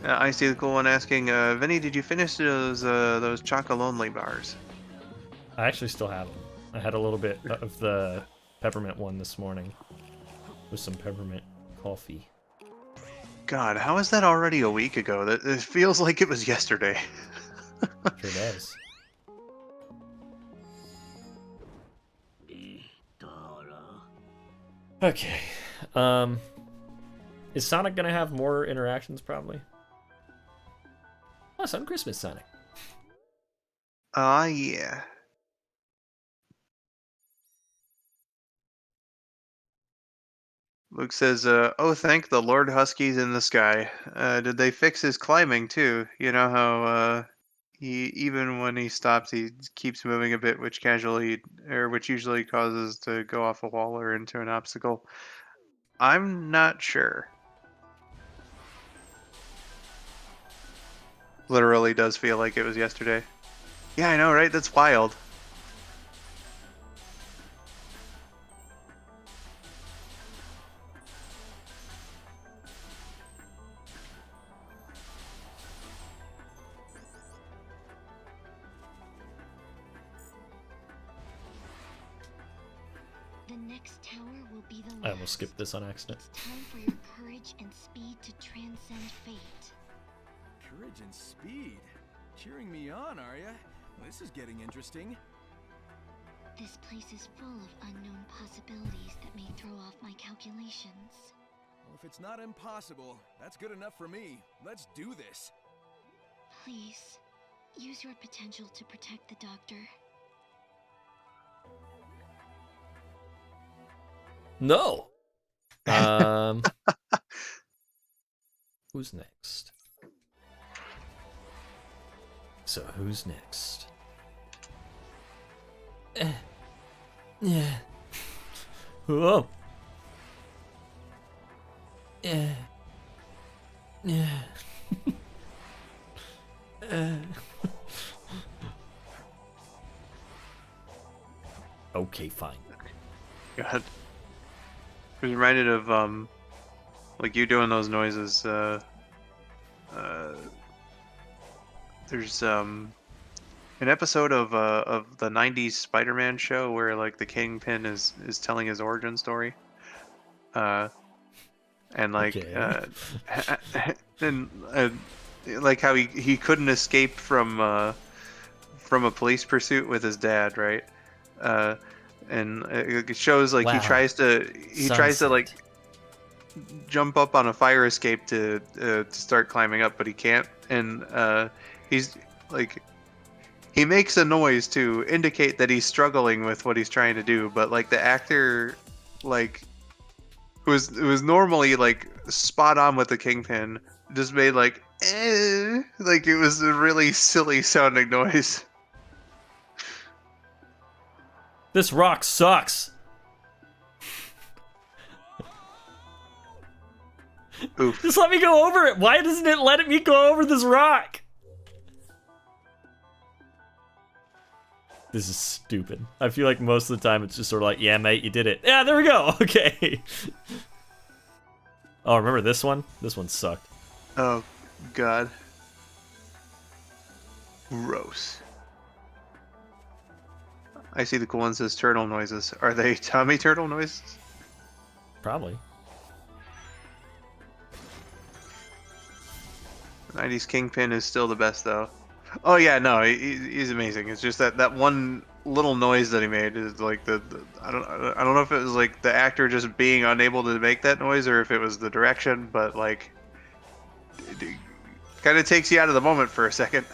[SPEAKER 3] I see the cool one asking, Vinny, did you finish those Chocolonely bars?
[SPEAKER 2] I actually still have them. I had a little bit of the peppermint one this morning with some peppermint coffee.
[SPEAKER 3] God, how is that already a week ago? That it feels like it was yesterday.
[SPEAKER 2] Sure does. Okay. Is Sonic gonna have more interactions? Probably. Oh, some Christmas Sonic.
[SPEAKER 3] Yeah. Luke says, oh, thank the Lord Huskies in the sky. Did they fix his climbing, too? You know how, even when he stops, he keeps moving a bit, which usually causes to go off a wall or into an obstacle. I'm not sure. Literally does feel like it was yesterday. Yeah, I know, right? That's wild.
[SPEAKER 6] The next tower will be the last.
[SPEAKER 2] I almost skipped this on accident.
[SPEAKER 6] It's time for your courage and speed to transcend fate.
[SPEAKER 4] Courage and speed. Cheering me on, are ya? This is getting interesting.
[SPEAKER 6] This place is full of unknown possibilities that may throw off my calculations.
[SPEAKER 4] Well, if it's not impossible, that's good enough for me. Let's do this.
[SPEAKER 6] Please, use your potential to protect the doctor.
[SPEAKER 2] No. Who's next? So who's next? Yeah. Whoa. Yeah. Yeah. Okay, fine.
[SPEAKER 3] God. I was reminded of like you doing those noises. There's an episode of the '90s Spider-Man show where like the Kingpin is telling his origin story. And like
[SPEAKER 2] Okay.
[SPEAKER 3] and like how he couldn't escape from a police pursuit with his dad, right? And it shows like
[SPEAKER 2] Wow.
[SPEAKER 3] he tries to like
[SPEAKER 2] Sunset.
[SPEAKER 3] jump up on a fire escape to start climbing up, but he can't. And he's like, he makes a noise to indicate that he's struggling with what he's trying to do, but like the actor, like who was normally like spot on with the Kingpin, just made like like it was a really silly sounding noise.
[SPEAKER 2] This rock sucks.
[SPEAKER 3] Oof.
[SPEAKER 2] Just let me go over it. Why doesn't it let me go over this rock? This is stupid. I feel like most of the time it's just sort of like, yeah, mate, you did it. Yeah, there we go. Okay. Oh, remember this one? This one sucked.
[SPEAKER 3] Oh, God. Gross. I see the cool one says turtle noises. Are they tummy turtle noises?
[SPEAKER 2] Probably.
[SPEAKER 3] 90s Kingpin is still the best, though. Oh yeah, no, he's amazing. It's just that one little noise that he made is like I don't know if it was like the actor just being unable to make that noise or if it was the direction, but like it kind of takes you out of the moment for a second.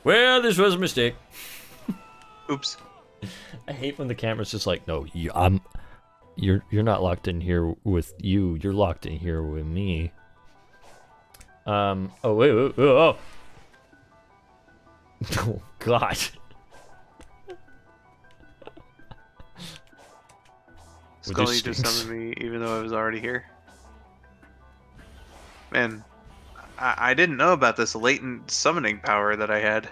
[SPEAKER 2] Well, this was a mistake.
[SPEAKER 3] Oops.
[SPEAKER 2] I hate when the camera's just like, no, you're not locked in here with you. You're locked in here with me. Oh wait, oh. Oh God.
[SPEAKER 3] Scully just summoned me even though I was already here. Man, I didn't know about this latent summoning power that I had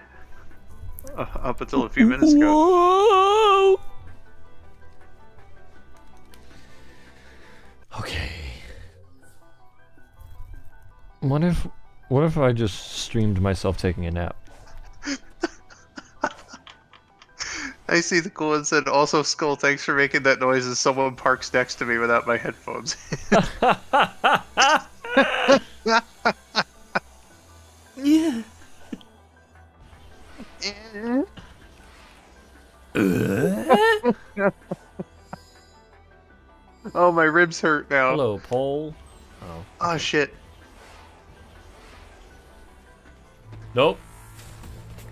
[SPEAKER 3] up until a few minutes ago.
[SPEAKER 2] Whoa! Okay. What if I just streamed myself taking a nap?
[SPEAKER 3] I see the cool one said, also Skull, thanks for making that noise as someone parks next to me without my headphones.
[SPEAKER 2] Yeah.
[SPEAKER 3] Oh, my ribs hurt now.
[SPEAKER 2] Hello, Pole. Oh.
[SPEAKER 3] Oh, shit.
[SPEAKER 2] Nope.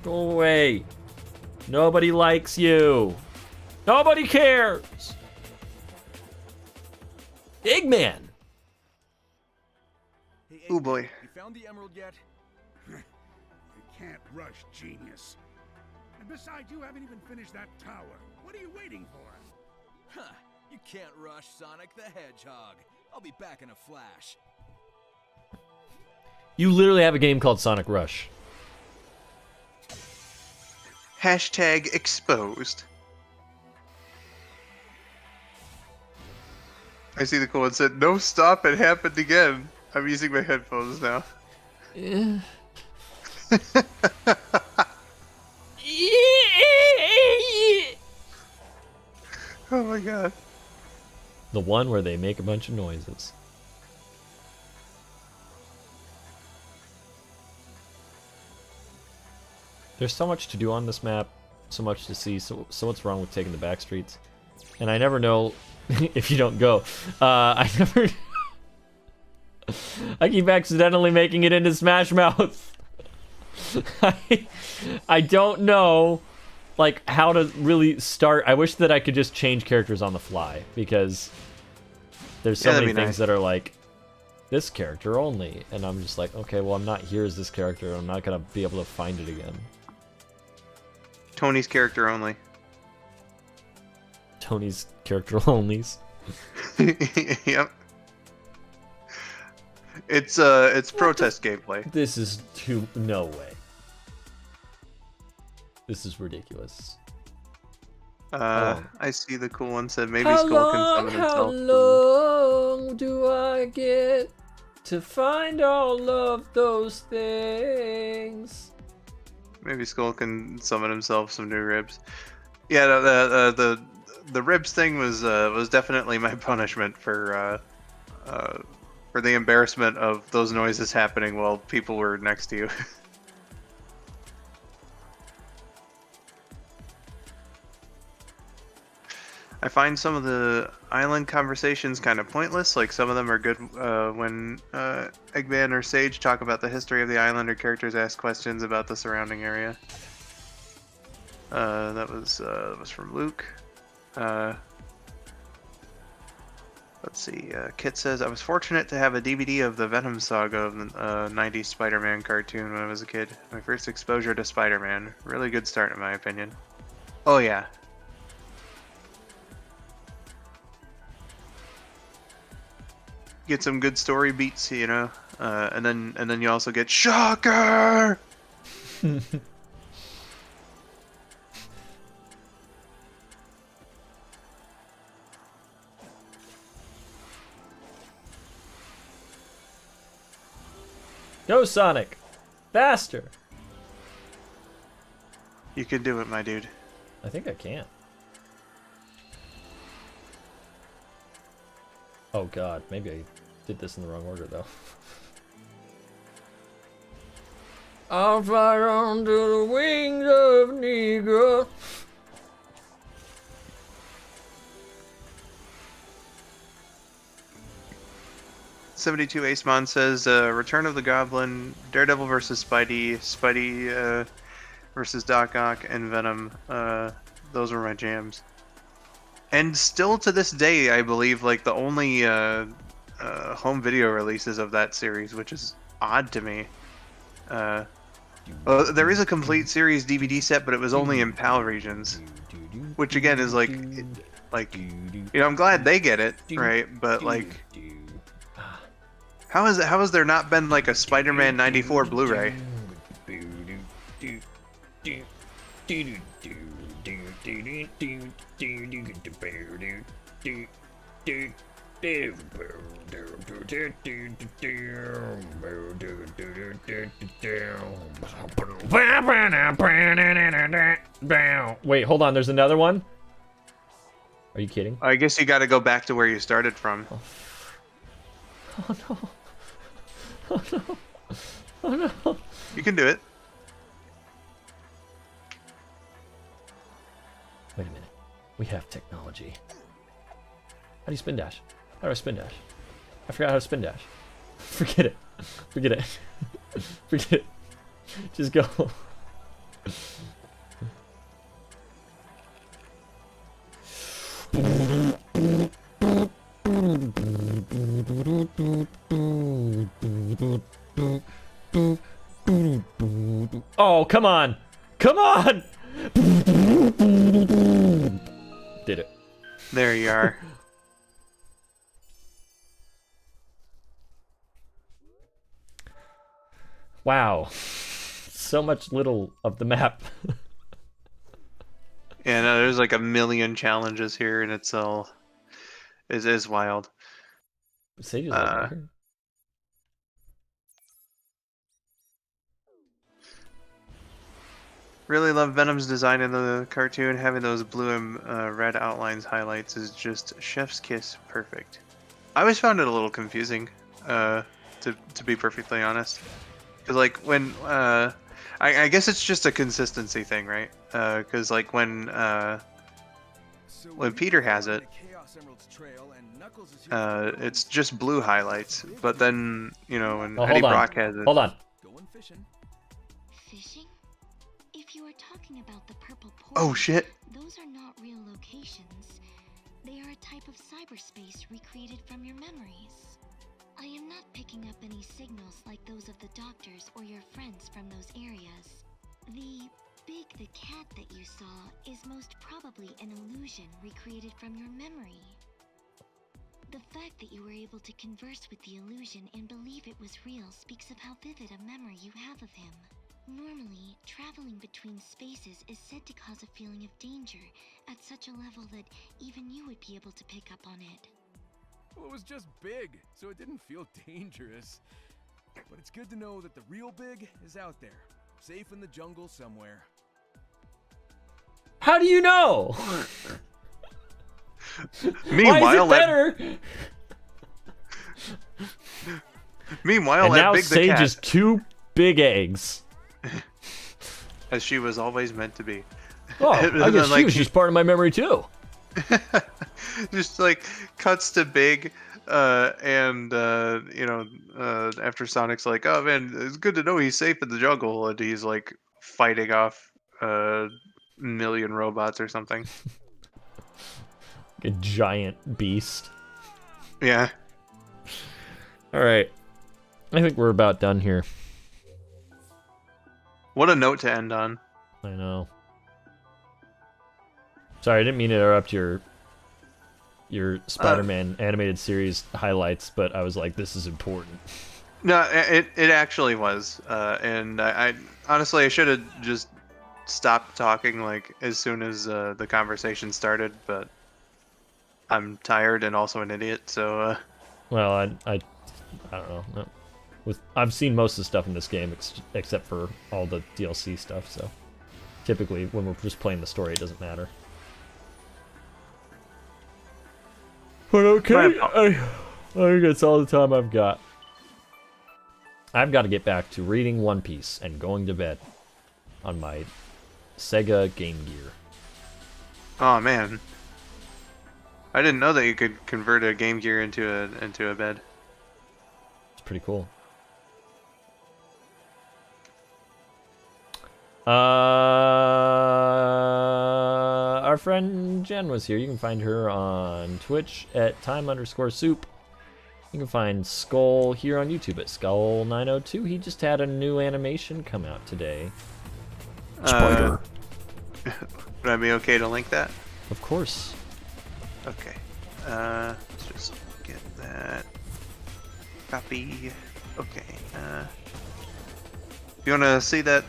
[SPEAKER 2] Go away. Nobody likes you. Nobody cares. Eggman.
[SPEAKER 4] Hey,
[SPEAKER 3] Ooh,
[SPEAKER 4] Eggman,
[SPEAKER 3] boy.
[SPEAKER 4] You found the emerald yet?
[SPEAKER 7] You can't rush genius. And besides, you haven't even finished that tower. What are you waiting for?
[SPEAKER 4] Huh. You can't rush Sonic the Hedgehog. I'll be back in a flash.
[SPEAKER 2] You literally have a game called Sonic Rush.
[SPEAKER 3] Hashtag exposed. I see the cool one said, no, stop, it happened again. I'm using my headphones now.
[SPEAKER 2] Yeah.
[SPEAKER 3] Oh my god.
[SPEAKER 2] The one where they make a bunch of noises. There's so much to do on this map, so much to see. So what's wrong with taking the back streets? And I never know if you don't go. I never. I keep accidentally making it into Smash Mouth. I don't know, like, how to really start. I wish that I could just change characters on the fly, because there's so many things that are like, this character only, and I'm just like, okay, well, I'm not here as this character. I'm not gonna be able to find it again.
[SPEAKER 3] Tony's character only.
[SPEAKER 2] Tony's character onlys.
[SPEAKER 3] Yep. It's protest gameplay.
[SPEAKER 2] This is no way. This is ridiculous.
[SPEAKER 3] I see the cool one said maybe Skull can summon himself.
[SPEAKER 2] How long do I get to find all of those things?
[SPEAKER 3] Maybe Skull can summon himself some new ribs. Yeah, the ribs thing was definitely my punishment for the embarrassment of those noises happening while people were next to you. I find some of the island conversations kind of pointless. Like, some of them are good when Eggman or Sage talk about the history of the island, or characters ask questions about the surrounding area. That was from Luke. Let's see. Kit says, I was fortunate to have a DVD of the Venom saga of the 90s Spider-Man cartoon when I was a kid. My first exposure to Spider-Man. Really good start, in my opinion. Oh yeah. Get some good story beats, you know, and then you also get shocker.
[SPEAKER 2] Go Sonic, faster!
[SPEAKER 3] You can do it, my dude.
[SPEAKER 2] I think I can. Oh god, maybe I did this in the wrong order though. I'll fly on to the wings of Negro.
[SPEAKER 3] '72 Acemon says, Return of the Goblin, Daredevil versus Spidey, Spidey versus Doc Ock, and Venom. Those were my jams. And still to this day, I believe, like, the only home video releases of that series, which is odd to me. There is a complete series DVD set, but it was only in PAL regions, which again is like, you know, I'm glad they get it, right? But like, how has there not been like a Spider-Man '94 Blu-ray?
[SPEAKER 2] Wait, hold on. There's another one? Are you kidding?
[SPEAKER 3] I guess you got to go back to where you started from.
[SPEAKER 2] Oh no. Oh no. Oh no.
[SPEAKER 3] You can do it.
[SPEAKER 2] Wait a minute. We have technology. How do you spin dash? How do I spin dash? I forgot how to spin dash. Forget it. Forget it. Forget it. Just go. Oh, come on. Come on. Did it.
[SPEAKER 3] There you are.
[SPEAKER 2] Wow. So much little of the map.
[SPEAKER 3] Yeah, no, there's like a million challenges here, and it's all is wild.
[SPEAKER 2] Sage is over here.
[SPEAKER 3] Really love Venom's design in the cartoon. Having those blue and red outlines highlights is just chef's kiss perfect. I always found it a little confusing, to be perfectly honest. Because like when I I guess it's just a consistency thing, right? Because like when Peter has it, it's just blue highlights. But then when
[SPEAKER 2] Oh,
[SPEAKER 3] Eddie
[SPEAKER 2] hold on.
[SPEAKER 3] Brock has it,
[SPEAKER 2] Hold on.
[SPEAKER 4] Going fishing.
[SPEAKER 6] Fishing? If you are talking about the purple pool,
[SPEAKER 3] oh shit!
[SPEAKER 6] those are not real locations. They are a type of cyberspace recreated from your memories. I am not picking up any signals like those of the doctors or your friends from those areas. The the cat that you saw is most probably an illusion recreated from your memory. The fact that you were able to converse with the illusion and believe it was real speaks of how vivid a memory you have of him. Normally, traveling between spaces is said to cause a feeling of danger at such a level that even you would be able to pick up on it.
[SPEAKER 4] Well, it was just big, so it didn't feel dangerous. But it's good to know that the real big is out there, safe in the jungle somewhere.
[SPEAKER 2] How do you know?
[SPEAKER 3] Meanwhile,
[SPEAKER 2] Why is it better?
[SPEAKER 3] Meanwhile,
[SPEAKER 2] And
[SPEAKER 3] that
[SPEAKER 2] now
[SPEAKER 3] Big the
[SPEAKER 2] Sage
[SPEAKER 3] cat,
[SPEAKER 2] is 2 big eggs.
[SPEAKER 3] as she was always meant to be.
[SPEAKER 2] Oh,
[SPEAKER 3] And
[SPEAKER 2] I
[SPEAKER 3] then,
[SPEAKER 2] guess she
[SPEAKER 3] like,
[SPEAKER 2] was just part of my memory too.
[SPEAKER 3] just like cuts to Big, after Sonic's like, "Oh man, it's good to know he's safe in the jungle," and he's like fighting off a million robots or something.
[SPEAKER 2] A giant beast.
[SPEAKER 3] Yeah.
[SPEAKER 2] All right. I think we're about done here.
[SPEAKER 3] What a note to end on.
[SPEAKER 2] I know. Sorry, I didn't mean to interrupt your Spider-Man animated series highlights, but I was like, this is important.
[SPEAKER 3] No, it actually was, and I honestly I should have just stopped talking like as soon as the conversation started, but I'm tired and also an idiot, so.
[SPEAKER 2] Well, I don't know. No. I've seen most of the stuff in this game except for all the DLC stuff, so typically when we're just playing the story, it doesn't matter. But okay, I think that's all the time I've got. I've got to get back to reading One Piece and going to bed on my Sega Game Gear.
[SPEAKER 3] Oh man, I didn't know that you could convert a Game Gear into a bed.
[SPEAKER 2] It's pretty cool. Our friend Jen was here. You can find her on Twitch at time_soup. You can find Skull here on YouTube at Skull902. He just had a new animation come out today.
[SPEAKER 3] Spider. Would I be okay to link that?
[SPEAKER 2] Of course.
[SPEAKER 3] Okay. Let's just get that. Copy. Okay. If you want to see that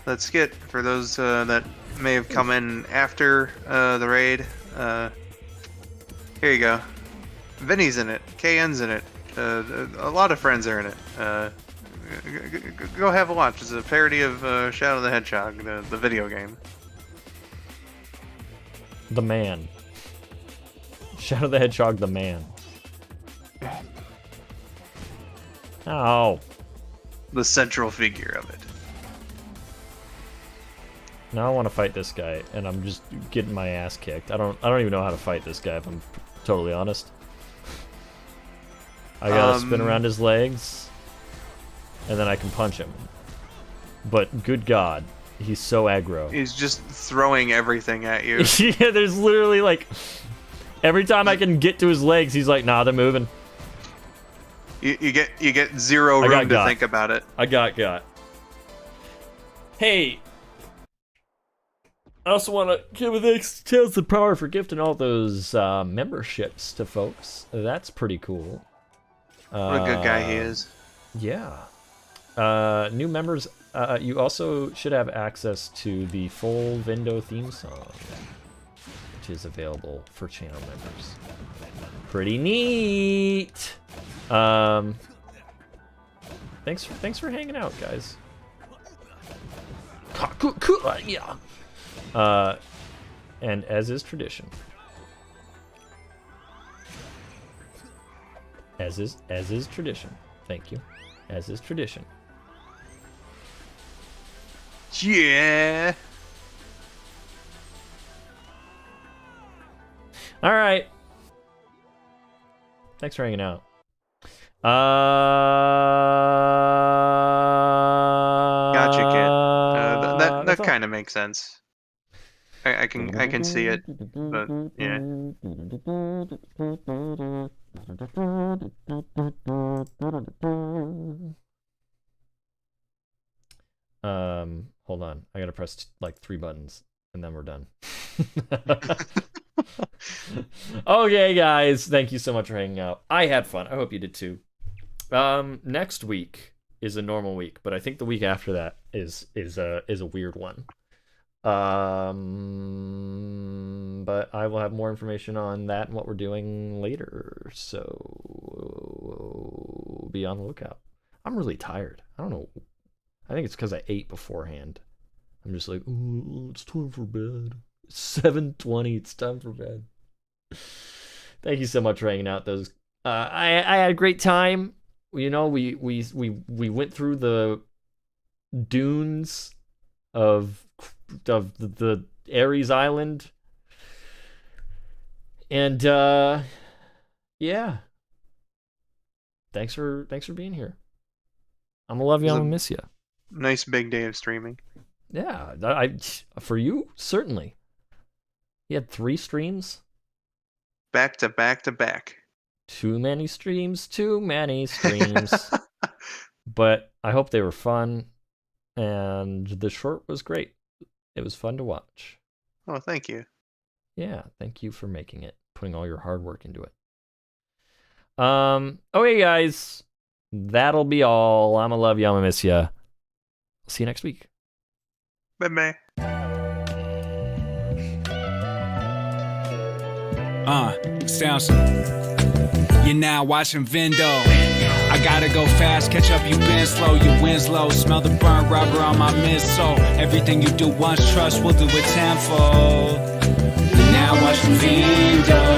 [SPEAKER 3] that skit for those that may have come in after the raid, here you go. Vinny's in it. KN's in it. A lot of friends are in it. Go have a watch. It's a parody of Shadow the Hedgehog, the video game.
[SPEAKER 2] The man. Shadow the Hedgehog, the man. Oh.
[SPEAKER 3] The central figure of it.
[SPEAKER 2] Now I want to fight this guy, and I'm just getting my ass kicked. I don't even know how to fight this guy, if I'm totally honest. I gotta spin around his legs, and then I can punch him. But good God, he's so aggro.
[SPEAKER 3] He's just throwing everything at you.
[SPEAKER 2] Yeah, there's literally like every time I can get to his legs, he's like, "Nah, they're moving."
[SPEAKER 3] You get zero room to think about it.
[SPEAKER 2] I got. Hey, I also want to give a thanks to Tales of the Power for gifting all those memberships to folks. That's pretty cool.
[SPEAKER 3] What a good guy he is.
[SPEAKER 2] Yeah. New members, you also should have access to the full Vindo theme song, which is available for channel members. Pretty neat. Thanks for hanging out, guys. Yeah. And as is tradition. As is tradition. Thank you. As is tradition.
[SPEAKER 3] Yeah.
[SPEAKER 2] All right. Thanks for hanging out.
[SPEAKER 3] Gotcha, kid. That
[SPEAKER 2] that's all.
[SPEAKER 3] kind of makes sense. I can see it, but yeah.
[SPEAKER 2] Hold on. I gotta press like 3 buttons, and then we're done. Okay, guys. Thank you so much for hanging out. I had fun. I hope you did too. Next week is a normal week, but I think the week after that is a weird one. But I will have more information on that and what we're doing later. So be on the lookout. I'm really tired. I don't know. I think it's because I ate beforehand. I'm just like, oh, it's time for bed. 7:20. It's time for bed. Thank you so much for hanging out. Those I had a great time. You know, we went through the dunes of the Ares Island, and yeah. Thanks for being here. I'm gonna love you. I'm gonna miss you.
[SPEAKER 3] Nice big day of streaming.
[SPEAKER 2] Yeah, for you certainly. You had 3 streams.
[SPEAKER 3] Back to back to back.
[SPEAKER 2] Too many streams. But I hope they were fun, and the short was great. It was fun to watch.
[SPEAKER 3] Oh, thank you.
[SPEAKER 2] Yeah, thank you for making it, putting all your hard work into it. Okay, guys, that'll be all. I'ma love you. I'ma miss you. See you next week.
[SPEAKER 3] Bye-bye.
[SPEAKER 1] Samson. You're now watching Vindo. I gotta go fast, catch up, you been slow, your wins low. Smell the burnt rubber on my midsole. Everything you do once, trust, we'll do it tenfold. You're now watching Vindo.